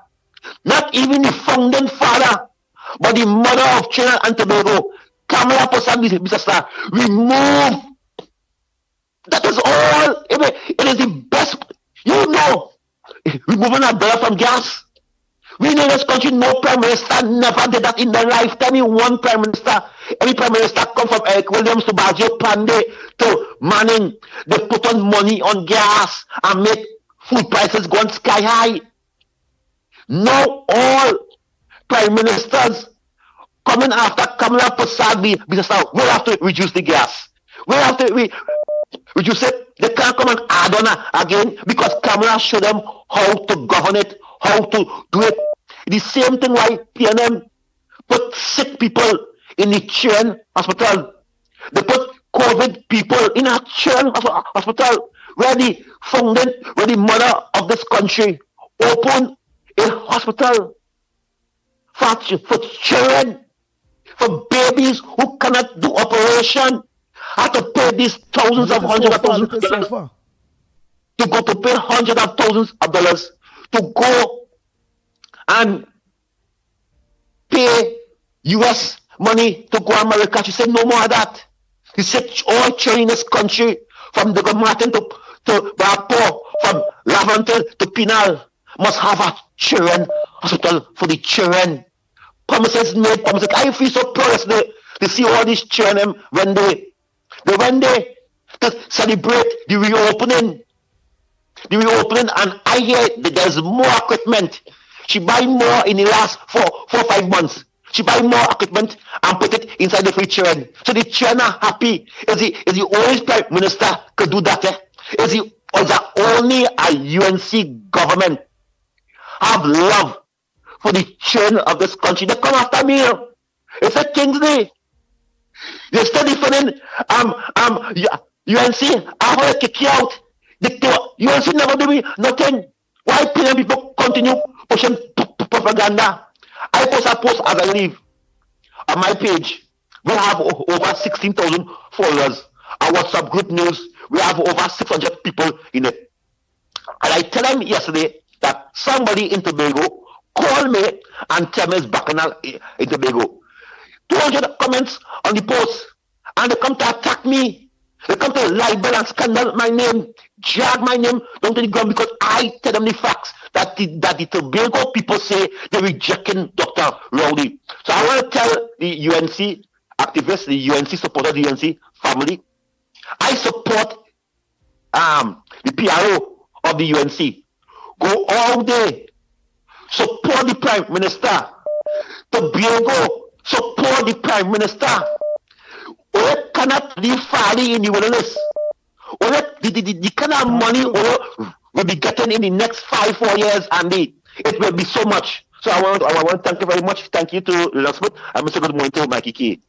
not even the founding father, but the mother of Trinidad and Tobago, Kamala Posad, remove. That is all. It is the best. You know, removing a dollar from gas. We know this country, no prime minister never did that in their lifetime. One prime minister, any prime minister come from Eric Williams to Bajo Pandey to Manning. They put on money on gas and make food prices go sky high. No, all prime ministers coming after Kamala Prasad, we have to reduce the gas. We have to reduce it. They can't come and add on again because Kamala showed them how to govern it, how to do it. The same thing why PNM put sick people in the children hospital. They put COVID people in a children hospital where the mother of this country opened a hospital for children, for babies who cannot do operation. Have to pay these thousands of hundreds of thousands of dollars to go to pay hundreds of thousands of dollars to go and pay US money to go to America. She said no more of that. He said all children in this country, from the Martin to Bapo, from Laventer to Pinal, must have a children hospital for the children. Promises made, promises. I feel so proud to see all these children when they to celebrate the reopening, and I hear that there's more equipment. She buy more in the last 4 or 5 months. She buy more equipment and put it inside the free children. So the children are happy. Is the only prime minister could do that? Is that only a UNC government have love for the children of this country? They come after me. It's a King's Day. You're still defending UNC. I want to kick you out. UNC never do me nothing. Why people continue pushing propaganda? I post as I leave on my page. We have over 16,000 followers. Our WhatsApp group news, we have over 600 people in it. And I tell them yesterday that somebody in Tobago called me and tell me it's bacchanal in Tobago. 200 comments on the post, and they come to attack me. They come to libel and scandal my name, drag my name down to the ground because I tell them the facts that the Tobago people say they're rejecting Dr. Rowley. So I want to tell the UNC activists, the UNC supporters, the UNC family, I support the PRO of the UNC. Go all day, support the Prime Minister. Tobago, support the Prime Minister. We cannot live farly in the wilderness. The kind of money we'll be getting in the next 5-4 years, and it will be so much. So I want to thank you very much. Thank you to Lennox and Mr. Good morning to Mikey K.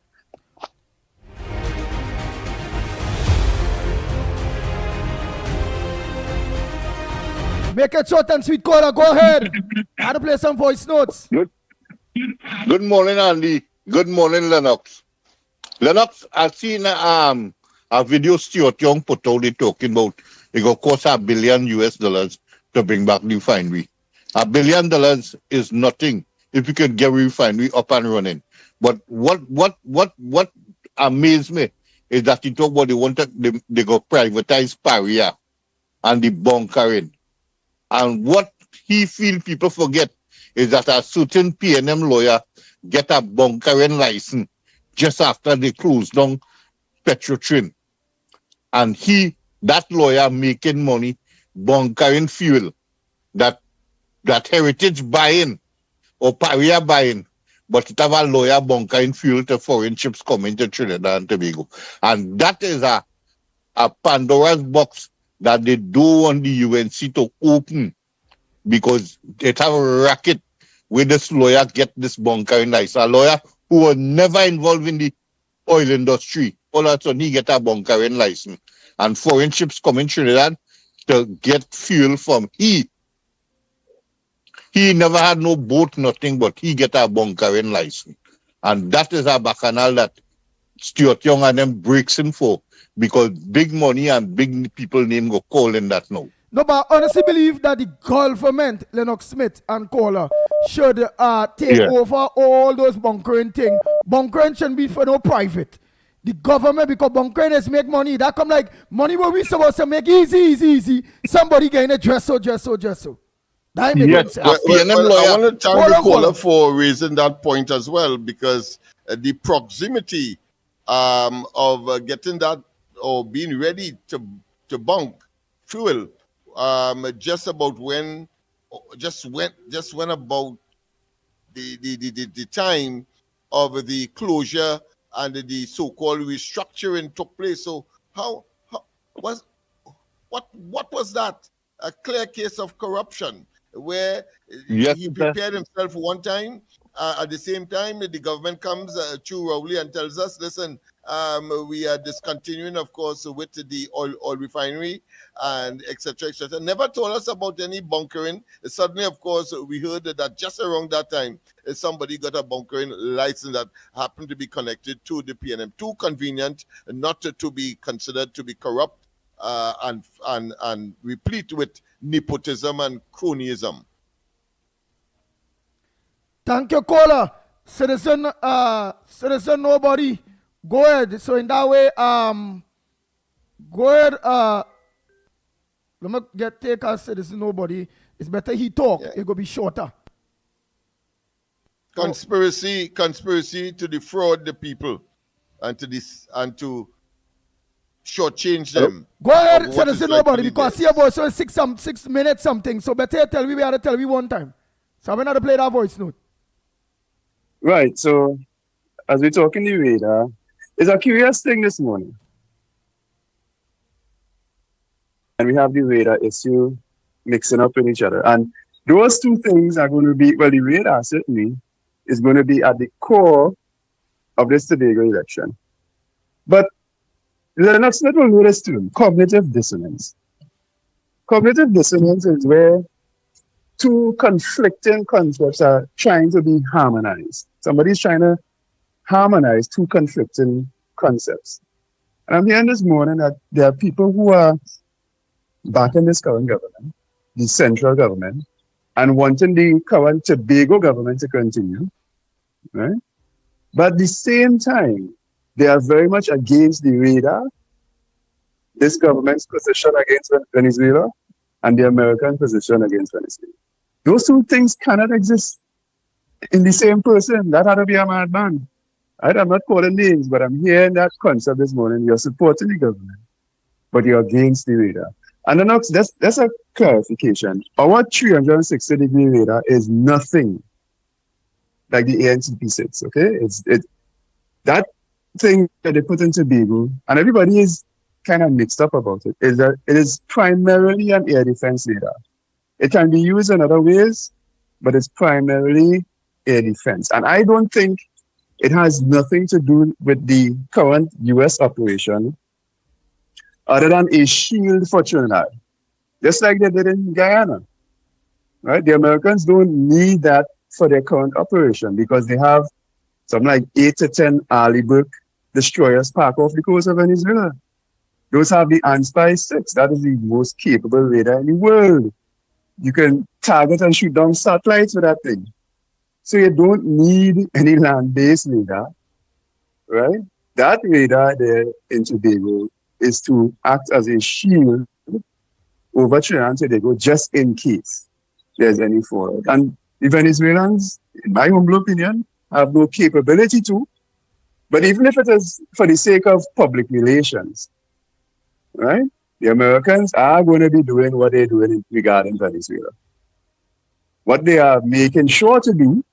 Make it short and sweet, caller. Go ahead. I had to play some voice notes. Good morning, Andy. Good morning, Lennox. Lennox, I've seen a video Stuart Young put out there talking about it will cost $1 billion to bring back the refinery. $1 billion is nothing if you can get a refinery up and running. But what amazed me is that he talked about they go privatize Paria and the bunkering. And what he feel people forget is that a certain PNM lawyer get a bunkering license just after they close down Petrotrin. And that lawyer making money bunkering fuel that Heritage buying or Paria buying, but it have a lawyer bunkering fuel to foreign ships coming to Trinidad and Tobago. And that is a Pandora's box that they don't want the UNC to open, because it have a racket where this lawyer get this bunkering license. A lawyer who was never involved in the oil industry, all of a sudden he get a bunkering license. And foreign ships come in Trinidad to get fuel from he never had no boat, nothing, but he get a bunkering license. And that is a bacchanal that Stuart Young and them breaks him for, because big money and big people name go calling that now. No, but I honestly believe that the government, Lennox Smith and Kohler, should take over all those bunkering things. Bunkering shouldn't be for no private. The government, because bunkering is make money. That come like money what we supposed to make easy. Somebody getting a dress so. That make sense. I want to thank the caller for raising that point as well, because the proximity of getting that or being ready to bunk fuel just when about the time of the closure and the so-called restructuring took place. So what was that? A clear case of corruption where he prepared himself one time. At the same time, the government comes to Rowley and tells us, listen, we are discontinuing, of course, with the oil refinery and etc. Never told us about any bunkering. Suddenly, of course, we heard that just around that time, somebody got a bunkering license that happened to be connected to the PNM. Too convenient not to be considered to be corrupt and replete with nepotism and cronyism. Thank you, caller. Citizen nobody. Go ahead. So in that way, go ahead. Let me take our citizen nobody. It's better he talk. It will be shorter. Conspiracy to defraud the people and to shortchange them. Go ahead, citizen nobody, because see about so 6 minutes something. So better tell we had to tell we one time. So I'm gonna play that voice note. Right, so as we're talking the radar, it's a curious thing this morning. And we have the radar issue mixing up in each other. And those two things are going to be, well, the radar certainly is going to be at the core of this Tobago election. But Lennox Smith will know this too, cognitive dissonance. Cognitive dissonance is where two conflicting concepts are trying to be harmonized. Somebody's trying to harmonize two conflicting concepts. And I'm hearing this morning that there are people who are backing this current government, the central government, and wanting the current Tobago government to continue, right? But at the same time, they are very much against the radar, this government's position against Venezuela, and the American position against Venezuela. Those two things cannot exist in the same person. That had to be a madman. I'm not calling names, but I'm hearing that concept this morning. You're supporting the government, but you're against the radar. And then that's a clarification. Our 360-degree radar is nothing like the ANTP6, okay? That thing that they put in Tobago, and everybody is kind of mixed up about it, is that it is primarily an air defense radar. It can be used in other ways, but it's primarily air defense. And I don't think it has nothing to do with the current U.S. operation other than a shield for Trinidad. just like they did in Guyana. Right? The Americans don't need that for their current operation because they have something like 8 to 10 Arleigh destroyers parked off the coast of Venezuela. Those have the Anspy 6. That is the most capable radar in the world. You can target and shoot down satellites with that thing. So you don't need any land-based radar, right? That radar there in Tobago is to act as a shield over Trinidad and Tobago just in case there's any fallout. And the Venezuelans, in my humble opinion, have no capability to. But even if it is for the sake of public relations, right? The Americans are going to be doing what they're doing regarding Venezuela. What they are making sure to do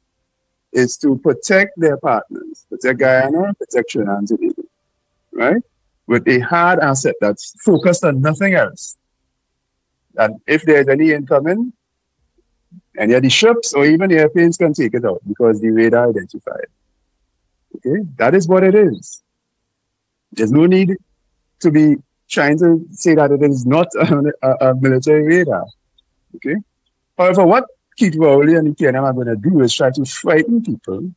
is to protect their partners, protect Guyana, protect Trinidad and Tobago, right? With a hard asset that's focused on nothing else. And if there's any incoming, any of the ships or even the airplanes can take it out because the radar identified. Okay, that is what it is. There's no need to be trying to say that it is not a military radar. Okay. However, what Keith Rowley and the PNM are going to do is try to frighten people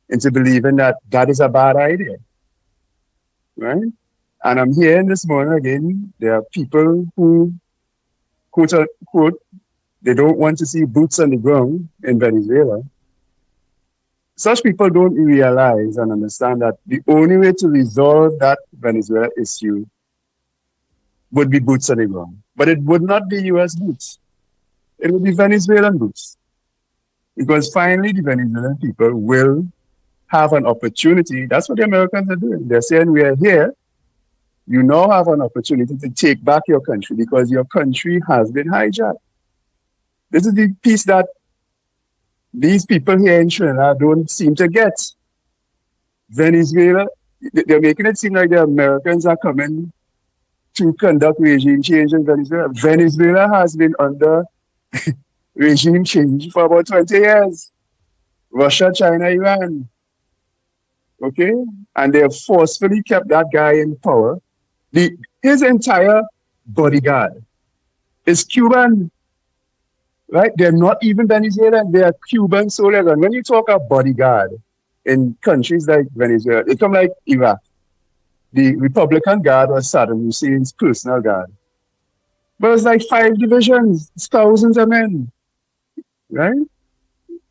into believing that that is a bad idea. Right? And I'm hearing this morning again, there are people who, quote unquote, they don't want to see boots on the ground in Venezuela. Such people don't realize and understand that the only way to resolve that Venezuela issue would be boots on the ground. But it would not be US boots. It would be Venezuelan boots. Because finally the Venezuelan people will have an opportunity. That's what the Americans are doing. They're saying, we are here. You now have an opportunity to take back your country because your country has been hijacked. This is the piece that these people here in Trinidad don't seem to get. Venezuela, they're making it seem like the Americans are coming to conduct regime change in Venezuela. Venezuela has been under regime change for about 20 years. Russia, China, Iran. Okay? And they have forcefully kept that guy in power. His entire bodyguard is Cuban. Right? They're not even Venezuelan, they are Cuban soldiers. And when you talk about bodyguard in countries like Venezuela, it's come like Iraq. The Republican Guard was Saddam Hussein's personal guard. But it's like 5 divisions, it's thousands of men. Right?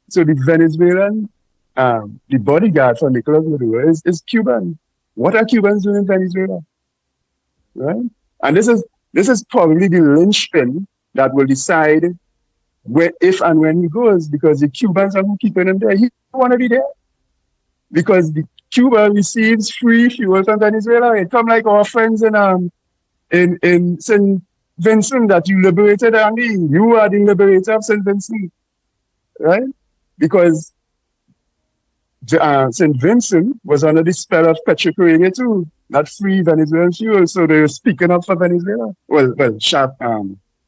So the Venezuelan, the bodyguard for Nicolas Maduro is Cuban. What are Cubans doing in Venezuela? Right? And this is probably the linchpin that will decide if and when he goes, because the Cubans are who keeping him there. He don't want to be there. Because Cuba receives free fuel from Venezuela. It come like our friends in St. Vincent that you liberated, I mean. You are the liberator of St. Vincent. Right? Because St. Vincent was under the spell of Petrocaribbean too, not free Venezuelan fuel. So they were speaking up for Venezuela. Well,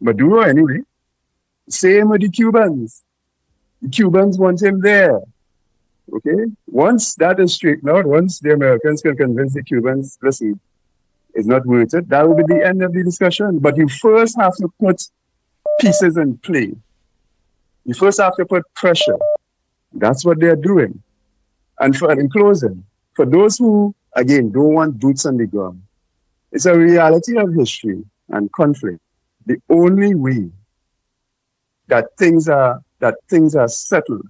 Maduro anyway. Same with the Cubans. The Cubans want him there. Okay? Once that is straightened out, once the Americans can convince the Cubans, listen, it's not worth it, that will be the end of the discussion. But you first have to put pieces in play. You first have to put pressure. That's what they're doing. And in closing, for those who, again, don't want boots on the ground, it's a reality of history and conflict. The only way that things are settled.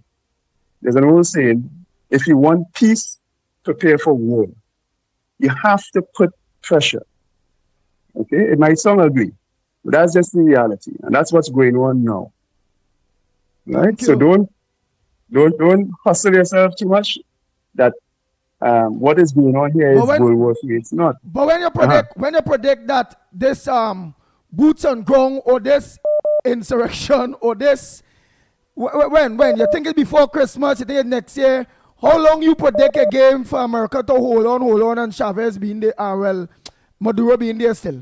There's an old saying, if you want peace, prepare for war. You have to put pressure. Okay? It might sound ugly, but that's just the reality. And that's what's going on now. Right? So don't hustle yourself too much that what is going on here is World War III. It's not. But when you predict that this boots on ground or this insurrection or this, when you think it's before Christmas, you think it's next year, how long you predict again for America to hold on and Chavez being there, Maduro being there still?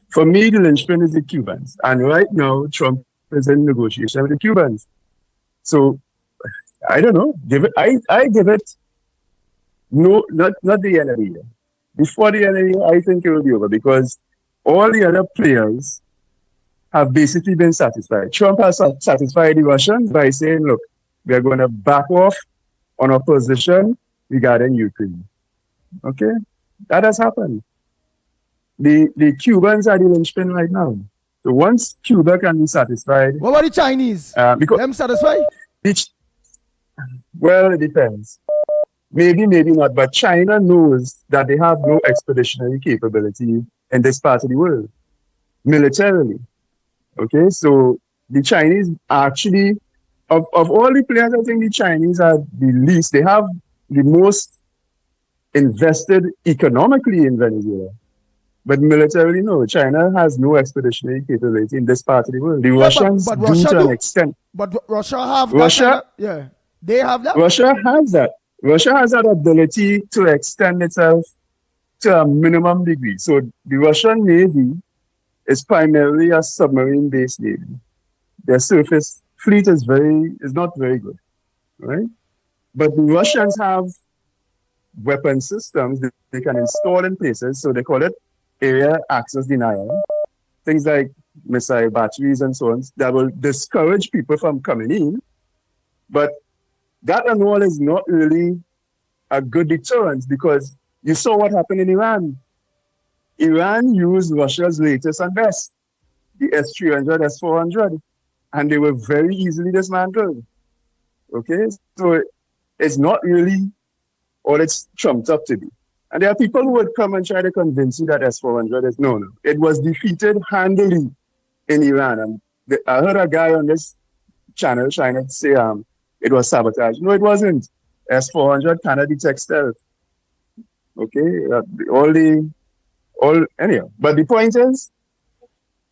For me, the linchpin is the Cubans. And right now, Trump is in negotiation with the Cubans. So, I don't know. I give it, no, not the end of the year. Before the end of the year, I think it will be over because all the other players have basically been satisfied. Trump has satisfied the Russians by saying, look, we are going to back off on our position regarding Ukraine. Okay? That has happened. The Cubans are the linchpin right now. So once Cuba can be satisfied... What about the Chinese? Because them satisfied? Well, it depends. Maybe, maybe not. But China knows that they have no expeditionary capability in this part of the world, militarily. Okay, so the Chinese actually, of all the players, I think the Chinese are the least. They have the most invested economically in Venezuela. But militarily, no. China has no expeditionary capability in this part of the world. The Russians but do Russia to do. an extent. But Russia have Russia, that kind of, yeah. They have that? Russia has that. Russia has that ability to extend itself to a minimum degree. So the Russian Navy is primarily a submarine-based navy. Their surface fleet is not very good, right? But the Russians have weapon systems that they can install in places, so they call it area access denial. Things like missile batteries and so on that will discourage people from coming in. But that and all is not really a good deterrent because you saw what happened in Iran. Iran used Russia's latest and best, the S-300, S-400, and they were very easily dismantled. Okay, so it's not really all it's trumped up to be. And there are people who would come and try to convince you that S-400 is no. It was defeated handily in Iran. And I heard a guy on this channel trying to say it was sabotage. No, it wasn't. S-400 cannot detect stealth. Okay, anyhow. But the point is,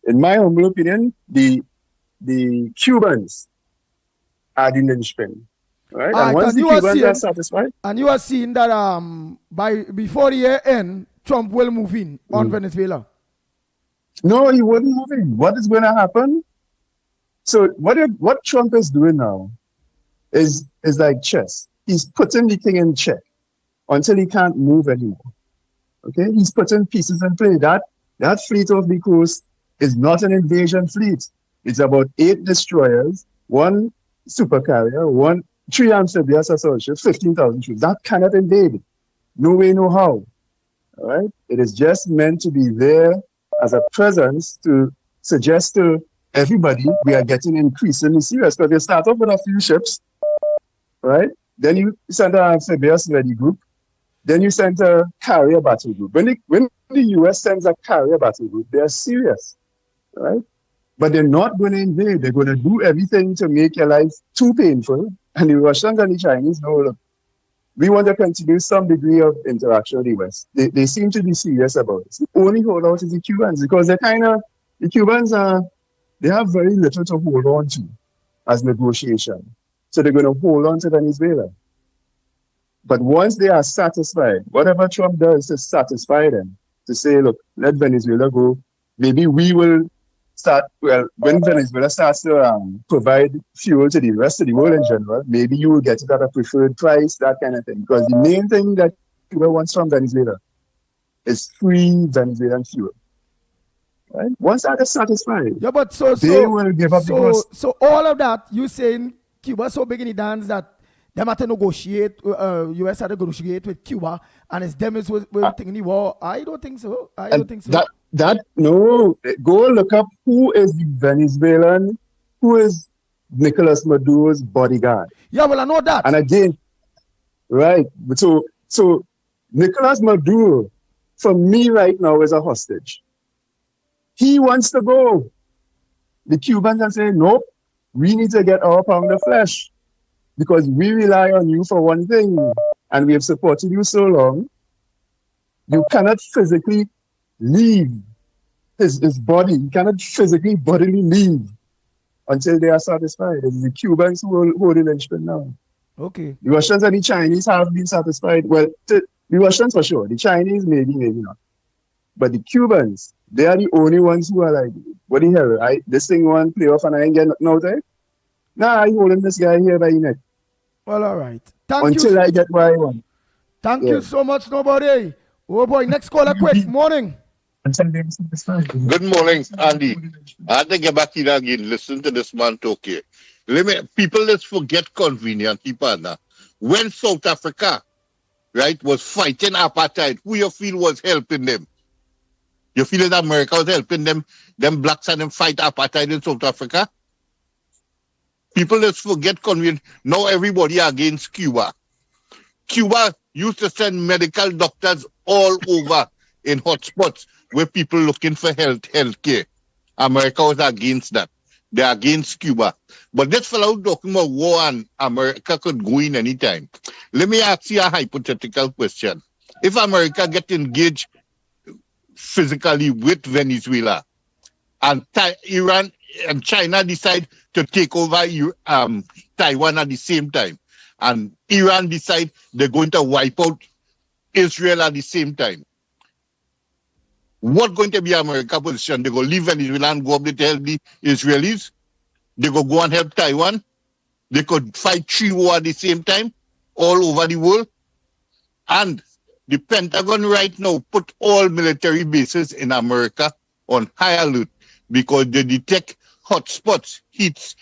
in my humble opinion, the Cubans are the linchpin. Right? And once the Cubans are satisfied. And you are seeing that before the year end, Trump will move in on Venezuela. No, he wouldn't move in. What is going to happen? So what Trump is doing now is like chess. He's putting the thing in check until he can't move anymore. Okay, he's putting pieces in play. That fleet off the coast is not an invasion fleet. It's about 8 destroyers, 1 supercarrier, 3 amphibious assault ships, 15,000 troops. That cannot invade. No way, no how. All right? It is just meant to be there as a presence to suggest to everybody we are getting increasingly serious. Because they start off with a few ships, right? Then you send an amphibious ready group. Then you send a carrier battle group. When the US sends a carrier battle group, they're serious, right? But they're not going to invade. They're going to do everything to make your life too painful. And the Russians and the Chinese know, look, we want to continue some degree of interaction with the West. They seem to be serious about it. The only holdout is the Cubans because the Cubans they have very little to hold on to as negotiation. So they're going to hold on to Venezuela. But once they are satisfied, whatever Trump does to satisfy them, to say, look, let Venezuela go, maybe we will start, when Venezuela starts to provide fuel to the rest of the world in general, maybe you will get it at a preferred price, that kind of thing. Because the main thing that Cuba wants from Venezuela is free Venezuelan fuel. Right? Once that is satisfied, but they will give up the ghost. So all of that, you saying Cuba so big in the dance that them have to negotiate, US had to negotiate with Cuba, and it's them is with taking the war. I don't think so. No, go look up who is the Venezuelan, who is Nicolas Maduro's bodyguard. Yeah, well, I know that. And again, right, so Nicolas Maduro, for me right now, is a hostage. He wants to go. The Cubans are saying, nope, we need to get our pound of flesh because we rely on you for one thing, and we have supported you so long. You cannot physically leave his body. He cannot physically, bodily leave until they are satisfied. It's the Cubans who will hold the linchpin now. Okay. The Russians and the Chinese have been satisfied. Well, the Russians for sure. The Chinese maybe not. But the Cubans, they are the only ones who are like, what the hell? This thing want to play off and I ain't get nothing out of it? Nah, I holding this guy here by the neck. Well, all right. Until I get what I want. Thank you so much, nobody. Oh boy, next caller quick. Morning. Good morning, Andy. I had to get back in again. Listen to this man talk here. People let's forget conveniently, partner. When South Africa, right, was fighting apartheid, who you feel was helping them? You feel that America was helping them blacks and them fight apartheid in South Africa? People let's forget convenient. Now everybody against Cuba. Cuba used to send medical doctors all over in hotspots where people looking for health care. America was against that. They're against Cuba. But this fellow talking about war and America could go in anytime. Let me ask you a hypothetical question. If America get engaged physically with Venezuela and Iran and China decide to take over Taiwan at the same time, and Iran decide they're going to wipe out Israel at the same time, what going to be America's position? They go leave Venezuela and go up there to help the Israelis? They go and help Taiwan? They could fight 3 wars at the same time all over the world? And the Pentagon right now put all military bases in America on high alert because they detect hotspots, heat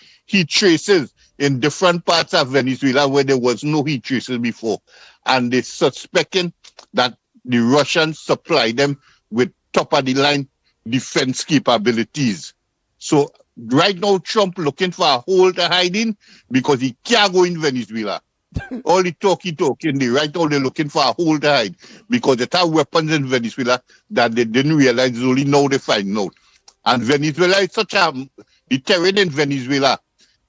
traces in different parts of Venezuela where there was no heat traces before. And they're suspecting that the Russians supply them with top-of-the-line defense capabilities. So right now, Trump looking for a hole to hide in because he can't go in Venezuela. All the talking, right now they're looking for a hole to hide because they have weapons in Venezuela that they didn't realize, only now they find out. And Venezuela is such the terrain in Venezuela,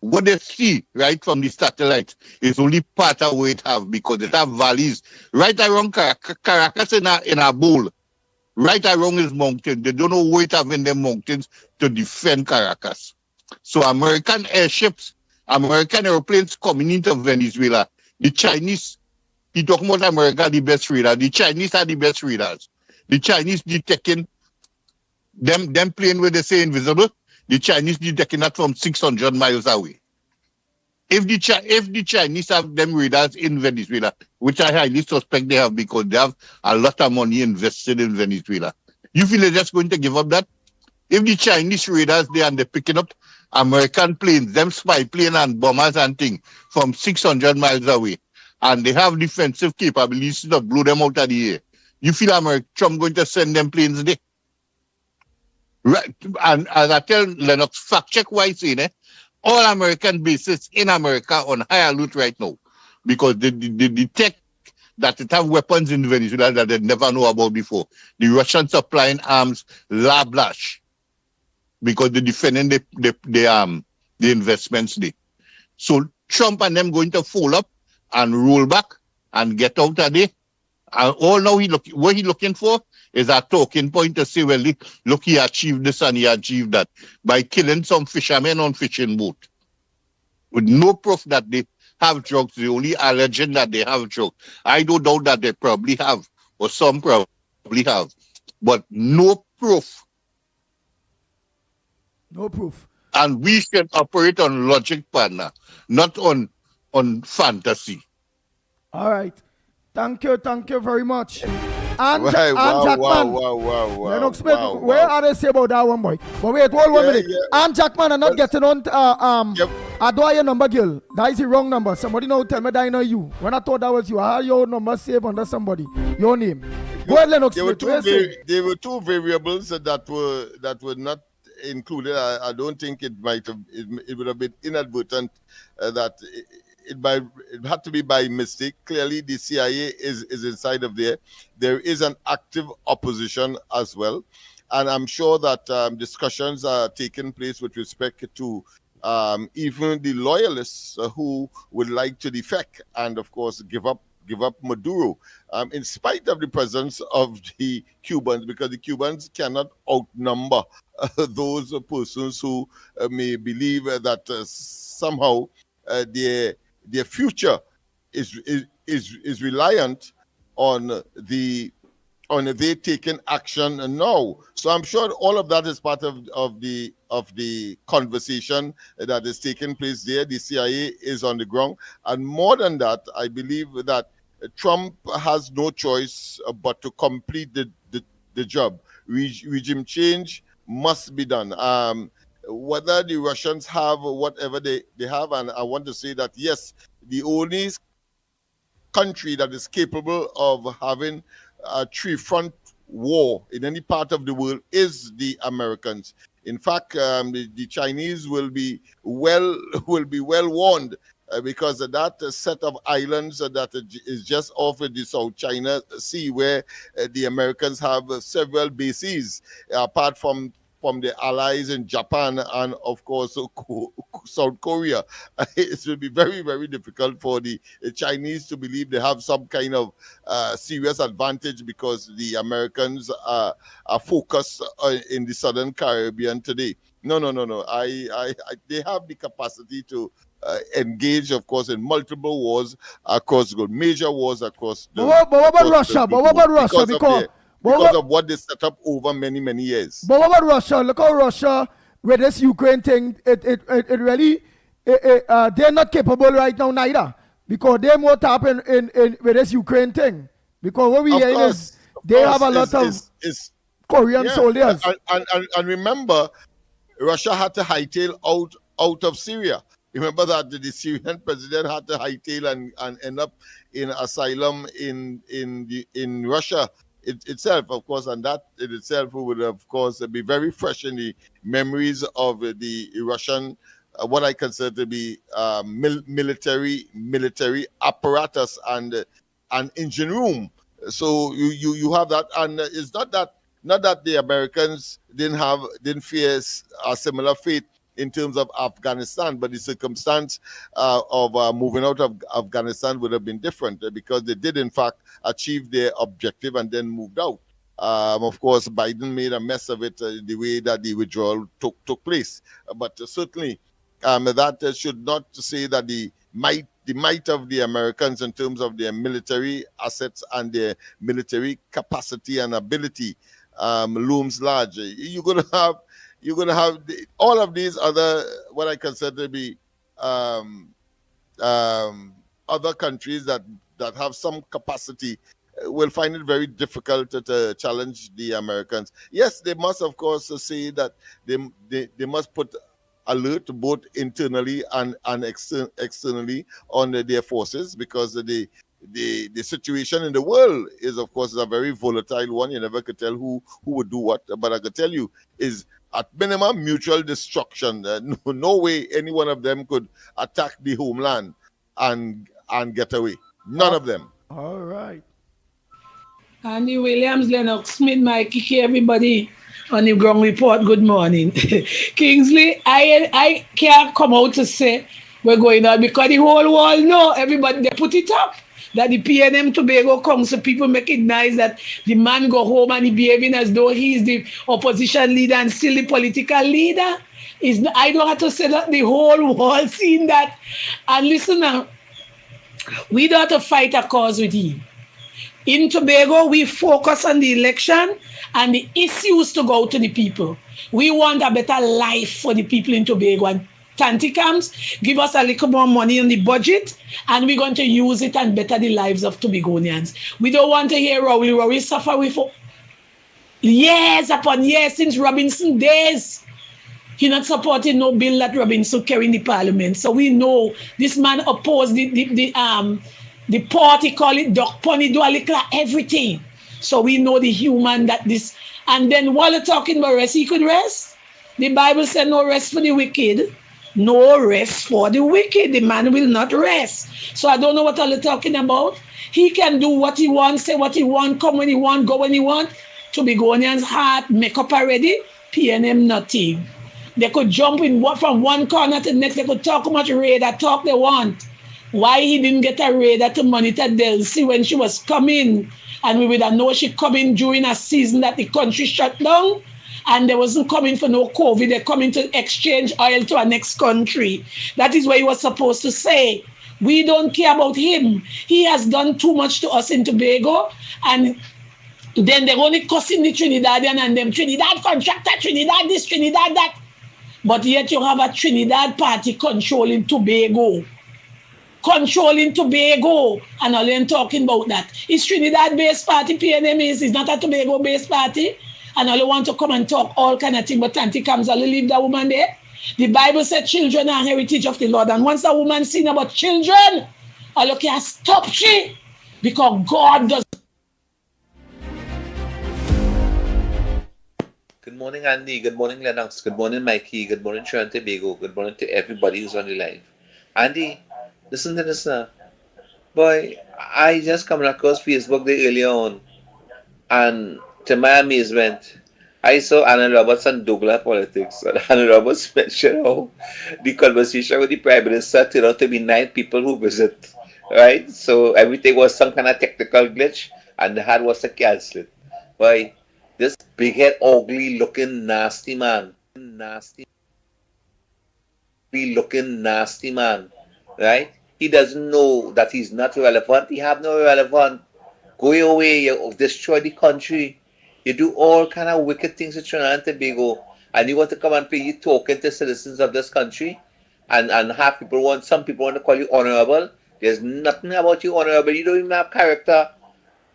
what they see right from the satellites is only part of what it have because it have valleys right around Caracas in a bowl. Right around his mountain. They don't know what it have in them mountains to defend Caracas. So American airships, American airplanes coming into Venezuela. The Chinese, he talking about America, the best radar. The Chinese are the best radars. The Chinese detecting them plane where they say invisible. The Chinese detecting that from 600 miles away. If the Chinese have them radars in Venezuela, which I highly suspect they have because they have a lot of money invested in Venezuela, you feel they're just going to give up that? If the Chinese radars there and they're picking up American planes, them spy plane and bombers and things from 600 miles away, and they have defensive capabilities to blow them out of the air, you feel Trump going to send them planes there? Right. And as I tell Lennox, fact check why he's saying it. All American bases in America on high alert right now because they detect that it have weapons in Venezuela that they never know about before. The Russians supplying arms, lash, because they're defending the investments there. So Trump and them going to fold up and roll back and get out of there. And all now what he looking for is a talking point to say, well, look, he achieved this and he achieved that by killing some fishermen on fishing boat. With no proof that they have drugs, the only alleging that they have drugs. I don't doubt that they probably have, or some probably have, but no proof. No proof. And we should operate on logic, partner, not on fantasy. All right. Thank you very much. And Wow. Lennox Smith, where are they say about that one, boy? But wait, hold 1 minute. And Jackman are not getting on. I do your number, girl. That is the wrong number. Somebody now tell me that I know you. When I thought that was you, I had your number saved under somebody. Your name. Go ahead, Lennox Smith. There were two variables that were not included. I don't think it would have been inadvertent that it had to be by mistake. Clearly, the CIA is inside of there. There is an active opposition as well. And I'm sure that discussions are taking place with respect to even the loyalists who would like to defect and, of course, give up Maduro, in spite of the presence of the Cubans, because the Cubans cannot outnumber those persons who may believe that somehow their future is reliant on they taking action now. So I'm sure all of that is part of the conversation that is taking place there. The CIA is on the ground, and more than that, I believe that Trump has no choice but to complete the job. regime change must be done. Whether the Russians have whatever they have, and I want to say that yes, the only country that is capable of having a three-front war in any part of the world is the Americans. In fact, the Chinese will be well warned because of that set of islands that is just off the South China Sea, where the Americans have several bases, apart from the allies in Japan and, of course, South Korea. It will be very, very difficult for the Chinese to believe they have some kind of serious advantage because the Americans are focused in the Southern Caribbean today. No. They have the capacity to engage, of course, in multiple wars across the major wars across the. But what about Russia? But what about Russia? Because of what they set up over many, many years. But what about Russia? Look how Russia, with this Ukraine thing, it really, they're not capable right now neither. Because they're more tap in with this Ukraine thing. Because what we hear is they have a lot of Korean soldiers. And remember, Russia had to hightail out of Syria. Remember that the Syrian president had to hightail and end up in asylum in Russia itself, of course, and that in itself would, of course, be very fresh in the memories of the Russian, what I consider to be military apparatus and engine room. So you have that, and it's not that the Americans didn't fear a similar fate in terms of Afghanistan, but the circumstance of moving out of Afghanistan would have been different because they did, in fact, achieve their objective and then moved out. Of course, Biden made a mess of it the way that the withdrawal took place. But certainly, that should not say that the might of the Americans in terms of their military assets and their military capacity and ability looms large. You're going to have all of these other, what I consider to be other countries that have some capacity will find it very difficult to challenge the Americans. Yes, they must, of course, say that they must put alert both internally and externally on their forces, because the situation in the world is, of course, a very volatile one. You never could tell who would do what, but I could tell you is at minimum mutual destruction. No way any one of them could attack the homeland and get away. None of them. All right. Andy Williams, Lennox Smith, Mikey K, everybody on the ground report. Good morning. Kingsley, I can't come out to say we're going on because the whole world know, everybody, they put it up. That the PNM Tobago Council people recognize that the man go home and he behaving as though he is the opposition leader and still the political leader. I don't have to say that, the whole world seen that. And listen now, we don't have to fight a cause with him. In Tobago, we focus on the election and the issues to go to the people. We want a better life for the people in Tobago. And Tanticams give us a little more money in the budget, and we're going to use it and better the lives of Tobagonians. We don't want to hear Rowie suffer with years upon years since Robinson days. He not supporting no bill that Robinson carry in the parliament. So we know this man opposed the party, call it duck pony, do a little everything. So we know the human that this, and then while you're talking about rest, he could rest. The Bible said no rest for the wicked. No rest for the wicked. The man will not rest. So I don't know what you're talking about. He can do what he wants, say what he wants, come when he wants, go when he wants. Tobagonians' heart make up already. PNM nothing. They could jump in from one corner to the next. They could talk how much radar talk they want. Why he didn't get a radar to monitor Delcy when she was coming, and we would have known she coming during a season that the country shut down. And they wasn't coming for no COVID. They're coming to exchange oil to our next country. That is what he was supposed to say. We don't care about him. He has done too much to us in Tobago. And then they're only cussing the Trinidadian and them. Trinidad contractor, Trinidad this, Trinidad that. But yet you have a Trinidad party controlling Tobago. Controlling Tobago. And all them talking about that. It's Trinidad-based party, PNM is. It's not a Tobago-based party. and all you want to come and talk all kind of thing, but Auntie comes and leave that woman there. The Bible said children are heritage of the Lord, and once a woman seen about children, all you can stop she, because God does. Good morning, Andy. Good morning, Lennox. Good morning, Mikey. Good morning, Trinidad and Tobago. Good morning to everybody who's on the live. Andy, listen to this now. Boy, I just come across Facebook day earlier on, and to my amazement, I saw Anna Roberts and Douglas politics. And Anna Roberts mentioned how the conversation with the Prime Minister turned out to be 9 people who visit, right? So everything was some kind of technical glitch, and the hard was to cancel it. Boy, this big head, ugly looking, nasty man, right? He doesn't know that he's not relevant. He have no relevant. Go away, you destroy the country. You do all kind of wicked things in Trinidad and Tobago, and you want to come and play you talking to citizens of this country, and some people want to call you honorable. There's nothing about you honorable. You don't even have character.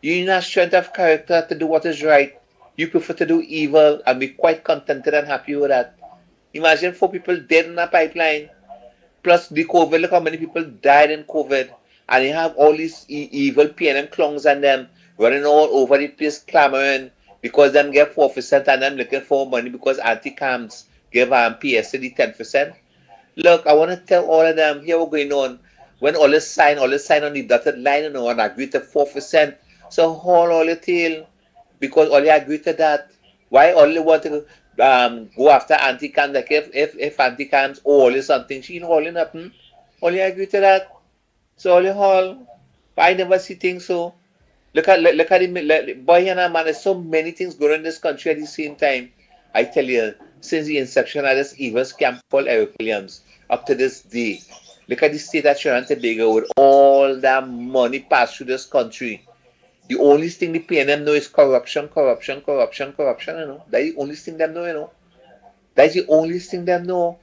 You don't have strength of character to do what is right. You prefer to do evil and be quite contented and happy with that. Imagine 4 people dead in a pipeline. Plus the COVID, look how many people died in COVID. And you have all these evil PNM clowns and them running all over the place clamoring because them get 4% and them looking for money because anti-cams give PSA the 10%. Look, I want to tell all of them, here we're going on. When all is sign on the dotted line, and agree to 4%. So hold all your tail because all you agree to that. Why all you want to go after anti-cams? Like if anti-cams all is something, she ain't hauling nothing. All you agree to that. So all you haul. I never see things so. Look at the boy and a man. There's so many things going on in this country at the same time. I tell you, since the inception of this evil scam called Eric Williams up to this day, look at the state of Trinidad and Tobago with all that money passed through this country. The only thing the PNM know is corruption, you know. That's the only thing them know, you know. That's the only thing them know.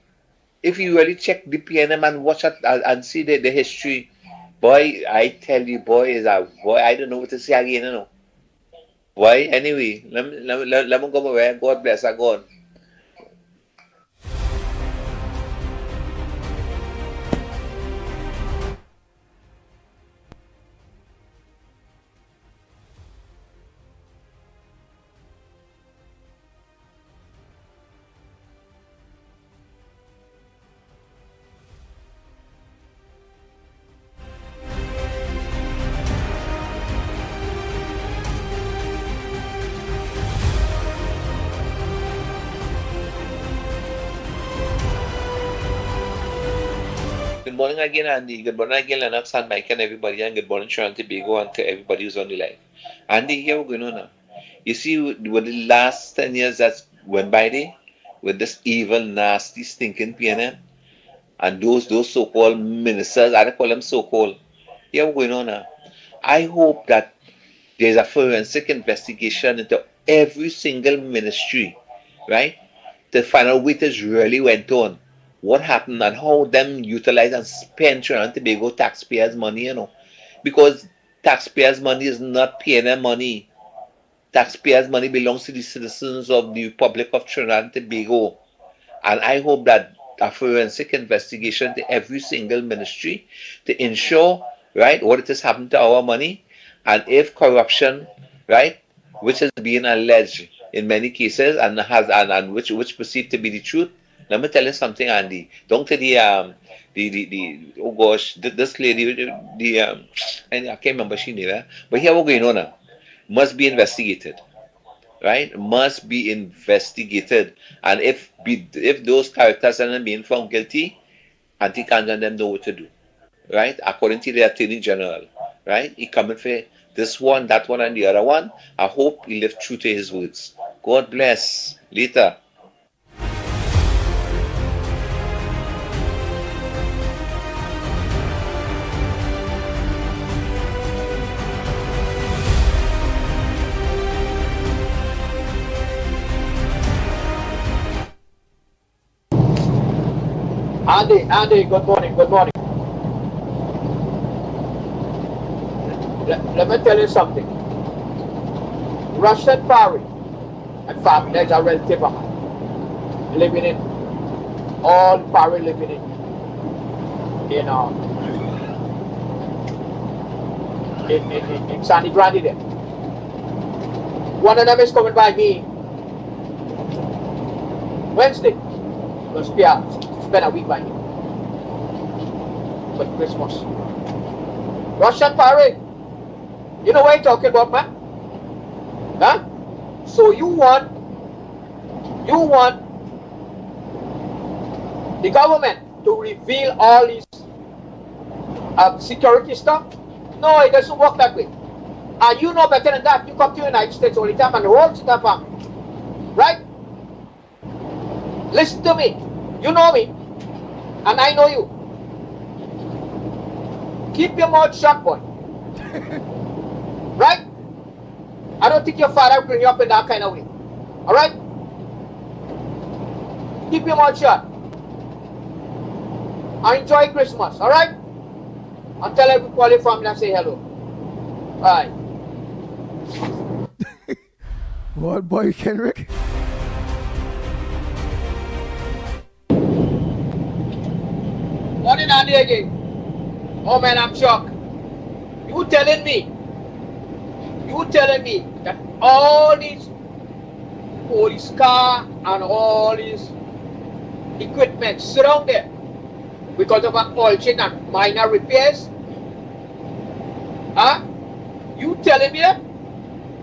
If you really check the PNM and watch it and see the history, boy, I tell you, boy, I don't know what to say again, you know. Boy, anyway, let me go away. God bless her, God. Good morning again, Andy. Good morning again, Lennox and Mike and everybody. And good morning, Trinidad and Tobago, and to everybody who's on the live. Andy, here we're going on now. You see, with the last 10 years that went by there, with this evil, nasty, stinking PNM, and those so-called ministers, I don't call them so-called. Here we're going on now. I hope that there's a forensic investigation into every single ministry, right? To find out what is really went on. What happened and how them utilize and spend Trinidad and Tobago taxpayers' money, you know. Because taxpayers' money is not PNM money. Taxpayers' money belongs to the citizens of the Republic of Trinidad and Tobago. And I hope that a forensic investigation to every single ministry to ensure, right, what it has happened to our money, and if corruption, right, which is being alleged in many cases and which perceived to be the truth. Let me tell you something, Andy. Don't tell the oh gosh, this lady, I can't remember she name, but here we're going on now. Must be investigated, right? Must be investigated, and if those characters are being found guilty, anti-cans and them know what to do, right? According to the Attorney General, right? He coming for this one, that one, and the other one. I hope he lived true to his words. God bless. Later. Andy, good morning. Let me tell you something. Russian Barry In fact, there's a relative of mine living in, all Paris living in Sandy Grande there. One of them is coming by me Wednesday. Going to spend a week by me for Christmas. Russian parade. You know what I'm talking about, man? Huh? So you want the government to reveal all these security stuff? No, it doesn't work that way. And you know better than that. You come to the United States all the time and the whole stuff up. Right? Listen to me. You know me. And I know you. Keep your mouth shut, boy. Right? I don't think your father will bring you up in that kind of way. Alright? Keep your mouth shut. And enjoy Christmas. Alright? And tell every quality family and say hello. Bye. What boy, Kendrick? Morning, Andy again. Oh man, I'm shocked. You telling me that all these police car and all these equipment sit down there because of an oil change and minor repairs? Huh? You telling me that?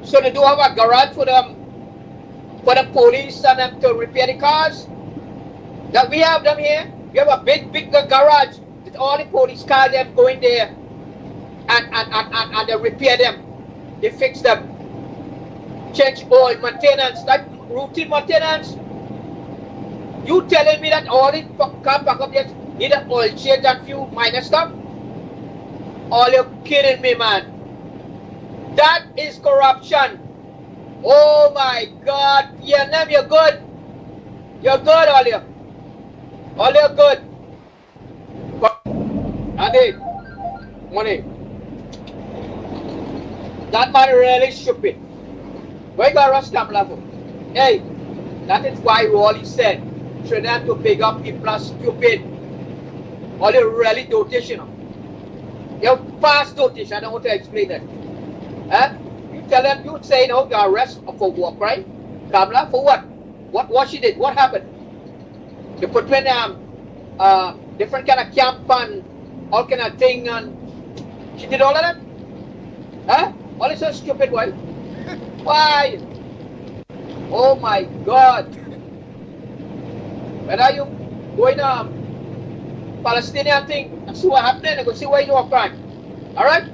So they do have a garage for the police and them to repair the cars? That we have them here? We have a big garage with all the police cars them going there and they repair them. They fix them. Change oil, maintenance, like routine maintenance. You telling me that all the car back up there need an oil change and few minor stuff? All you're kidding me, man. That is corruption. Oh my God. Yeah, you're good. You're good, all you. All you're good. Andy, money. That man really stupid. Why you got rush that level? Hey, that is why Raleigh said Trinidad to pick up people are stupid. All you really dotation, you know. You're past dotation, I don't want to explain it. Huh? You tell them, you say, no, you arrest for work, right? Kamala, for what? What she did? What happened? You put in different kind of camp and all kind of thing, and she did all of that? Huh? All is so stupid, why? Why? Oh my God. When are you going Palestinian thing and see what happening and go see where you are crying? Alright?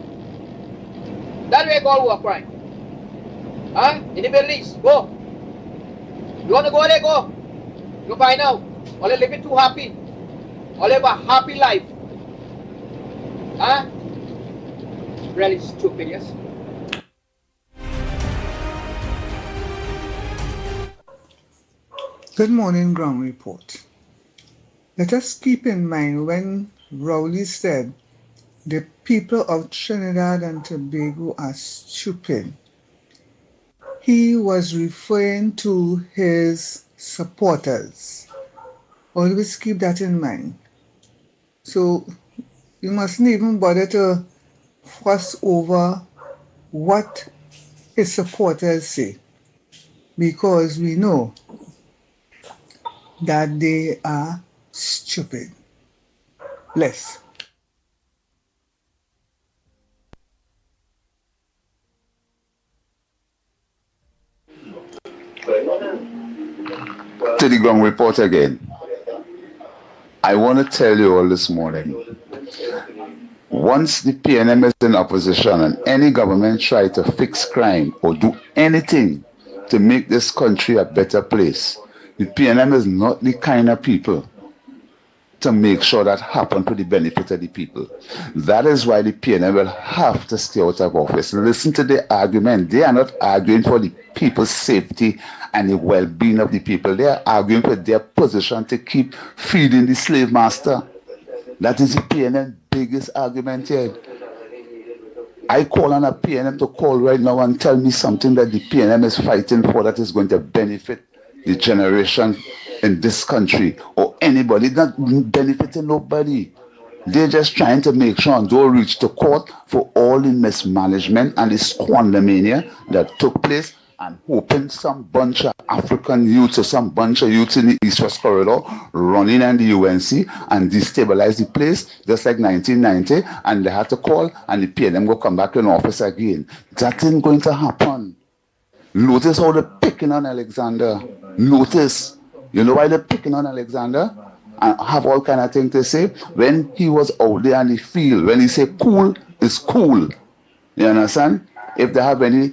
That way go war crime. Huh? In the Middle East, go. You want to go there, go. You find out. Or living too happy. Or live a happy life. Huh? Really stupid, yes? Good morning, Ground Report. Let us keep in mind when Rowley said the people of Trinidad and Tobago are stupid. He was referring to his supporters. Always keep that in mind. So you mustn't even bother to fuss over what his supporters say, because we know that they are stupid. Bless. To the Ground Report again. I want to tell you all this morning, once the PNM is in opposition and any government try to fix crime or do anything to make this country a better place, the PNM is not the kind of people to make sure that happens to the benefit of the people. That is why the PNM will have to stay out of office. Listen to the argument. They are not arguing for the people's safety and the well-being of the people. They are arguing for their position to keep feeding the slave master. That is the PNM biggest argument here. I call on a PNM to call right now and tell me something that the PNM is fighting for that is going to benefit the generation in this country or anybody. It's not benefiting nobody. They're just trying to make sure and don't reach to court for all the mismanagement and the squandermania that took place, and hoping some bunch of African youths or some bunch of youths in the East-West corridor running in the UNC and destabilize the place just like 1990, and they had to call and the PNM will come back in office again. That ain't going to happen. Notice how they're picking on Alexander. Notice. You know why they're picking on Alexander? And have all kind of things to say. When he was out there in the field, when he say cool, it's cool. You understand? If they have any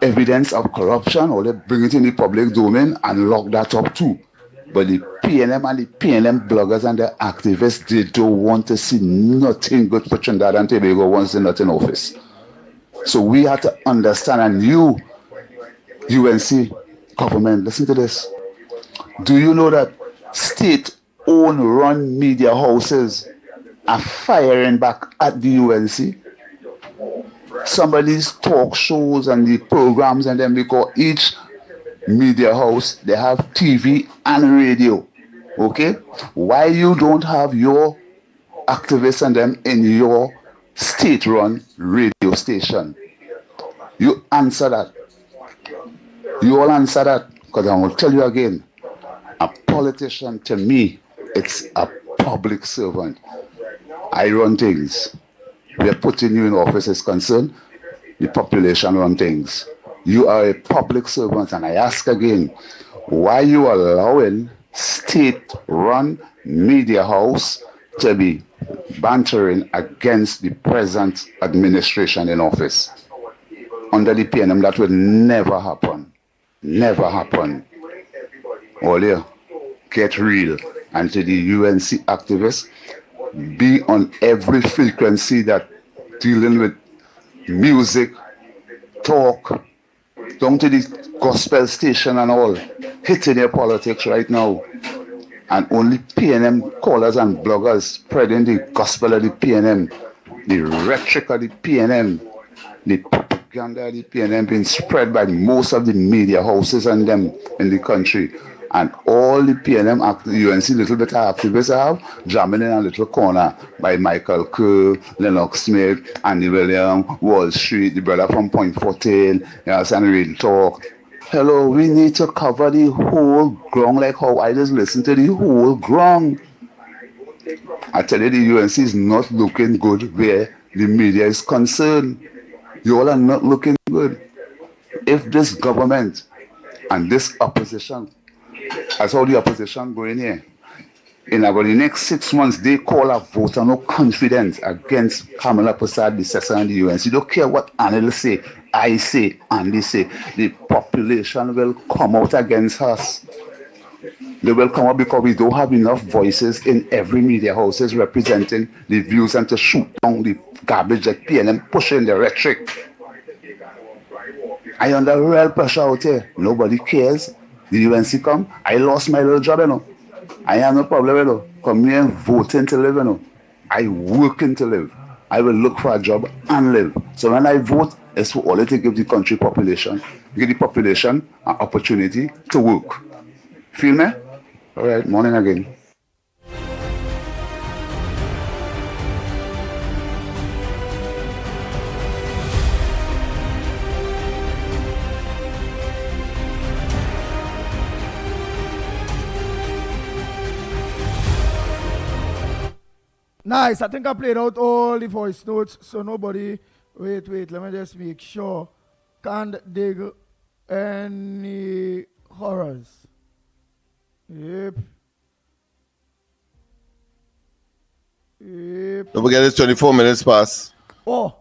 evidence of corruption, or they bring it in the public domain and lock that up too. But the PNM and the PNM bloggers and the activists, they don't want to see nothing good for Trinidad and Tobago once they're not in office. So we have to understand, and you, UNC government, listen to this. Do you know that state-owned run media houses are firing back at the UNC? Some of these talk shows and the programs and them, because each media house, they have TV and radio. Okay? Why you don't have your activists and them in your state-run radio station? You answer that. You all answer that, because I will tell you again, a politician, to me, it's a public servant. I run things. We are putting you in office is concerned, the population run things. You are a public servant, and I ask again, why you allowing state-run media house to be bantering against the present administration in office? Under the PNM, that would never happen. Never happen. All you get real. And to the UNC activists, be on every frequency that dealing with music, talk, down to the gospel station and all, hitting their politics right now. And only PNM callers and bloggers spreading the gospel of the PNM, the rhetoric of the PNM, the propaganda of the PNM being spread by most of the media houses and them in the country. And all the PNM UNC little bit of activists have jamming in a little corner by Michael Kerr, Lennox Smith, Andy Williams, Wall Street, the brother from Point 14, and Real Talk. Hello, we need to cover the whole ground like how I just listen to the whole ground. I tell you, the UNC is not looking good where the media is concerned. You all are not looking good. If this government and this opposition, that's how the opposition going here, in about the next 6 months, they call a vote of no confidence against Kamala Prasad, the Sessa and the UNC. You don't care what analysts say, I say, and they say. The population will come out against us. They will come out because we don't have enough voices in every media houses representing the views and to shoot down the garbage that PNM pushing the rhetoric. I under real pressure out here. Nobody cares. The UNC come. I lost my little job, you know. I have no problem, you know. Come here and voting to live, you know. I working to live. I will look for a job and live. So when I vote, it's for all to give the country population, give the population an opportunity to work. Feel me? All right, morning again. Nice. I think I played out all the voice notes, so nobody. Wait. Let me just make sure. Can't dig any horrors. Yep. Don't forget it's 24 minutes past. Oh,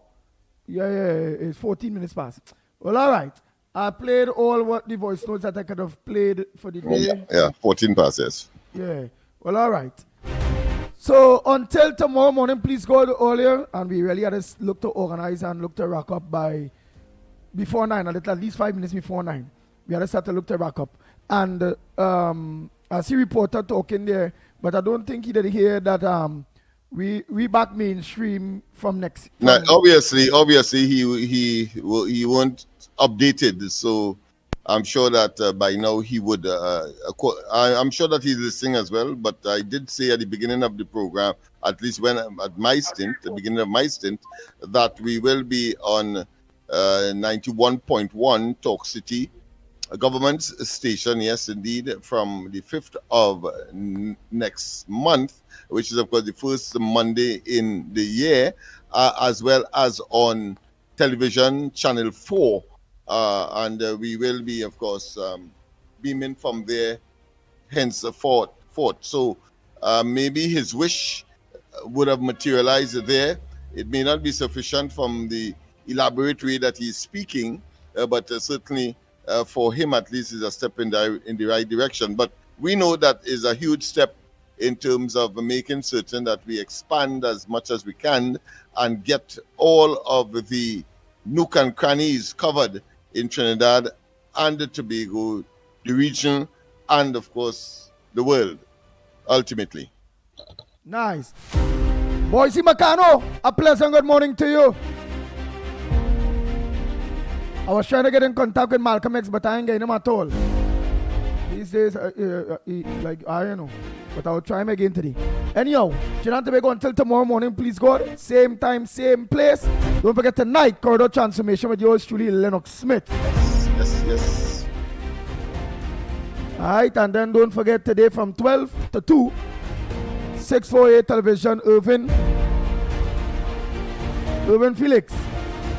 yeah. It's 14 minutes past. Well, all right. I played all what the voice notes that I could have played for the day. Yeah, 14 past, yes. Yeah. Well, all right. So until tomorrow morning, please go earlier, and we really had to look to organize and look to wrap up by before 9, a little at least 5 minutes before 9. We had to start to look to wrap up. And I see reporter talking there, but I don't think he did hear that we back mainstream from next. Now, obviously, he won't update it. So I'm sure that by now he would. I'm sure that he's listening as well. But I did say at the beginning of the program, at least when at my stint, the beginning of my stint, that we will be on 91.1 Talk City, a government station, yes, indeed, from the 5th of next month, which is, of course, the first Monday in the year, as well as on television, Channel 4. And we will be, of course, beaming from there henceforth. So maybe his wish would have materialized there. It may not be sufficient from the elaborate way that he's speaking, but certainly for him at least is a step in the right direction. But we know that is a huge step in terms of making certain that we expand as much as we can and get all of the nook and crannies covered in Trinidad and Tobago, the region, and of course the world, ultimately. Nice. Boise Macano, a pleasant good morning to you. I was trying to get in contact with Malcolm X, but I ain't getting him at all. These days, I don't know. But I'll try him again today. Anyhow, Trinidad and Tobago until tomorrow morning, please God. Same time, same place. Don't forget tonight, Corridor Transformation with yours truly, Lennox Smith. Yes. Alright, and then don't forget today from 12 to 2, 648 Television, Irvin Felix.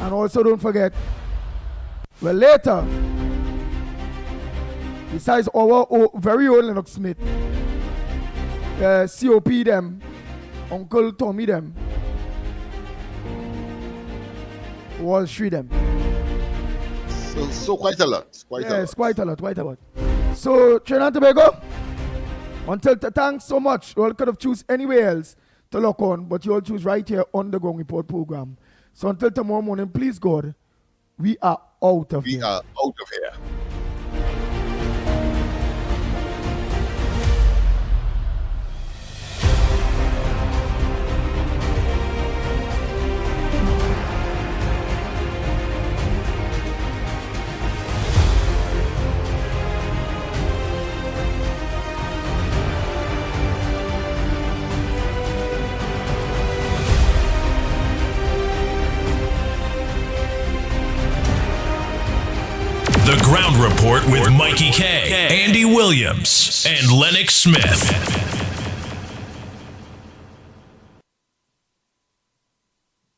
And also don't forget, well, later, besides our very own Lennox Smith, COP them, Uncle Tommy them, Wall Street them. So quite a lot. Quite a lot. So, Trinidad and Tobago, until thanks so much. You all could have choose anywhere else to lock on, but you all choose right here on the Ground Report program. So until tomorrow morning, please God, we are out of here. We are out of here. The Ground Report with Mikey K, Andy Williams, and Lennox Smith.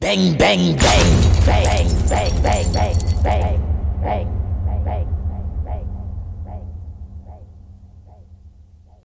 Bang, bang, bang, bang, bang, bang, bang, bang, bang.